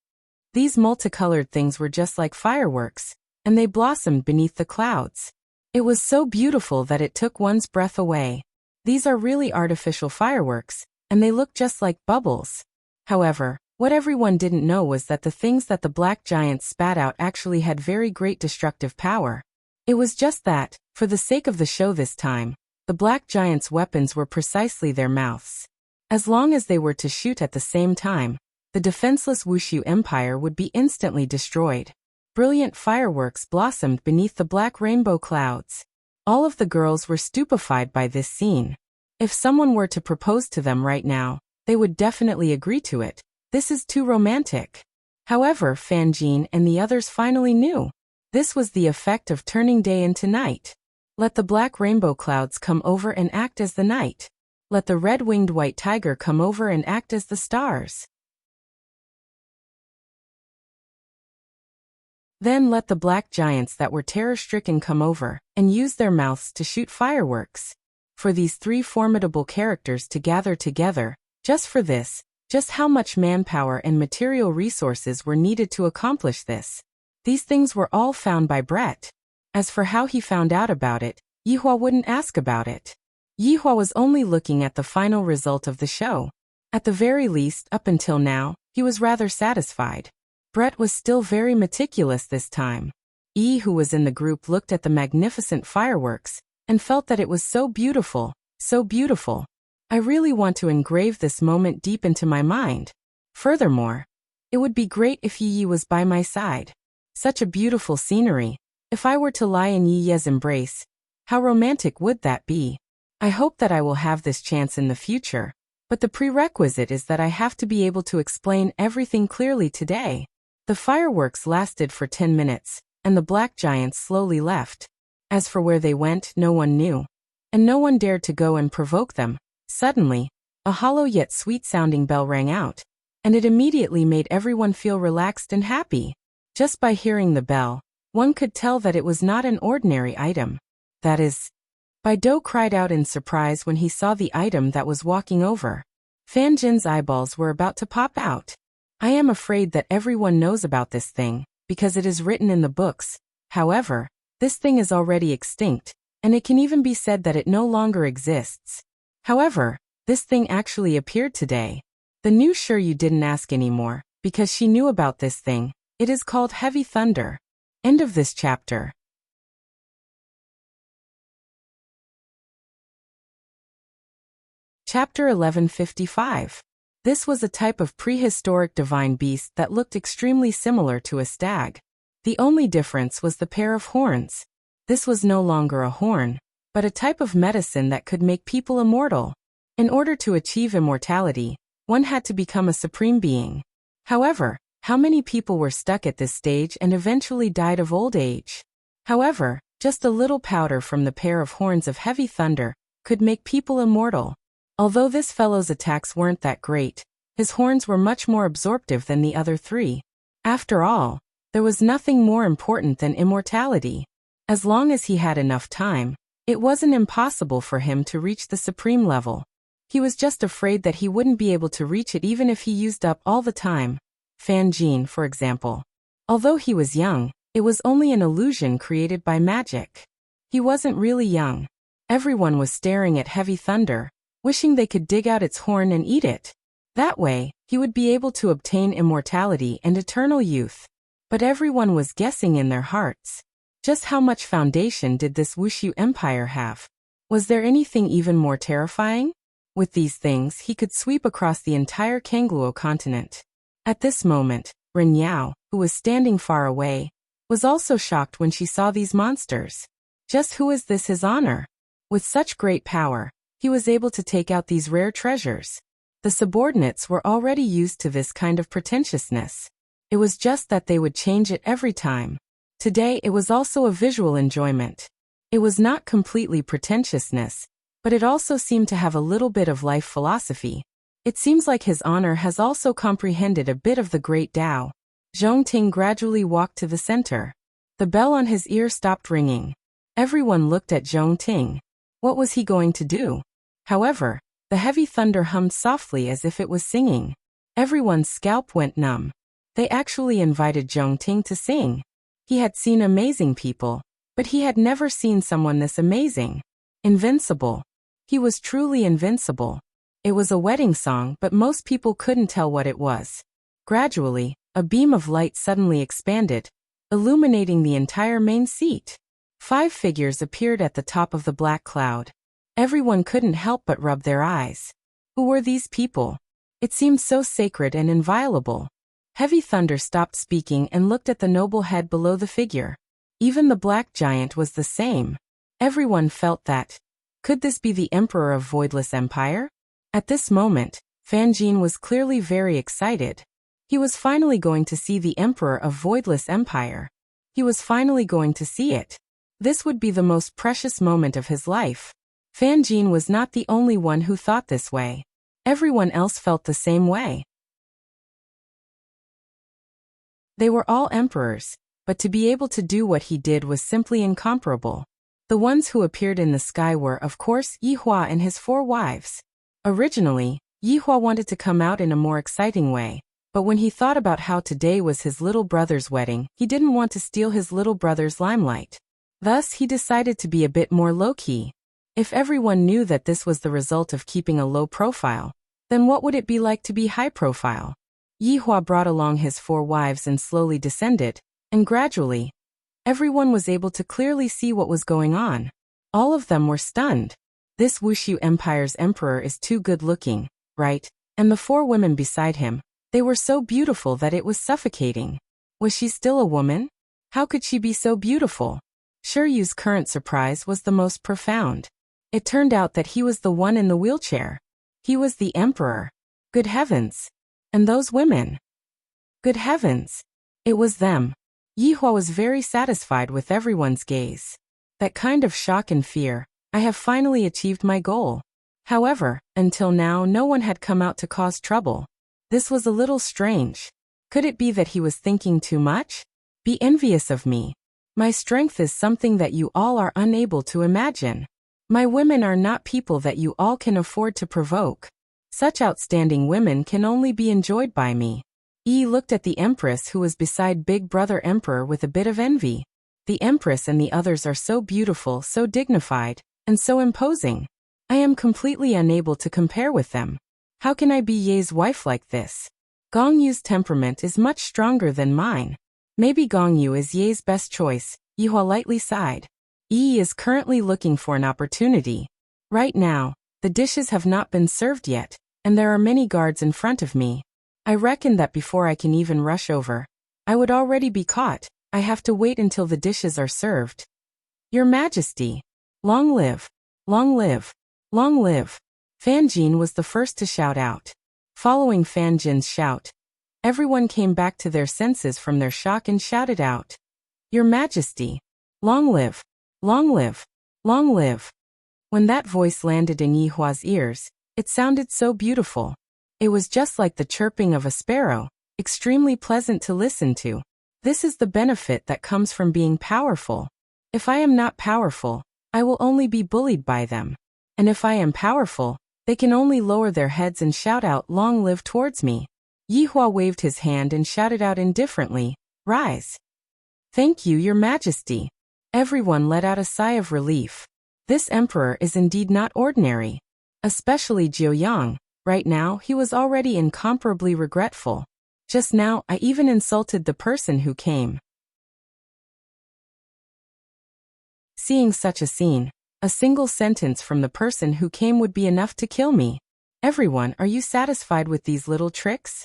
These multicolored things were just like fireworks, and they blossomed beneath the clouds. It was so beautiful that it took one's breath away. These are really artificial fireworks, and they look just like bubbles. However, what everyone didn't know was that the things that the black giants spat out actually had very great destructive power. It was just that, for the sake of the show this time, the black giants' weapons were precisely their mouths. As long as they were to shoot at the same time, the defenseless Wushu Empire would be instantly destroyed. Brilliant fireworks blossomed beneath the black rainbow clouds. All of the girls were stupefied by this scene. If someone were to propose to them right now, they would definitely agree to it. This is too romantic. However, Fan Jin and the others finally knew. This was the effect of turning day into night. Let the black rainbow clouds come over and act as the night. Let the red-winged white tiger come over and act as the stars. Then let the black giants that were terror-stricken come over and use their mouths to shoot fireworks. For these three formidable characters to gather together, just for this, just how much manpower and material resources were needed to accomplish this. These things were all found by Brett. As for how he found out about it, Yihua wouldn't ask about it. Yihua was only looking at the final result of the show. At the very least, up until now, he was rather satisfied. Brett was still very meticulous this time. Yi, who was in the group, looked at the magnificent fireworks and felt that it was so beautiful, so beautiful. I really want to engrave this moment deep into my mind. Furthermore, it would be great if Yi was by my side. Such a beautiful scenery. If I were to lie in Yi's embrace, how romantic would that be? I hope that I will have this chance in the future, but the prerequisite is that I have to be able to explain everything clearly today. The fireworks lasted for 10 minutes, and the black giants slowly left. As for where they went, no one knew, and no one dared to go and provoke them. Suddenly, a hollow yet sweet-sounding bell rang out, and it immediately made everyone feel relaxed and happy. Just by hearing the bell, one could tell that it was not an ordinary item. That is, Baido cried out in surprise when he saw the item that was walking over. Fan Jin's eyeballs were about to pop out. I am afraid that everyone knows about this thing, because it is written in the books. However, this thing is already extinct, and it can even be said that it no longer exists. However, this thing actually appeared today. The new sure you didn't ask anymore, because she knew about this thing. It is called Heavy Thunder. End of this chapter. Chapter 1155. This was a type of prehistoric divine beast that looked extremely similar to a stag. The only difference was the pair of horns. This was no longer a horn, but a type of medicine that could make people immortal. In order to achieve immortality, one had to become a supreme being. However, how many people were stuck at this stage and eventually died of old age? However, just a little powder from the pair of horns of Heavy Thunder could make people immortal. Although this fellow's attacks weren't that great, his horns were much more absorptive than the other three. After all, there was nothing more important than immortality. As long as he had enough time, it wasn't impossible for him to reach the supreme level. He was just afraid that he wouldn't be able to reach it even if he used up all the time. Fan Jin, for example. Although he was young, it was only an illusion created by magic. He wasn't really young. Everyone was staring at Heavy Thunder, wishing they could dig out its horn and eat it. That way, he would be able to obtain immortality and eternal youth. But everyone was guessing in their hearts. Just how much foundation did this Wushu Empire have? Was there anything even more terrifying? With these things, he could sweep across the entire Kangluo continent. At this moment, Ren Yao, who was standing far away, was also shocked when she saw these monsters. Just who is this His Honor? With such great power, he was able to take out these rare treasures. The subordinates were already used to this kind of pretentiousness. It was just that they would change it every time. Today it was also a visual enjoyment. It was not completely pretentiousness, but it also seemed to have a little bit of life philosophy. It seems like His Honor has also comprehended a bit of the great Tao. Zhong Ting gradually walked to the center. The bell on his ear stopped ringing. Everyone looked at Zhong Ting. What was he going to do? However, the heavy thunder hummed softly as if it was singing. Everyone's scalp went numb. They actually invited Zhong Ting to sing. He had seen amazing people, but he had never seen someone this amazing. Invincible. He was truly invincible. It was a wedding song, but most people couldn't tell what it was. Gradually, a beam of light suddenly expanded, illuminating the entire main seat. 5 figures appeared at the top of the black cloud. Everyone couldn't help but rub their eyes. Who were these people? It seemed so sacred and inviolable. Heavy Thunder stopped speaking and looked at the noble head below the figure. Even the black giant was the same. Everyone felt that. Could this be the Emperor of Voidless Empire? At this moment, Fan Jin was clearly very excited. He was finally going to see the Emperor of Voidless Empire. He was finally going to see it. This would be the most precious moment of his life. Fan Jin was not the only one who thought this way. Everyone else felt the same way. They were all emperors, but to be able to do what he did was simply incomparable. The ones who appeared in the sky were, of course, Yihua and his 4 wives. Originally, Yihua wanted to come out in a more exciting way, but when he thought about how today was his little brother's wedding, he didn't want to steal his little brother's limelight. Thus, he decided to be a bit more low-key. If everyone knew that this was the result of keeping a low profile, then what would it be like to be high profile? Yihua brought along his 4 wives and slowly descended, and gradually, everyone was able to clearly see what was going on. All of them were stunned. This Wushu Empire's emperor is too good-looking, right? And the 4 women beside him, they were so beautiful that it was suffocating. Was she still a woman? How could she be so beautiful? Shiryu's current surprise was the most profound. It turned out that he was the one in the wheelchair. He was the emperor. Good heavens. And those women. Good heavens. It was them. Yihua was very satisfied with everyone's gaze. That kind of shock and fear. I have finally achieved my goal. However, until now no one had come out to cause trouble. This was a little strange. Could it be that he was thinking too much? Be envious of me. My strength is something that you all are unable to imagine. My women are not people that you all can afford to provoke. Such outstanding women can only be enjoyed by me. Yi looked at the Empress who was beside Big Brother Emperor with a bit of envy. The Empress and the others are so beautiful, so dignified, and so imposing. I am completely unable to compare with them. How can I be Ye's wife like this? Gong Yu's temperament is much stronger than mine. Maybe Gong Yu is Ye's best choice, Yihua lightly sighed. Yi is currently looking for an opportunity. Right now, the dishes have not been served yet, and there are many guards in front of me. I reckon that before I can even rush over, I would already be caught. I have to wait until the dishes are served. Your Majesty, long live, long live, long live. Fan Jin was the first to shout out. Following Fan Jin's shout, everyone came back to their senses from their shock and shouted out, Your Majesty, long live, long live, long live. When that voice landed in Yihua's ears, it sounded so beautiful. It was just like the chirping of a sparrow, extremely pleasant to listen to. This is the benefit that comes from being powerful. If I am not powerful, I will only be bullied by them. And if I am powerful, they can only lower their heads and shout out long live towards me. Yihua waved his hand and shouted out indifferently, Rise. Thank you, Your Majesty. Everyone let out a sigh of relief. This emperor is indeed not ordinary. Especially Jiuyang. Right now, he was already incomparably regretful. Just now, I even insulted the person who came. Seeing such a scene, a single sentence from the person who came would be enough to kill me. Everyone, are you satisfied with these little tricks?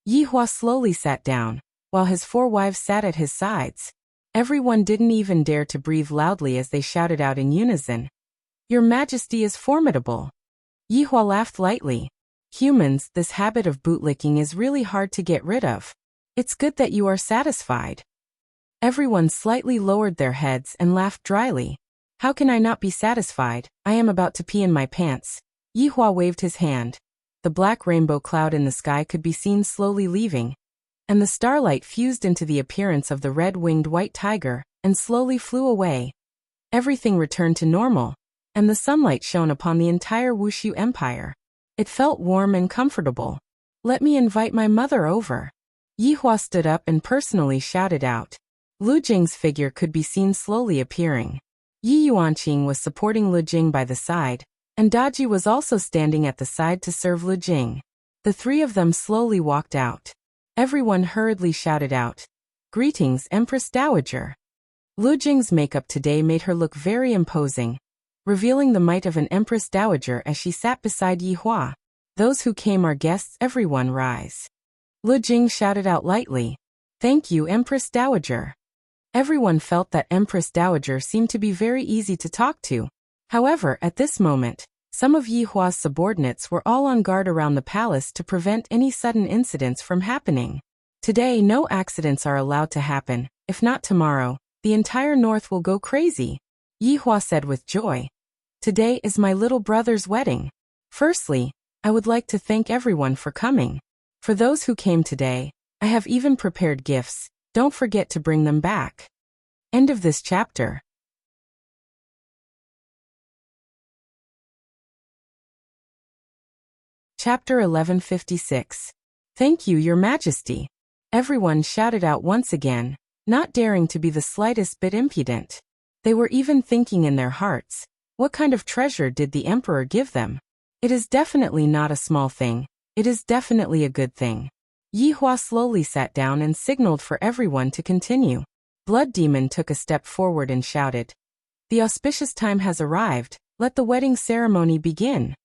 Yihua slowly sat down, while his 4 wives sat at his sides. Everyone didn't even dare to breathe loudly as they shouted out in unison. Your Majesty is formidable. Yihua laughed lightly. Humans, this habit of bootlicking is really hard to get rid of. It's good that you are satisfied. Everyone slightly lowered their heads and laughed dryly. How can I not be satisfied? I am about to pee in my pants. Yihua waved his hand. The black rainbow cloud in the sky could be seen slowly leaving, and the starlight fused into the appearance of the red-winged white tiger and slowly flew away. Everything returned to normal, and the sunlight shone upon the entire Wushu Empire. It felt warm and comfortable. Let me invite my mother over. Yihua stood up and personally shouted out. Lu Jing's figure could be seen slowly appearing. Yi Yuanqing was supporting Lu Jing by the side, and Daji was also standing at the side to serve Lu Jing. The three of them slowly walked out. Everyone hurriedly shouted out, Greetings, Empress Dowager. Lu Jing's makeup today made her look very imposing, revealing the might of an Empress Dowager as she sat beside Yihua. Those who came are guests, everyone rise. Lu Jing shouted out lightly, Thank you, Empress Dowager. Everyone felt that Empress Dowager seemed to be very easy to talk to. However, at this moment, some of Yihua's subordinates were all on guard around the palace to prevent any sudden incidents from happening. Today, no accidents are allowed to happen. If not tomorrow, the entire north will go crazy. Yihua said with joy. Today is my little brother's wedding. Firstly, I would like to thank everyone for coming. For those who came today, I have even prepared gifts. Don't forget to bring them back. End of this chapter. Chapter 1156. Thank you, Your Majesty. Everyone shouted out once again, not daring to be the slightest bit impudent. They were even thinking in their hearts, what kind of treasure did the emperor give them? It is definitely not a small thing. It is definitely a good thing. Yihua slowly sat down and signaled for everyone to continue. Blood Demon took a step forward and shouted, The auspicious time has arrived, let the wedding ceremony begin.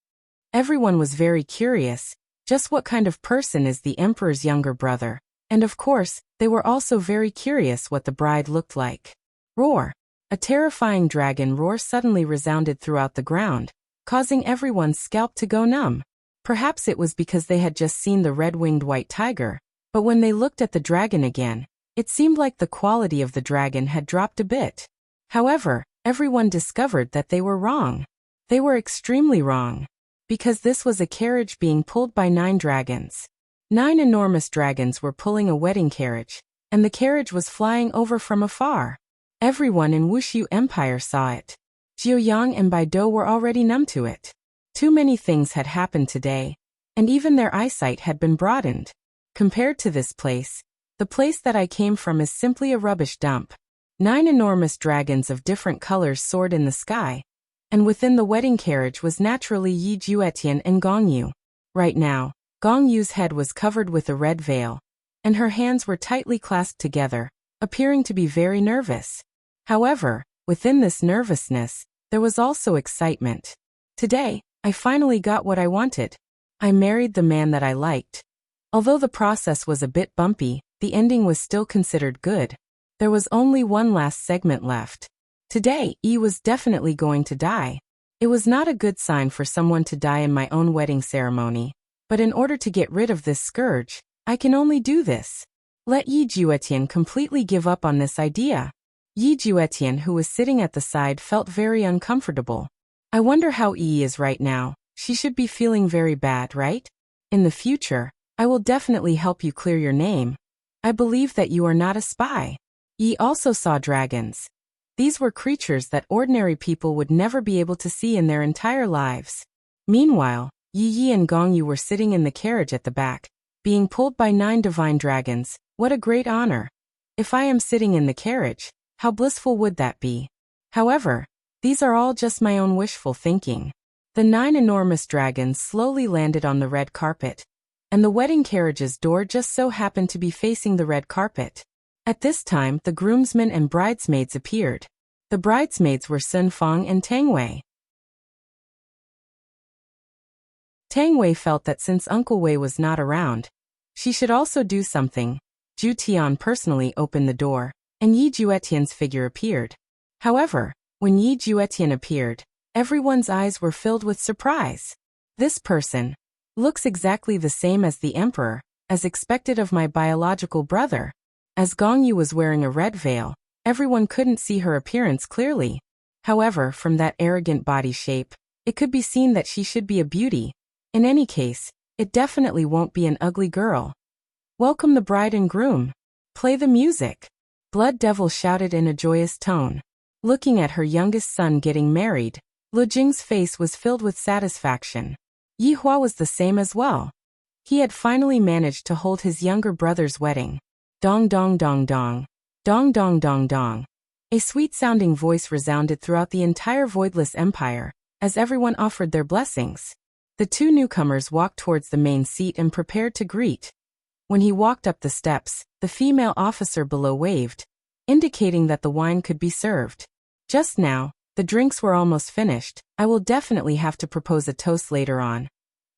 Everyone was very curious, just what kind of person is the emperor's younger brother? And of course, they were also very curious what the bride looked like. Roar! A terrifying dragon roar suddenly resounded throughout the ground, causing everyone's scalp to go numb. Perhaps it was because they had just seen the red-winged white tiger, but when they looked at the dragon again, it seemed like the quality of the dragon had dropped a bit. However, everyone discovered that they were wrong. They were extremely wrong. Because this was a carriage being pulled by 9 dragons. 9 enormous dragons were pulling a wedding carriage, and the carriage was flying over from afar. Everyone in Wushu Empire saw it. Jiuyang and Baido were already numb to it. Too many things had happened today, and even their eyesight had been broadened. Compared to this place, the place that I came from is simply a rubbish dump. 9 enormous dragons of different colors soared in the sky, and within the wedding carriage was naturally Yi Juetian and Gong Yu. Right now, Gong Yu's head was covered with a red veil, and her hands were tightly clasped together, appearing to be very nervous. However, within this nervousness, there was also excitement. Today, I finally got what I wanted. I married the man that I liked. Although the process was a bit bumpy, the ending was still considered good. There was only one last segment left. Today, Yi was definitely going to die. It was not a good sign for someone to die in my own wedding ceremony, but in order to get rid of this scourge, I can only do this. Let Yi Juetian completely give up on this idea. Yi Juetian, who was sitting at the side, felt very uncomfortable. I wonder how Yi is right now. She should be feeling very bad, right? In the future, I will definitely help you clear your name. I believe that you are not a spy. Yi also saw dragons. These were creatures that ordinary people would never be able to see in their entire lives. Meanwhile, Yi and Gong Yu were sitting in the carriage at the back, being pulled by 9 divine dragons. What a great honor. If I am sitting in the carriage, how blissful would that be? However, these are all just my own wishful thinking. The 9 enormous dragons slowly landed on the red carpet, and the wedding carriage's door just so happened to be facing the red carpet. At this time, the groomsmen and bridesmaids appeared. The bridesmaids were Sun Fang and Tang Wei. Tang Wei felt that since Uncle Wei was not around, she should also do something. Ju Tian personally opened the door, and Yi Juetian's figure appeared. However, when Yi Juetian appeared, everyone's eyes were filled with surprise. This person looks exactly the same as the emperor, as expected of my biological brother. As Gong Yu was wearing a red veil, everyone couldn't see her appearance clearly. However, from that arrogant body shape, it could be seen that she should be a beauty. In any case, it definitely won't be an ugly girl. Welcome the bride and groom. Play the music. Blood Devil shouted in a joyous tone. Looking at her youngest son getting married, Lu Jing's face was filled with satisfaction. Yi Hua was the same as well. He had finally managed to hold his younger brother's wedding. Dong dong dong dong. Dong dong dong dong. A sweet-sounding voice resounded throughout the entire voidless empire, as everyone offered their blessings. The two newcomers walked towards the main seat and prepared to greet. When he walked up the steps, the female officer below waved, indicating that the wine could be served. Just now, the drinks were almost finished. I will definitely have to propose a toast later on.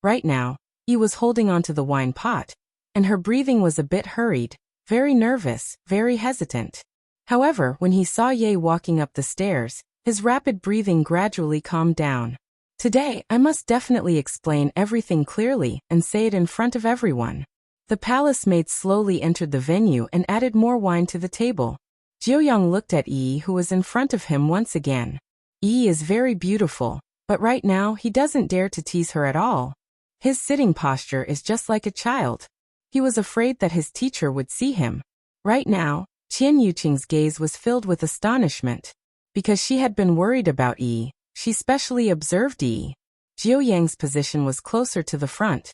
Right now, Yi was holding onto the wine pot, and her breathing was a bit hurried, very nervous, very hesitant. However, when he saw Ye walking up the stairs, his rapid breathing gradually calmed down. Today, I must definitely explain everything clearly and say it in front of everyone. The palace maid slowly entered the venue and added more wine to the table. Jiuyang looked at Yi, who was in front of him once again. Yi is very beautiful, but right now he doesn't dare to tease her at all. His sitting posture is just like a child. He was afraid that his teacher would see him. Right now, Qian Yuqing's gaze was filled with astonishment. Because she had been worried about Yi, she specially observed Yi. Jiuyang's position was closer to the front.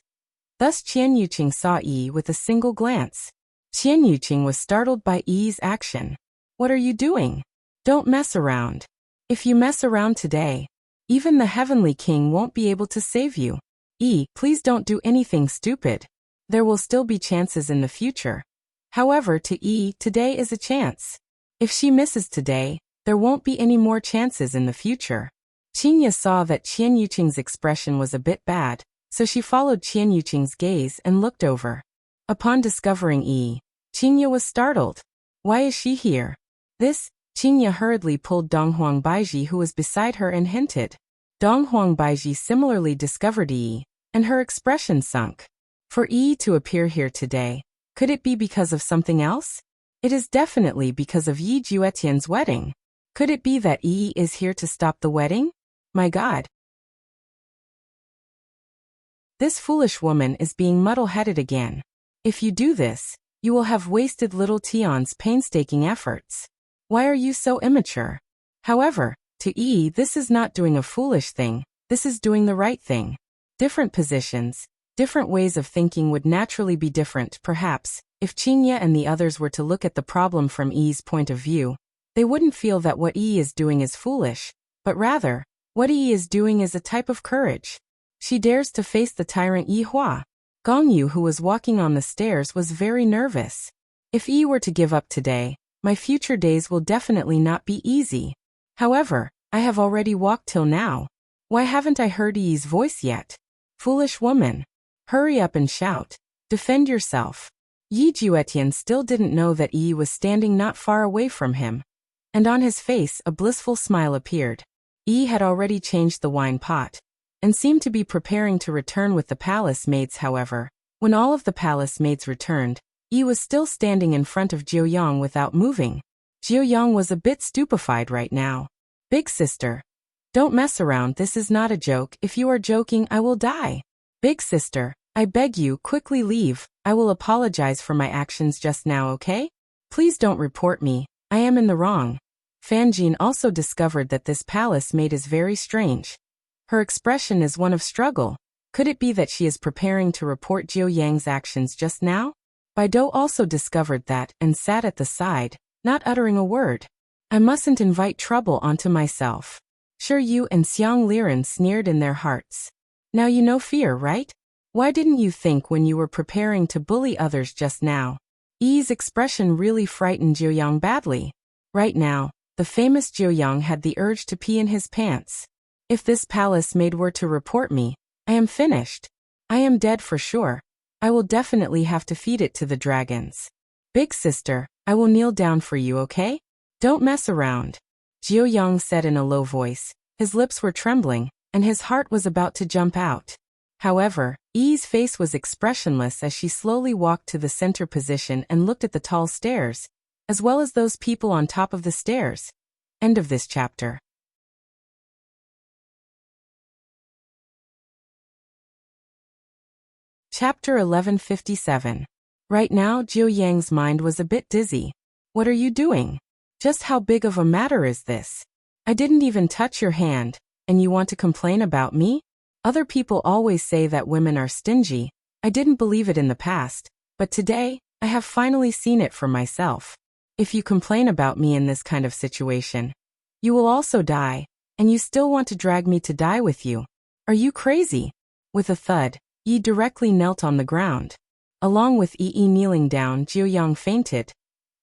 Thus Qian Yuqing saw Yi with a single glance. Qian Yuqing was startled by Yi's action. What are you doing? Don't mess around. If you mess around today, even the Heavenly King won't be able to save you. Yi, please don't do anything stupid. There will still be chances in the future. However, to Yi, today is a chance. If she misses today, there won't be any more chances in the future. Qinya saw that Qian Yuqing's expression was a bit bad, so she followed Qian Yuqing's gaze and looked over. Upon discovering Yi, Qinya was startled. Why is she here? Qinya hurriedly pulled Dong Huangbaiji, who was beside her, and hinted. Dong Huangbaiji similarly discovered Yi, and her expression sunk. For Yi to appear here today, could it be because of something else? It is definitely because of Yi Juetian's wedding. Could it be that Yi is here to stop the wedding? My God. This foolish woman is being muddle-headed again. If you do this, you will have wasted little Tion's painstaking efforts. Why are you so immature? However, to Yi, this is not doing a foolish thing, this is doing the right thing. Different positions, different ways of thinking would naturally be different. Perhaps, if Qinya and the others were to look at the problem from Yi's point of view, they wouldn't feel that what Yi is doing is foolish, but rather, what Yi is doing is a type of courage. She dares to face the tyrant Yi Hua. Gong Yu, who was walking on the stairs, was very nervous. If Yi were to give up today, my future days will definitely not be easy. However, I have already walked till now. Why haven't I heard Yi's voice yet? Foolish woman. Hurry up and shout. Defend yourself. Yi Juetian still didn't know that Yi was standing not far away from him. And on his face a blissful smile appeared. Yi had already changed the wine pot, and seemed to be preparing to return with the palace maids. However, when all of the palace maids returned, Yi was still standing in front of Jiuyang without moving. Jiuyang was a bit stupefied right now. Big sister. Don't mess around, this is not a joke. If you are joking, I will die. Big sister, I beg you, quickly leave. I will apologize for my actions just now, okay? Please don't report me. I am in the wrong. Fanjin also discovered that this palace maid is very strange. Her expression is one of struggle. Could it be that she is preparing to report Jiuyang's actions just now? Baido also discovered that and sat at the side, not uttering a word. I mustn't invite trouble onto myself. Sure, Yu and Xiang Liren sneered in their hearts. Now you know fear, right? Why didn't you think when you were preparing to bully others just now? Yi's expression really frightened Jiuyang badly. Right now, the famous Jiuyang had the urge to pee in his pants. If this palace maid were to report me, I am finished. I am dead for sure. I will definitely have to feed it to the dragons. Big sister, I will kneel down for you, okay? Don't mess around. Jiu Yang said in a low voice. His lips were trembling, and his heart was about to jump out. However, Yi's face was expressionless as she slowly walked to the center position and looked at the tall stairs, as well as those people on top of the stairs. End of this chapter. Chapter 1157. Right now, Jiu Yang's mind was a bit dizzy. What are you doing? Just how big of a matter is this? I didn't even touch your hand, and you want to complain about me? Other people always say that women are stingy. I didn't believe it in the past, but today, I have finally seen it for myself. If you complain about me in this kind of situation, you will also die, and you still want to drag me to die with you. Are you crazy? With a thud, Yi directly knelt on the ground. Along with Yi kneeling down, Jiu Yang fainted,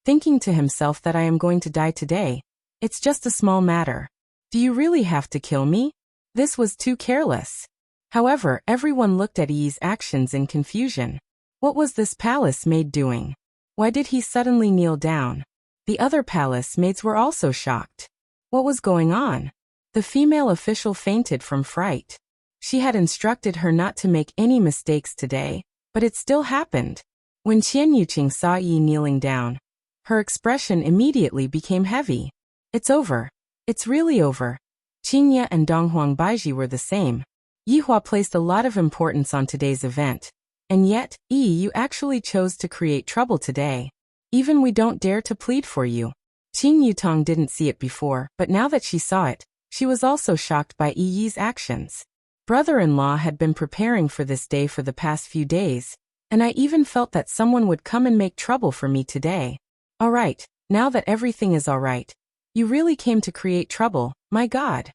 thinking to himself that I am going to die today. It's just a small matter. Do you really have to kill me? This was too careless. However, everyone looked at Yi's actions in confusion. What was this palace maid doing? Why did he suddenly kneel down? The other palace maids were also shocked. What was going on? The female official fainted from fright. She had instructed her not to make any mistakes today, but it still happened. When Qian Yuqing saw Yi kneeling down, her expression immediately became heavy. It's over. It's really over. Qingye and Donghuang Baiji were the same. Yihua placed a lot of importance on today's event. And yet, Yi, you actually chose to create trouble today. Even we don't dare to plead for you. Qing Yutong didn't see it before, but now that she saw it, she was also shocked by Yi's actions. Brother-in-law had been preparing for this day for the past few days, and I even felt that someone would come and make trouble for me today. Alright, now that everything is alright. You really came to create trouble, my God.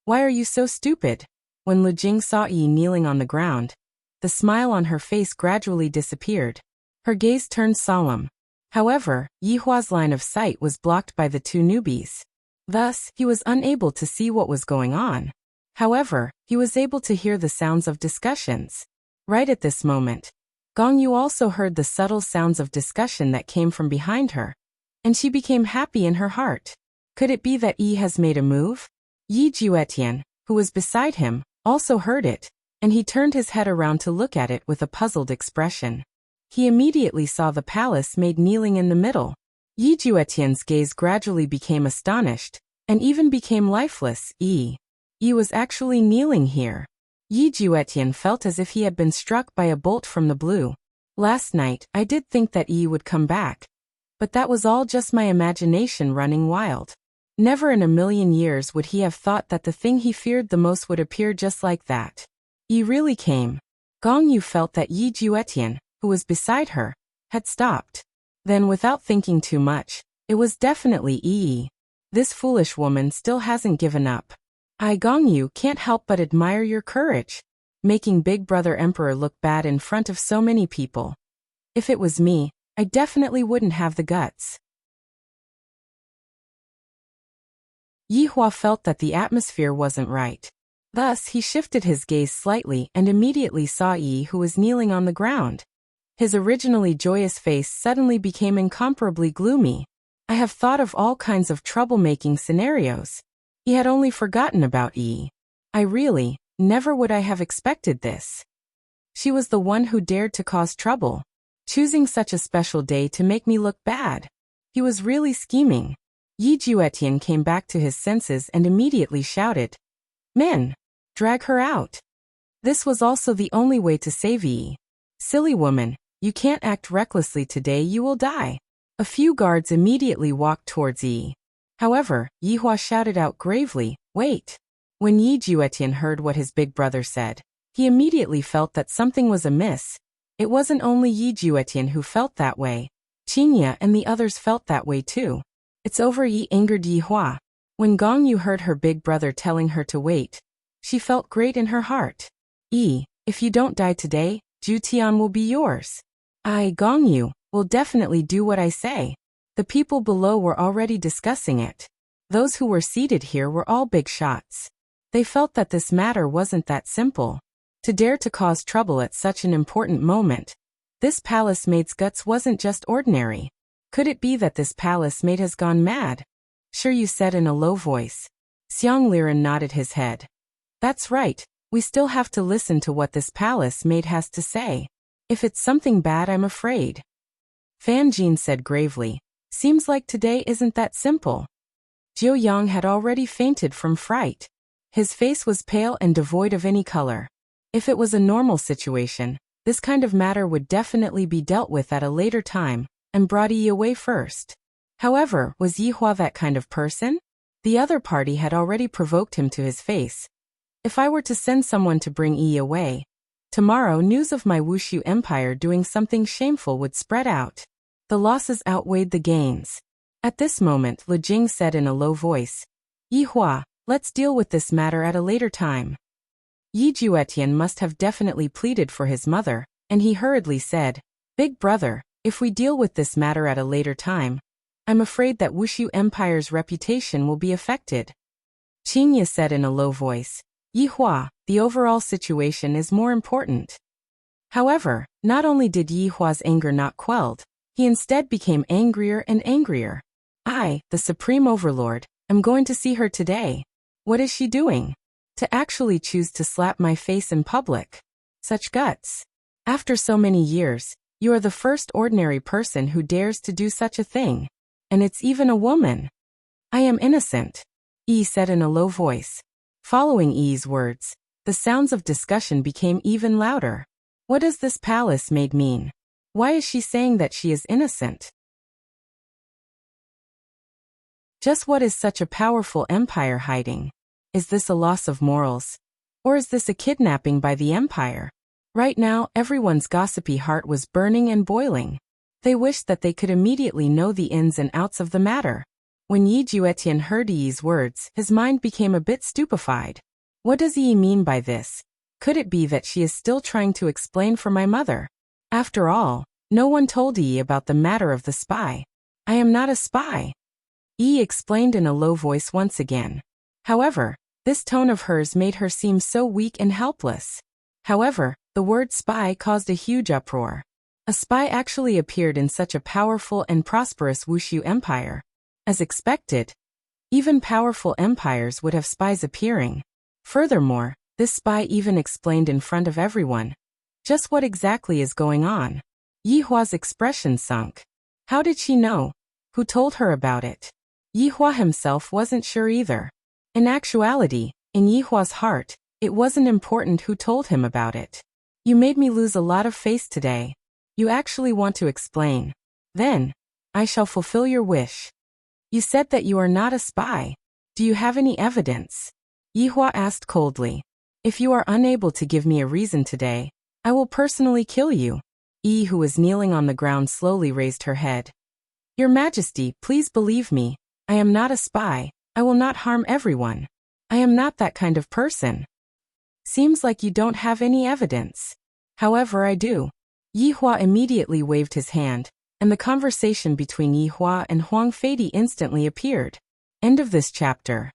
Why are you so stupid? When Lu Jing saw Yi kneeling on the ground, the smile on her face gradually disappeared. Her gaze turned solemn. However, Yihua's line of sight was blocked by the two newbies. Thus, he was unable to see what was going on. However, he was able to hear the sounds of discussions. Right at this moment, Gong Yu also heard the subtle sounds of discussion that came from behind her, and she became happy in her heart. Could it be that Yi has made a move? Yi Juetian, who was beside him, also heard it, and he turned his head around to look at it with a puzzled expression. He immediately saw the palace maid kneeling in the middle. Yi Juetian's gaze gradually became astonished, and even became lifeless. Yi was actually kneeling here. Yi Juetian felt as if he had been struck by a bolt from the blue. Last night, I did think that Yi would come back. But that was all just my imagination running wild. Never in a million years would he have thought that the thing he feared the most would appear just like that. Yi really came. Gong Yu felt that Yi Juetian, who was beside her, had stopped. Then without thinking too much, it was definitely Yi. This foolish woman still hasn't given up. I Gong Yu can't help but admire your courage, making Big Brother Emperor look bad in front of so many people. If it was me, I definitely wouldn't have the guts. Yihua felt that the atmosphere wasn't right. Thus, he shifted his gaze slightly and immediately saw Yi, who was kneeling on the ground. His originally joyous face suddenly became incomparably gloomy. I have thought of all kinds of troublemaking scenarios. He had only forgotten about Yi. Never would I have expected this. She was the one who dared to cause trouble, choosing such a special day to make me look bad. He was really scheming. Yi Juetian came back to his senses and immediately shouted, "Men! Drag her out!" This was also the only way to save Yi. Silly woman, you can't act recklessly today, you will die. A few guards immediately walked towards Yi. However, Yihua shouted out gravely, "Wait!" When Yi Juetian heard what his big brother said, he immediately felt that something was amiss. It wasn't only Yi Juetian who felt that way. Qingye and the others felt that way too. It's over, Yi angered Yihua. When Gong Yu heard her big brother telling her to wait, she felt great in her heart. Yi, if you don't die today, Jutian will be yours. I, Gong Yu, will definitely do what I say. The people below were already discussing it. Those who were seated here were all big shots. They felt that this matter wasn't that simple. To dare to cause trouble at such an important moment. This palace maid's guts wasn't just ordinary. Could it be that this palace maid has gone mad? Sure, you said in a low voice. Xiang Liren nodded his head. That's right, we still have to listen to what this palace maid has to say. If it's something bad, I'm afraid. Fan Jin said gravely. Seems like today isn't that simple. Jiu Yang had already fainted from fright. His face was pale and devoid of any color. If it was a normal situation, this kind of matter would definitely be dealt with at a later time, and brought Yi away first. However, was Yihua that kind of person? The other party had already provoked him to his face. If I were to send someone to bring Yi away, tomorrow news of my Wushu Empire doing something shameful would spread out. The losses outweighed the gains. At this moment, Li Jing said in a low voice, Yihua, let's deal with this matter at a later time. Yi Juetian must have definitely pleaded for his mother, and he hurriedly said, Big brother, if we deal with this matter at a later time, I'm afraid that Wushu Empire's reputation will be affected. Qingye said in a low voice, Yihua, the overall situation is more important. However, not only did Yihua's anger not quelled, he instead became angrier and angrier. I, the Supreme Overlord, am going to see her today. What is she doing? To actually choose to slap my face in public. Such guts. After so many years, you are the first ordinary person who dares to do such a thing. And it's even a woman. I am innocent, Yi said in a low voice. Following Yi's words, the sounds of discussion became even louder. What does this palace maid mean? Why is she saying that she is innocent? Just what is such a powerful empire hiding? Is this a loss of morals? Or is this a kidnapping by the empire? Right now, everyone's gossipy heart was burning and boiling. They wished that they could immediately know the ins and outs of the matter. When Yi Juetian heard Yi's words, his mind became a bit stupefied. What does Yi mean by this? Could it be that she is still trying to explain for my mother? After all, no one told Yi about the matter of the spy. I am not a spy. Yi explained in a low voice once again. However, this tone of hers made her seem so weak and helpless. However, the word spy caused a huge uproar. A spy actually appeared in such a powerful and prosperous Wushu empire. As expected, even powerful empires would have spies appearing. Furthermore, this spy even explained in front of everyone just what exactly is going on. Yihua's expression sunk. How did she know? Who told her about it? Yihua himself wasn't sure either. In actuality, in Yihua's heart, it wasn't important who told him about it. You made me lose a lot of face today. You actually want to explain. Then, I shall fulfill your wish. You said that you are not a spy. Do you have any evidence? Yihua asked coldly. If you are unable to give me a reason today, I will personally kill you. Yi, who was kneeling on the ground, slowly raised her head. Your Majesty, please believe me. I am not a spy. I will not harm everyone. I am not that kind of person. Seems like you don't have any evidence. However, I do. Yihua immediately waved his hand, and the conversation between Yihua and Huang Feidi instantly appeared. End of this chapter.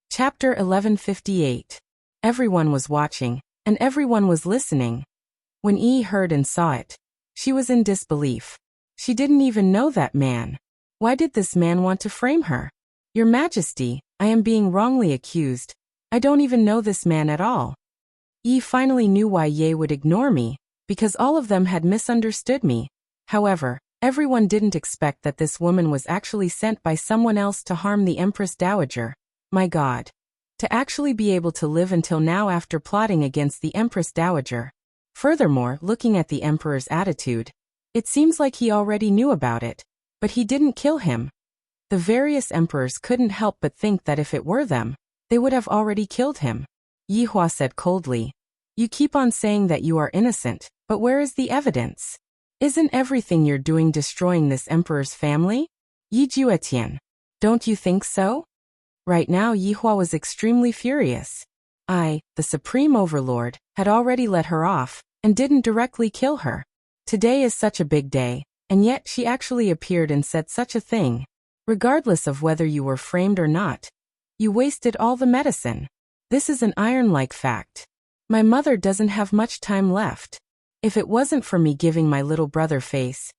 Chapter 1158. Everyone was watching, and everyone was listening. When Yi heard and saw it, she was in disbelief. She didn't even know that man. Why did this man want to frame her? Your Majesty, I am being wrongly accused. I don't even know this man at all. Yi finally knew why Ye would ignore me, because all of them had misunderstood me. However, everyone didn't expect that this woman was actually sent by someone else to harm the Empress Dowager. My God. To actually be able to live until now after plotting against the Empress Dowager. Furthermore, looking at the Emperor's attitude, it seems like he already knew about it, but he didn't kill him. The various emperors couldn't help but think that if it were them, they would have already killed him. Yihua said coldly, You keep on saying that you are innocent, but where is the evidence? Isn't everything you're doing destroying this emperor's family? Yi Juetian, don't you think so? Right now Yihua was extremely furious. I, the Supreme Overlord, had already let her off, and didn't directly kill her. Today is such a big day, and yet she actually appeared and said such a thing. Regardless of whether you were framed or not, you wasted all the medicine. This is an iron-like fact. My mother doesn't have much time left. If it wasn't for me giving my little brother face,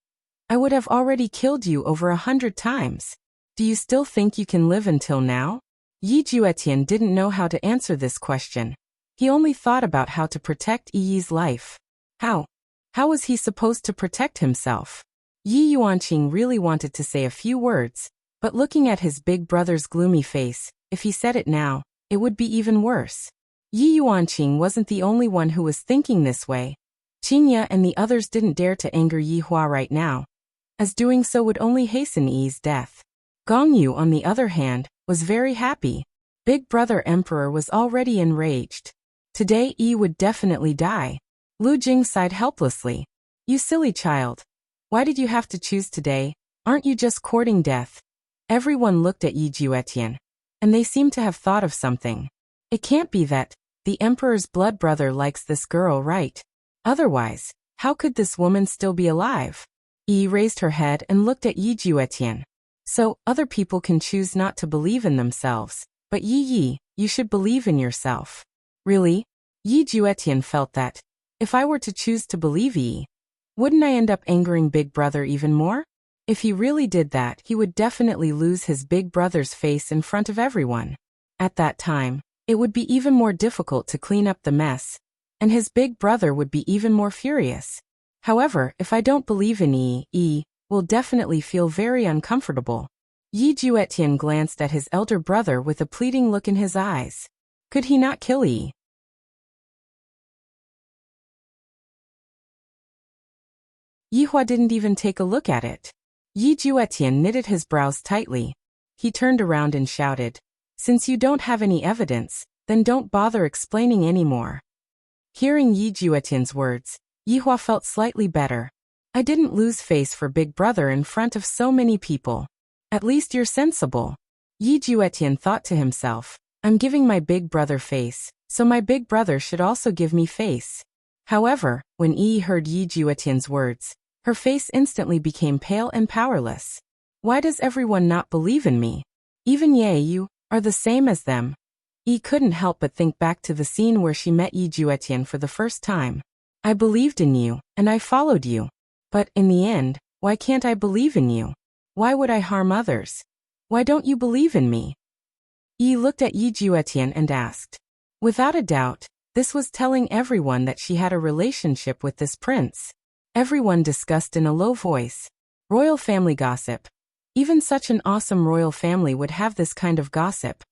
I would have already killed you over 100 times. Do you still think you can live until now? Yi Juetian didn't know how to answer this question. He only thought about how to protect Yi's life. How? How was he supposed to protect himself? Yi Yuanqing really wanted to say a few words, but looking at his big brother's gloomy face, if he said it now, it would be even worse. Yi Yuanqing wasn't the only one who was thinking this way. Qingya and the others didn't dare to anger Yi Hua right now, as doing so would only hasten Yi's death. Gong Yu, on the other hand, was very happy. Big Brother Emperor was already enraged. Today Yi would definitely die. Lu Jing sighed helplessly. You silly child. Why did you have to choose today? Aren't you just courting death? Everyone looked at Yi Juetian, and they seemed to have thought of something. It can't be that the Emperor's blood brother likes this girl, right? Otherwise, how could this woman still be alive? Yi raised her head and looked at Yi Juetian. So, other people can choose not to believe in themselves, but Yi, you should believe in yourself. Really? Yi Juetian felt that, if I were to choose to believe Yi, wouldn't I end up angering Big Brother even more? If he really did that, he would definitely lose his big brother's face in front of everyone. At that time, it would be even more difficult to clean up the mess, and his big brother would be even more furious. However, if I don't believe in Yi will definitely feel very uncomfortable. Yi Juetian glanced at his elder brother with a pleading look in his eyes. Could he not kill Yi? Yi Hua didn't even take a look at it. Yi Juetian knitted his brows tightly. He turned around and shouted, Since you don't have any evidence, then don't bother explaining anymore. Hearing Yi Juetian's words, Yi Hua felt slightly better. I didn't lose face for Big Brother in front of so many people. At least you're sensible. Yi Juetian thought to himself, I'm giving my big brother face, so my big brother should also give me face. However, when Yi heard Yi Juetian's words, her face instantly became pale and powerless. Why does everyone not believe in me? Even Ye, you are the same as them. Yi couldn't help but think back to the scene where she met Yi Juetian for the first time. I believed in you, and I followed you. But in the end, why can't I believe in you? Why would I harm others? Why don't you believe in me? Yi looked at Yi Juetian and asked. Without a doubt, this was telling everyone that she had a relationship with this prince. Everyone discussed in a low voice. Royal family gossip. Even such an awesome royal family would have this kind of gossip.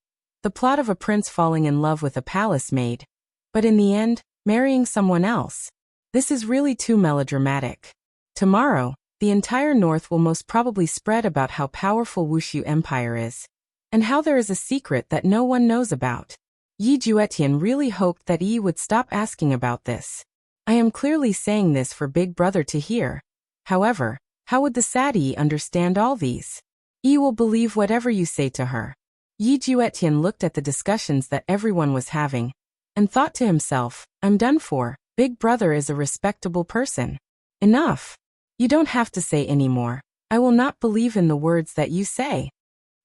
The plot of a prince falling in love with a palace maid. But in the end, marrying someone else. This is really too melodramatic. Tomorrow, the entire North will most probably spread about how powerful Wushu Empire is, and how there is a secret that no one knows about. Yi Juetian really hoped that Yi would stop asking about this. I am clearly saying this for Big Brother to hear. However, how would the sad Yi understand all these? Yi will believe whatever you say to her. Yi Juetian looked at the discussions that everyone was having, and thought to himself, I'm done for. Big Brother is a respectable person. Enough. You don't have to say any more. I will not believe in the words that you say.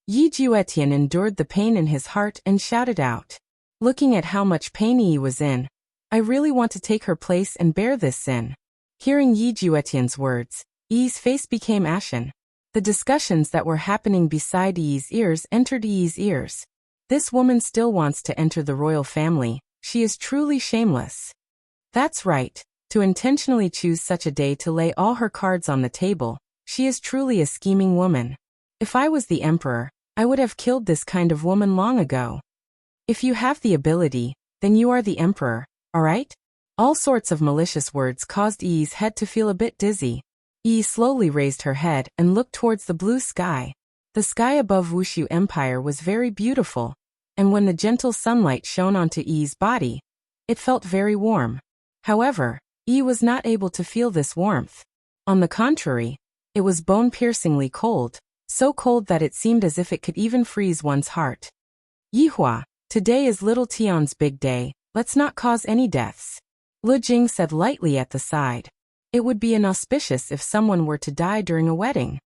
Yi Juetian endured the pain in his heart and shouted out. Looking at how much pain Yi was in, I really want to take her place and bear this sin. Hearing Yi Juetian's words, Yi's face became ashen. The discussions that were happening beside Yi's ears entered Yi's ears. This woman still wants to enter the royal family. She is truly shameless. That's right. To intentionally choose such a day to lay all her cards on the table, she is truly a scheming woman. If I was the emperor, I would have killed this kind of woman long ago. If you have the ability, then you are the emperor, alright? All sorts of malicious words caused Yi's head to feel a bit dizzy. Yi slowly raised her head and looked towards the blue sky. The sky above Wushu Empire was very beautiful, and when the gentle sunlight shone onto Yi's body, it felt very warm. However, Yi was not able to feel this warmth. On the contrary, it was bone-piercingly cold, so cold that it seemed as if it could even freeze one's heart. Yi Hua, today is little Tian's big day, let's not cause any deaths. Lu Jing said lightly at the side. It would be inauspicious if someone were to die during a wedding.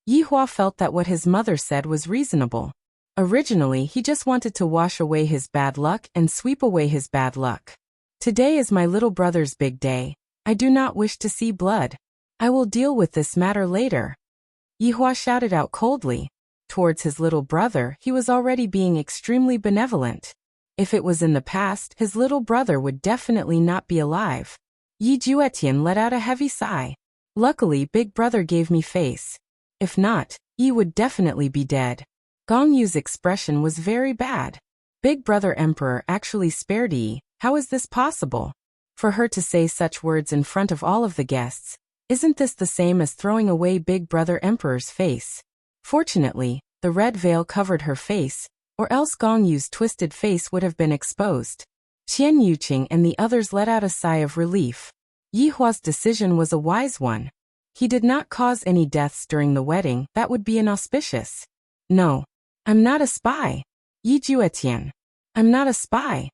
Yi Hua felt that what his mother said was reasonable. Originally, he just wanted to wash away his bad luck and sweep away his bad luck. Today is my little brother's big day. I do not wish to see blood. I will deal with this matter later. Yihua shouted out coldly. Towards his little brother, he was already being extremely benevolent. If it was in the past, his little brother would definitely not be alive. Yi Juetian let out a heavy sigh. Luckily, big brother gave me face. If not, Yi would definitely be dead. Gong Yu's expression was very bad. Big brother emperor actually spared Yi. How is this possible? For her to say such words in front of all of the guests, isn't this the same as throwing away big brother emperor's face? Fortunately, the red veil covered her face, or else Gong Yu's twisted face would have been exposed. Qian Yuqing and the others let out a sigh of relief. Yihua's decision was a wise one. He did not cause any deaths during the wedding. That would be inauspicious. No. I'm not a spy. Yi Juetian. I'm not a spy.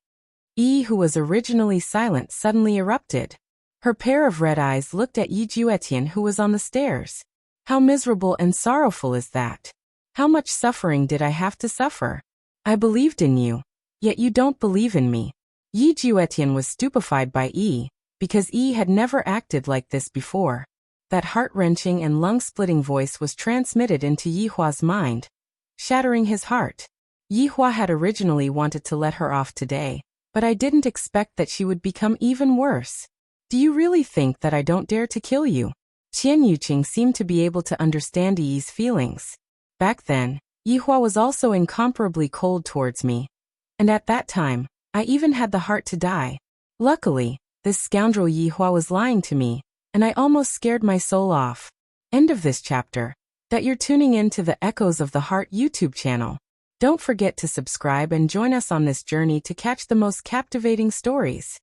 Yi, who was originally silent, suddenly erupted. Her pair of red eyes looked at Yi Juetian, who was on the stairs. How miserable and sorrowful is that? How much suffering did I have to suffer? I believed in you, yet you don't believe in me. Yi Juetian was stupefied by Yi, because Yi had never acted like this before. That heart-wrenching and lung-splitting voice was transmitted into Yihua's mind, shattering his heart. Yihua had originally wanted to let her off today, but I didn't expect that she would become even worse. Do you really think that I don't dare to kill you? Qian Yuqing seemed to be able to understand Yi's feelings. Back then, Yihua was also incomparably cold towards me. And at that time, I even had the heart to die. Luckily, this scoundrel Yihua was lying to me, and I almost scared my soul off. End of this chapter. That you're tuning in to the Echoes of the Heart YouTube channel. Don't forget to subscribe and join us on this journey to catch the most captivating stories.